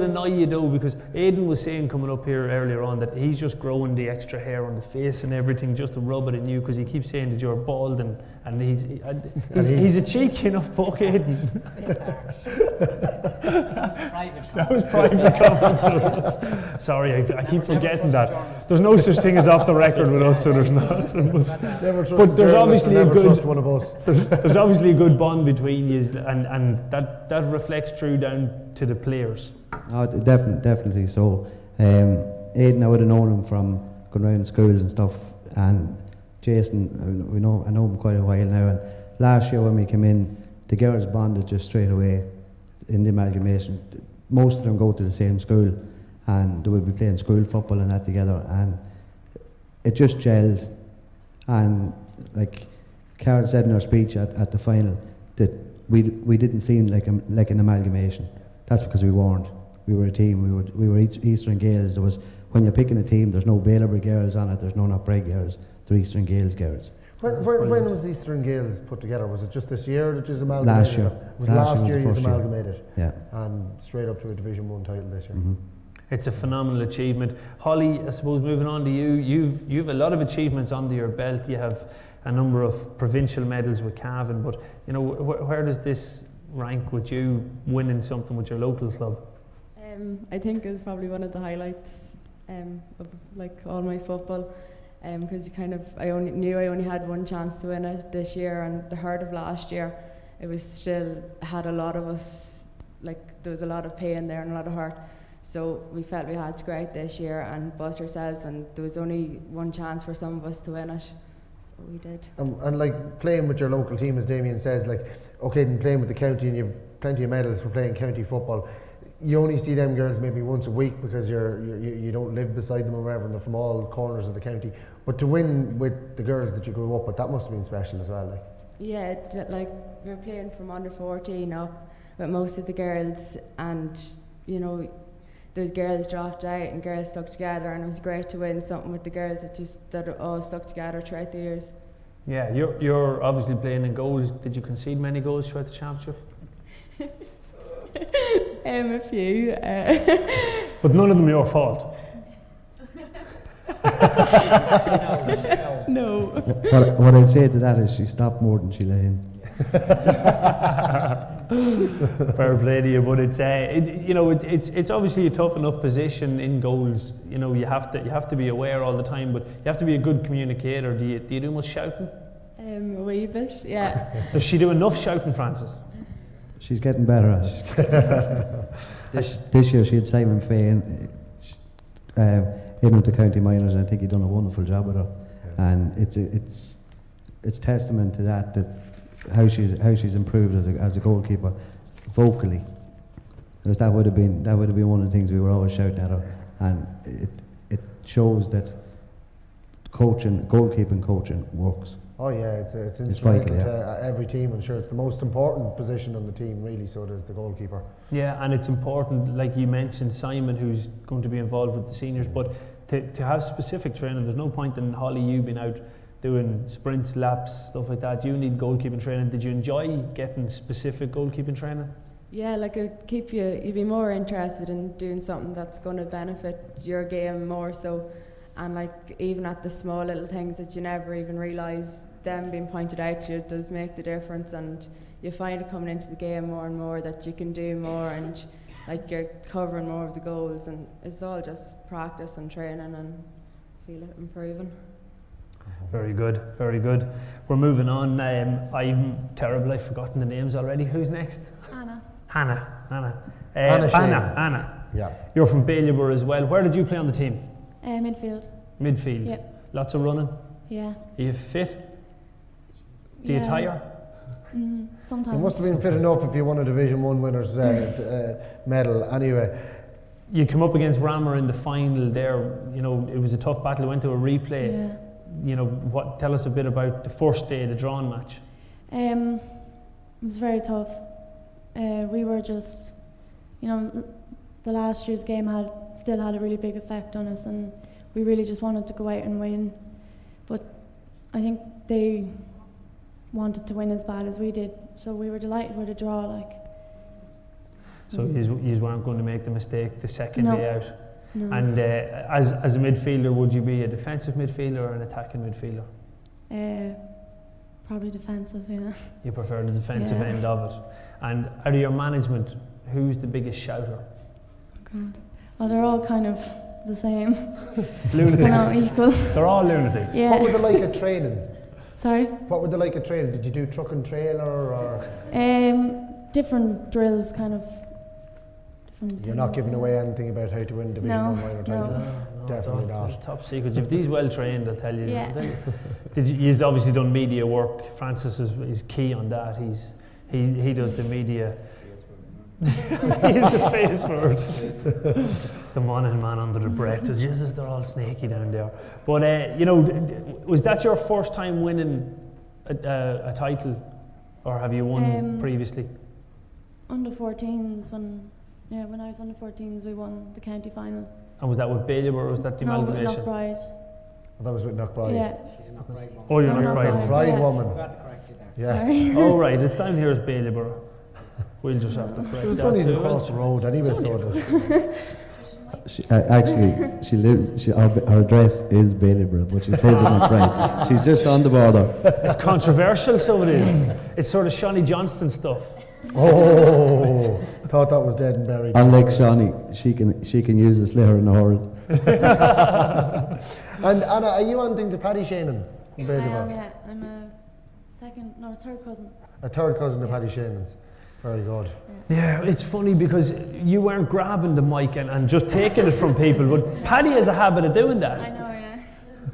annoy you though? Because Aidan was saying coming up here earlier on that he's just growing the extra hair on the face and everything just to rub it in you, because he keeps saying that you're bald and he's a cheeky enough book, Aidan. That was private comments. Sorry, I keep forgetting that. There's no such thing as off the record with us, so there's not. But there's obviously a good
one of us.
There's obviously a good bond between you, and that reflects through down to the players.
Oh, definitely so. Aidan, I would have known him from going around schools and stuff, and Jason, I know him quite a while now. And last year when we came in, the girls bonded just straight away in the amalgamation. Most of them go to the same school, and they would be playing school football and that together, and it just gelled. And like Karen said in her speech at the final, that we didn't seem like an amalgamation. That's because we weren't. We were a team. We were Eastern Gaels. There was, when you're picking a team, there's no Baileybury girls on it. There's no Apre girls. They're Eastern Gaels girls.
When was Eastern Gaels put together? Was it just this year that you amalgamated?
Last year.
It was last year you amalgamated.
Yeah.
And straight up to a Division 1 title this year.
Mm-hmm.
It's a phenomenal achievement. Holly, I suppose moving on to you, you've a lot of achievements under your belt. You have a number of provincial medals with Cavan, but you know, where does this rank with you winning something with your local club?
I think it's probably one of the highlights of like all my football, because I only had one chance to win it this year, and the hurt of last year, it was still had a lot of us, like there was a lot of pain there and a lot of hurt. So we felt we had to go out this year and bust ourselves, and there was only one chance for some of us to win it, so we did.
And like playing with your local team, as Damien says, like okay, and playing with the county, and you've plenty of medals for playing county football. You only see them girls maybe once a week because you don't live beside them or wherever, and they're from all corners of the county. But to win with the girls that you grew up with, that must have been special as well. Like.
Yeah, like we were playing from under 14 up with most of the girls, and you know, those girls dropped out and girls stuck together, and it was great to win something with the girls that all stuck together throughout the years.
Yeah, you're obviously playing in goals. Did you concede many goals throughout the championship?
A few.
But none of them your fault.
No.
What I'd say to that is she stopped more than she let in.
Fair play to you, but it's obviously a tough enough position in goals. You know, you have to be aware all the time, but you have to be a good communicator. Do you do much shouting?
A wee bit, yeah.
Does she do enough shouting, Francis?
She's getting better at it. This year she had Simon Fay in with the county minors, and I think he done a wonderful job with her. Yeah. And it's testament to that how she's improved as a goalkeeper vocally. Because that would have been one of the things we were always shouting at her, and it shows that goalkeeping coaching works.
Oh yeah, it's instrumental
vital,
to every team. I'm sure it's the most important position on the team, really. So it is the goalkeeper.
Yeah, and it's important, like you mentioned, Simon, who's going to be involved with the seniors. But to have specific training, there's no point in Holly you being out doing sprints, laps, stuff like that. You need goalkeeping training. Did you enjoy getting specific goalkeeping training?
Yeah, like it'd keep you'd be more interested in doing something that's going to benefit your game more so. And like even at the small little things that you never even realise, them being pointed out to you does make the difference, and you find it coming into the game more and more that you can do more, and like you're covering more of the goals, and it's all just practice and training, and feel it improving.
Very good, very good. We're moving on. I'm terrible, I've forgotten the names already. Who's next? Hannah. Anna.
Yeah.
You're from Baileybury as well. Where did you play on the team?
Midfield.
Midfield?
Yep. Lots
of running?
Yeah.
Are you fit? Do you tire?
Sometimes.
You must have been fit enough if you won a Division 1 winners medal anyway.
You come up against Rammer in the final there, you know, it was a tough battle, it went to a replay.
Yeah.
You know, tell us a bit about the first day, the drawn match.
It was very tough. We were just, you know, the last year's game still had a really big effect on us, and we really just wanted to go out and win. But I think they wanted to win as bad as we did, so we were delighted with a draw.
So you weren't going to make the mistake the second
No.
day out.
No.
And as a midfielder, would you be a defensive midfielder or an attacking midfielder?
Probably defensive, yeah.
You prefer the defensive
Yeah.
end of it. And out of your management, who's the biggest shouter?
God. Well, they're all kind of the same.
Lunatics.
They're not equal.
They're all lunatics.
Yeah.
What were they like at training?
Sorry?
What were they like at training? Did you do truck and trailer or?
Different drills, kind of. Different
You're not
things,
giving
yeah.
away anything about how to win Division
No,
1 minor title?
no.
Definitely not.
It's top secret. If these well trained, I'll tell you.
Yeah.
He's obviously done media work. Francis is key on that. He does the media. He's the face for it. The money man under the breath. Jesus, they're all snaky down there. But was that your first time winning a title, or have you won previously?
Under 14s, when I was under 14s, we won the county final.
And was that with Bailey or was that the amalgamation?
No, with Knockbride.
That was with Knockbride.
Yeah.
Oh, you're
I'm
Knockbride.
Bride woman.
Forgot to correct you there.
Yeah.
Sorry.
Oh right, it's down here as Bailey. We'll just have to correct
It's
that.
only
too.
across the road anyway,
It's
so
only-
it is.
Her address is Baileyborough, but she plays with McBride. She's just on the border.
It's controversial, so it is. It's sort of Shawnee Johnston stuff.
Oh, thought that was dead and buried.
Unlike Shawnee, she can use the slitter in the hurl.
And Anna, are you on to Paddy Sheenan? in Bailieborough?
Yeah, I'm a third cousin.
A third cousin of Paddy Sheenan's. Very good.
Yeah, it's funny because you weren't grabbing the mic and just taking it from people, but Paddy has a habit of doing that.
I know, yeah.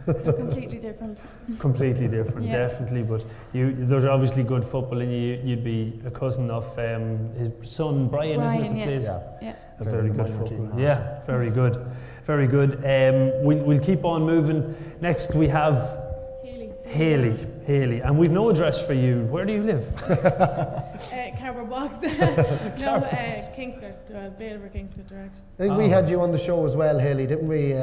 Completely different.
Completely different,
Yeah.
definitely. But there's obviously good football in you. You'd be a cousin of his son Brian, isn't it? That
yeah.
plays
Yeah.
a very good
minor
football.
team.
Yeah, very good, very good. We'll keep on moving. Next we have Haley, and we've no address for you. Where do you live?
Cardboard box. Kingscote, Bailieborough, Kingscote direct.
I think we had you on the show as well, Haley, didn't we?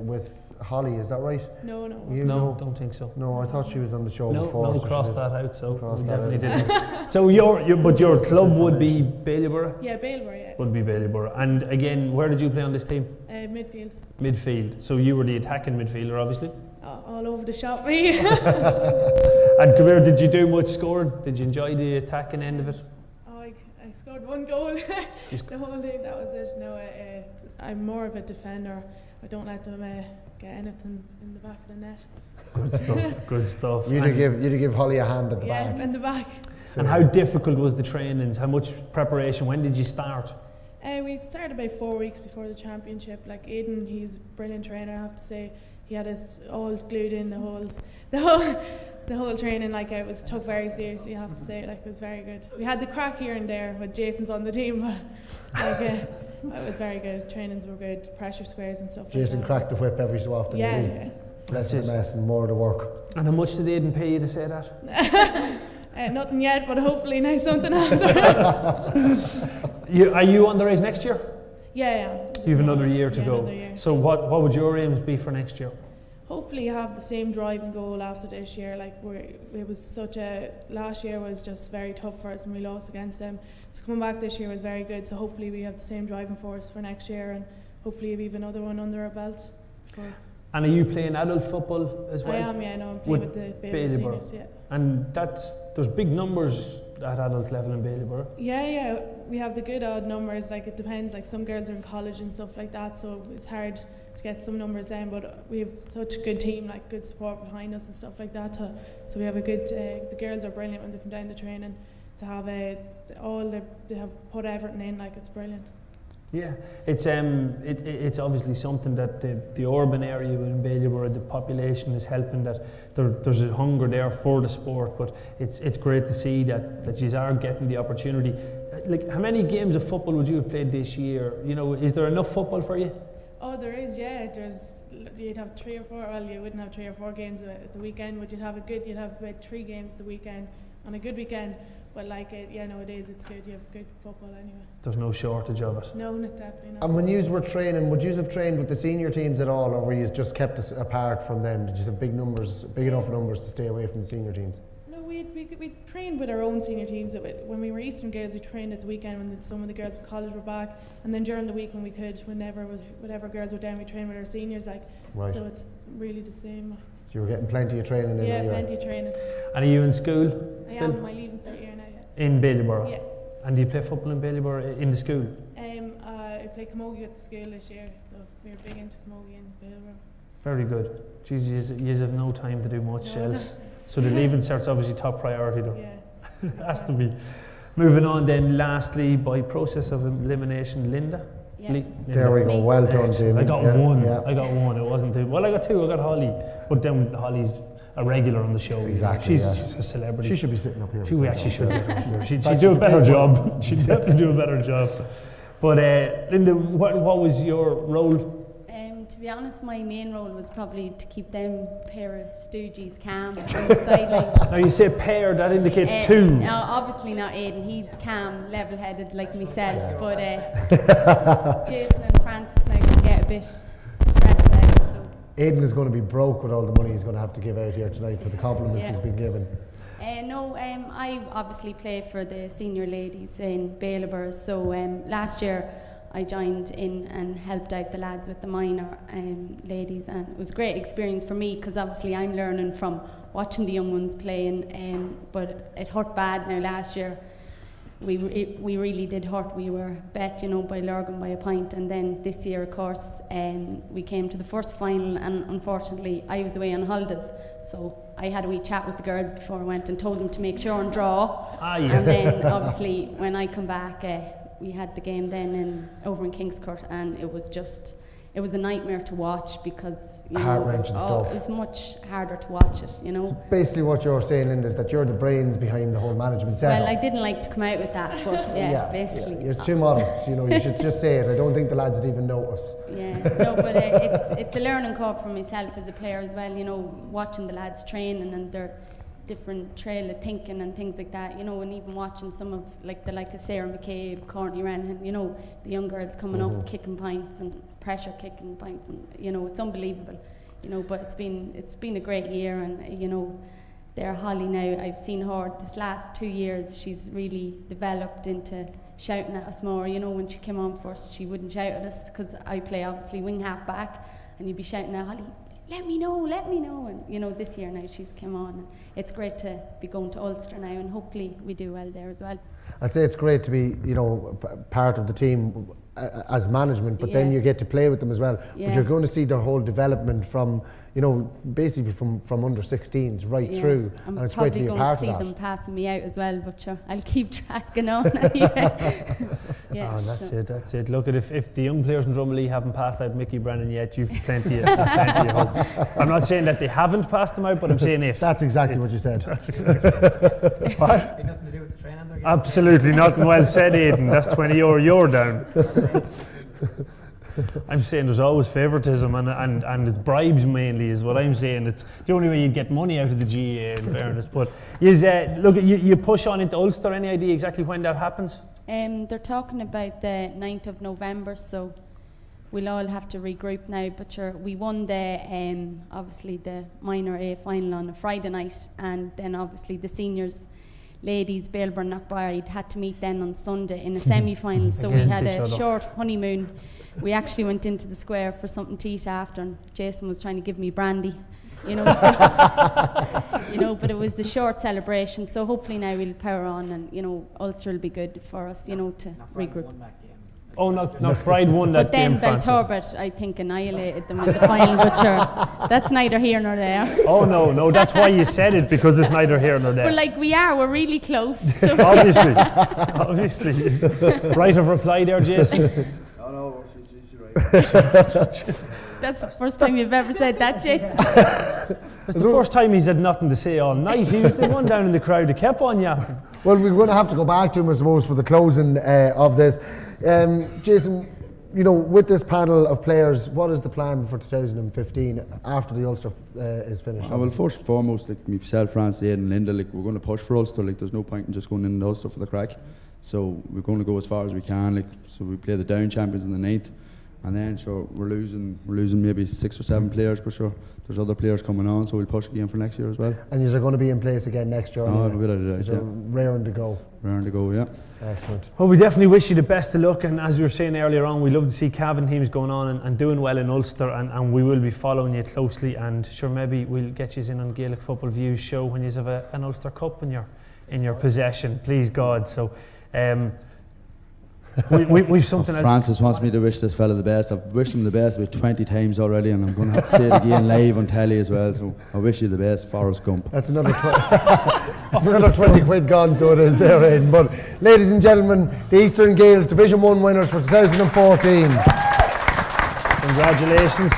With Holly, is that right?
No.
No, don't think so.
No, I thought she was on the show
No,
before.
no,
so
cross
she
that out. So
Cross
we
that
definitely
out.
didn't. So your club would be Bailieborough.
Yeah, Bailieborough, yeah.
Would be Bailieborough. And again, where did you play on this team?
Midfield.
Midfield. So you were the attacking midfielder, obviously.
All over the shop, me.
And come here, did you do much scoring? Did you enjoy the attacking end of it?
I scored one goal. The whole thing, that was it. No, I'm more of a defender. I don't let them get anything in the back of the net.
Good stuff. Good stuff.
You'd give Holly a hand at the back.
Yeah, in the back.
And how difficult was the trainings? How much preparation? When did you start?
We started about 4 weeks before the championship. Like Aidan, he's a brilliant trainer, I have to say. He had us all glued in the whole training. Like it was took very seriously, I have to say. Like it was very good. We had the crack here and there with Jason's on the team, but like it was very good. Trainings were good, pressure squares and stuff.
Jason
like
cracked the whip every so often.
Yeah,
didn't he? Less of the mess and more of the work.
And how much did Aidan pay you to say that?
Nothing yet, but hopefully now something after.
Are you underage next year?
Yeah.
You have another year to
Yeah,
go.
another year.
So what would your aims be for next year?
Hopefully have the same drive and goal after this year. Like last year was just very tough for us and we lost against them. So coming back this year was very good. So hopefully we have the same driving force for next year and hopefully we have another one under our belt.
And are you playing adult football as well?
I am, yeah. No, I'm playing with the Bailieborough seniors, yeah.
And there's big numbers at adult level in Bailieborough.
Yeah. We have the good odd numbers. Like it depends. Like some girls are in college and stuff like that, so it's hard to get some numbers down. But we have such a good team, like good support behind us and stuff like that. So we have a good. The girls are brilliant when they come down to training. They have they have put everything in. Like it's brilliant.
Yeah, it's obviously something that the urban area in Bailieborough, the population is helping, that there's a hunger there for the sport, but it's great to see that you are getting the opportunity. Like, how many games of football would you have played this year? You know, is there enough football for you?
Oh, there is, yeah. You'd have 3 or 4. Well, you wouldn't have 3 or 4 games at the weekend, but you'd have about 3 games at the weekend on a good weekend. But nowadays it's good. You have good football anyway.
There's no shortage of it.
No, definitely not.
And when you were training, would you have trained with the senior teams at all, or were you just kept apart from them? Did you have big enough numbers to stay away from the senior teams?
No, we we trained with our own senior teams. When we were Eastern Gaels, we trained at the weekend when some of the girls from college were back, and then during the week when we could, whatever girls were down, we trained with our seniors.
Right.
So it's really the same.
So you were getting plenty of training in.
Yeah, plenty of training.
And are you in school
I
still?
am. My leaving cert year now. Yeah.
In Ballybor?
Yeah.
And do you play football in Ballybor in the school?
I played camogie at the school this year, so we were big into camogie in Ballybor.
Very good. Jeez, you have no time to do much
No,
else. So the leaving cert's obviously top priority though.
Yeah.
Has to be. Moving on then, lastly, by process of elimination, Linda.
Yeah.
There we go. Well done, Damien.
I got
Yeah,
one.
yeah.
I got one. It wasn't two. Well, I got two. I got Holly. But then Holly's a regular on the show.
Exactly,
She's
yeah.
a celebrity.
She should be sitting up here.
She actually should. She'd
fact,
do a
she'd
better
take
job. She'd definitely do a better job. But Linda, what was your role?
To be honest, my main role was probably to keep them pair of stooges calm on the sideline.
Now you say pair, that indicates two.
No, obviously not Aidan. He's calm, level-headed like myself. But Jason and Francis now can get a bit stressed out. So.
Aidan is going to be broke with all the money he's going to have to give out here tonight for the compliments he's been given.
I obviously play for the senior ladies in Ballybor. So last year I joined in and helped out the lads with the minor ladies, and it was a great experience for me because obviously I'm learning from watching the young ones playing, but it hurt bad now last year. We really did hurt. We were bet, by Lurgan by a point, and then this year, of course, we came to the first final, and unfortunately I was away on holidays, so I had a wee chat with the girls before I went and told them to make sure and draw. And then obviously when I come back, we had the game then over in Kingscourt, and it was a nightmare to watch because
heart-wrenching stuff.
It was much harder to watch it.
So basically, what you're saying, Linda, is that you're the brains behind the whole management setup.
Well, I didn't like to come out with that, but basically.
Yeah. You're too modest. You should just say it. I don't think the lads would even notice.
Yeah, no, but it's a learning curve for myself as a player as well. Watching the lads training and their different trail of thinking and things like that, and even watching some of the like of Sarah McCabe, Courtney Renhan, the young girls coming up kicking pints and pressure kicking pints, and it's unbelievable, but it's been a great year, and there Holly now, I've seen her this last 2 years, she's really developed into shouting at us more. When she came on first, she wouldn't shout at us because I play obviously wing half back, and you'd be shouting at Holly, let me know, and this year now she's come on, and it's great to be going to Ulster now, and hopefully we do well there as well.
I'd say it's great to be, part of the team as management, but then you get to play with them as well. But you're going to see their whole development from, basically from under 16s right through, and it's great to be a part of that. I'm probably going to see
them passing me out as well, but sure, I'll keep tracking on.
That's it. Look, if the young players in Drumley haven't passed out Micky, Brennan yet, you've plenty of hope. I'm not saying that they haven't passed them out, but I'm saying if.
That's exactly what you said.
That's exactly. What?
Nothing to do with the training they're getting.
Absolutely nothing. Well said, Aidan. That's 20 euro you're down. I'm saying there's always favouritism and it's bribes mainly is what I'm saying. It's the only way you get money out of the GAA in fairness. But look, you push on into Ulster. Any idea exactly when that happens?
They're talking about the 9th of November, so we'll all have to regroup now. But sure, we won the obviously the minor A final on a Friday night, and then obviously the seniors ladies, Ballybor and Knockbarride, had to meet then on Sunday in a semi-final. So we had a short honeymoon. We actually went into the square for something to eat after, and Jason was trying to give me brandy, but it was the short celebration. So hopefully now we'll power on, and Ulster will be good for us, to regroup.
Oh, Knockbride won that game.
But then Belturbet, I think, annihilated them in the final. But sure, that's neither here nor there.
Oh no, that's why you said it, because it's neither here nor there.
But we're really close. So.
Obviously. Right of reply there, Jason.
No, she's right.
That's the first time you've ever said that, Jason.
It's the first time he's had nothing to say all night. He was the one down in the crowd who kept on yapping.
Well, we're going to have to go back to him, I suppose, for the closing of this. Jason, with this panel of players, what is the plan for 2015 after the Ulster is finished?
Well, first and foremost, myself, Francis, Aidan, Linda, we're going to push for Ulster. There's no point in just going in Ulster for the crack. So we're going to go as far as we can. So we play the Down champions in the 9th, And then sure we're losing maybe 6 or 7 players, but sure there's other players coming on, so we'll push again for next year as well.
And you're going to be in place again next year?
Oh, anyway.
Raring to go.
Raring to go, yeah.
Excellent.
Well, we definitely wish you the best of luck, and as we were saying earlier on, we love to see Cavan teams going on and doing well in Ulster, and we will be following you closely, and sure maybe we'll get you in on Gaelic Football Views show when you have an Ulster Cup in your possession, please God. So we've something else.
Francis wants me to wish this fella the best. I've wished him the best about 20 times already, and I'm going to have to say it again live on telly as well. So I wish you the best, Forrest Gump.
That's another it's another 20 quid gone, so it is there, Aidan. But ladies and gentlemen, the Eastern Gaels Division 1 winners for 2014.
Congratulations.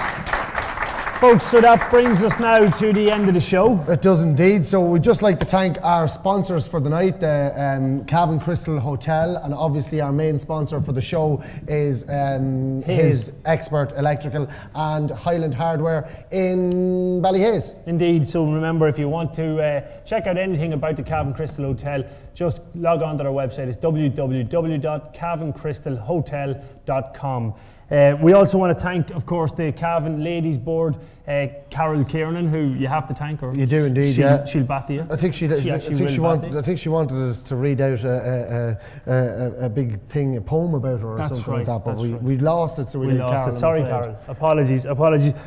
Folks, so that brings us now to the end of the show.
It does indeed. So we'd just like to thank our sponsors for the night, the Cavan Crystal Hotel, and obviously our main sponsor for the show is his Expert Electrical and Highland Hardware in Ballyhaise.
Indeed. So remember, if you want to check out anything about the Cavan Crystal Hotel, just log on to their website. It's www.cavancrystalhotel.com. We also want to thank, of course, the Cavan Ladies Board, Carol Kiernan, who you have to thank her.
You do indeed, yeah.
She'll batter you.
I think she wanted us to read out a big thing, a poem about her or something like that, but we lost it, so we lost Carol.
Sorry, Carol. Apologies.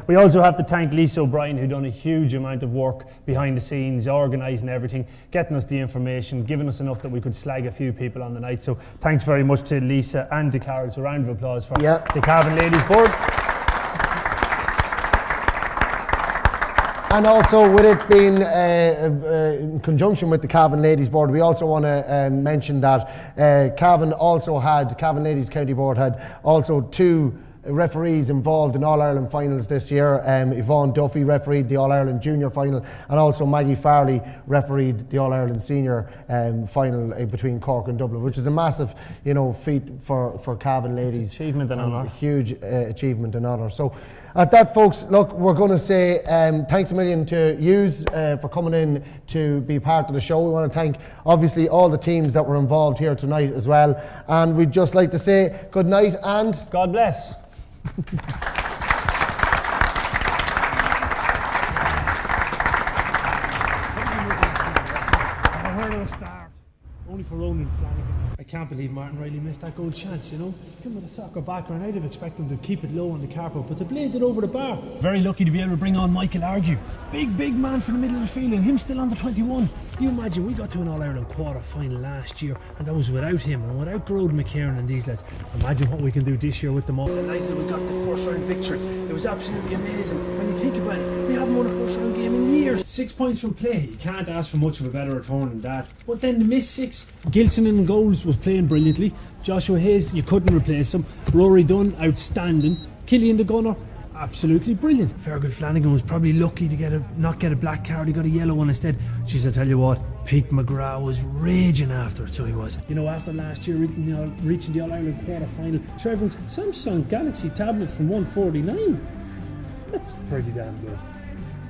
We also have to thank Lisa O'Brien, who done a huge amount of work behind the scenes, organising everything, getting us the information, giving us enough that we could slag a few people on the night. So thanks very much to Lisa and to Carol. So round of applause for the Cavan Ladies Board.
And also, with it being in conjunction with the Cavan Ladies Board, we also want to mention that Cavan Ladies County Board had also 2 referees involved in All-Ireland finals this year. Yvonne Duffy refereed the All-Ireland Junior final, and also Maggie Farley refereed the All-Ireland Senior final between Cork and Dublin, which is a massive, feat for Cavan ladies.
Achievement and honour.
Huge achievement and honour. So at that, folks, look, we're going to say thanks a million to yous for coming in to be part of the show. We want to thank, obviously, all the teams that were involved here tonight as well. And we'd just like to say good night and
God bless. Where do we start?
Only for Ronan Flanagan. I can't believe Martin Riley missed that goal chance, Him with a soccer background, I'd have expected him to keep it low on the carpet, but to blaze it over the bar. Very lucky to be able to bring on Michael Argue. Big man from the middle of the field, and him still under 21. You imagine, we got to an All-Ireland quarter-final last year, and that was without him, and without Grode McKiernan and these lads. Imagine what we can do this year with them all. The night that we got the first-round victory, it was absolutely amazing. When you think about it, we haven't won a first-round game in years. 6 points from play. You can't ask for much of a better return than that. But then the missed 6. Gilson in goals was playing brilliantly. Joshua Hayes, you couldn't replace him. Rory Dunn, outstanding. Killian the Gunner, absolutely brilliant. Fergal Flanagan was probably lucky to not get a black card, he got a yellow one instead. Jeez, I tell you what, Pete McGrath was raging after it, so he was. After last year reaching the All-Ireland quarter-final, sure, everyone's Samsung Galaxy tablet from 149. That's pretty damn good.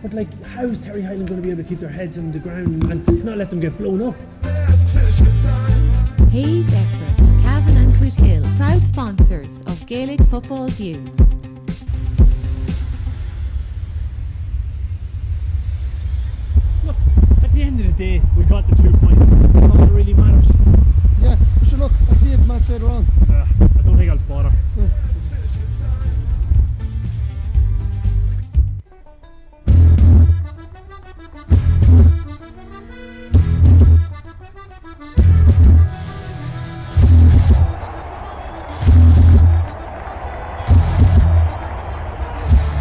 But how's Terry Hyland going to be able to keep their heads on the ground and not let them get blown up?
Hayes Expert, Cavan and Quit Hill, proud sponsors of Gaelic Football Views.
Look, at the end of the day, we got the 2 points. All that really matters.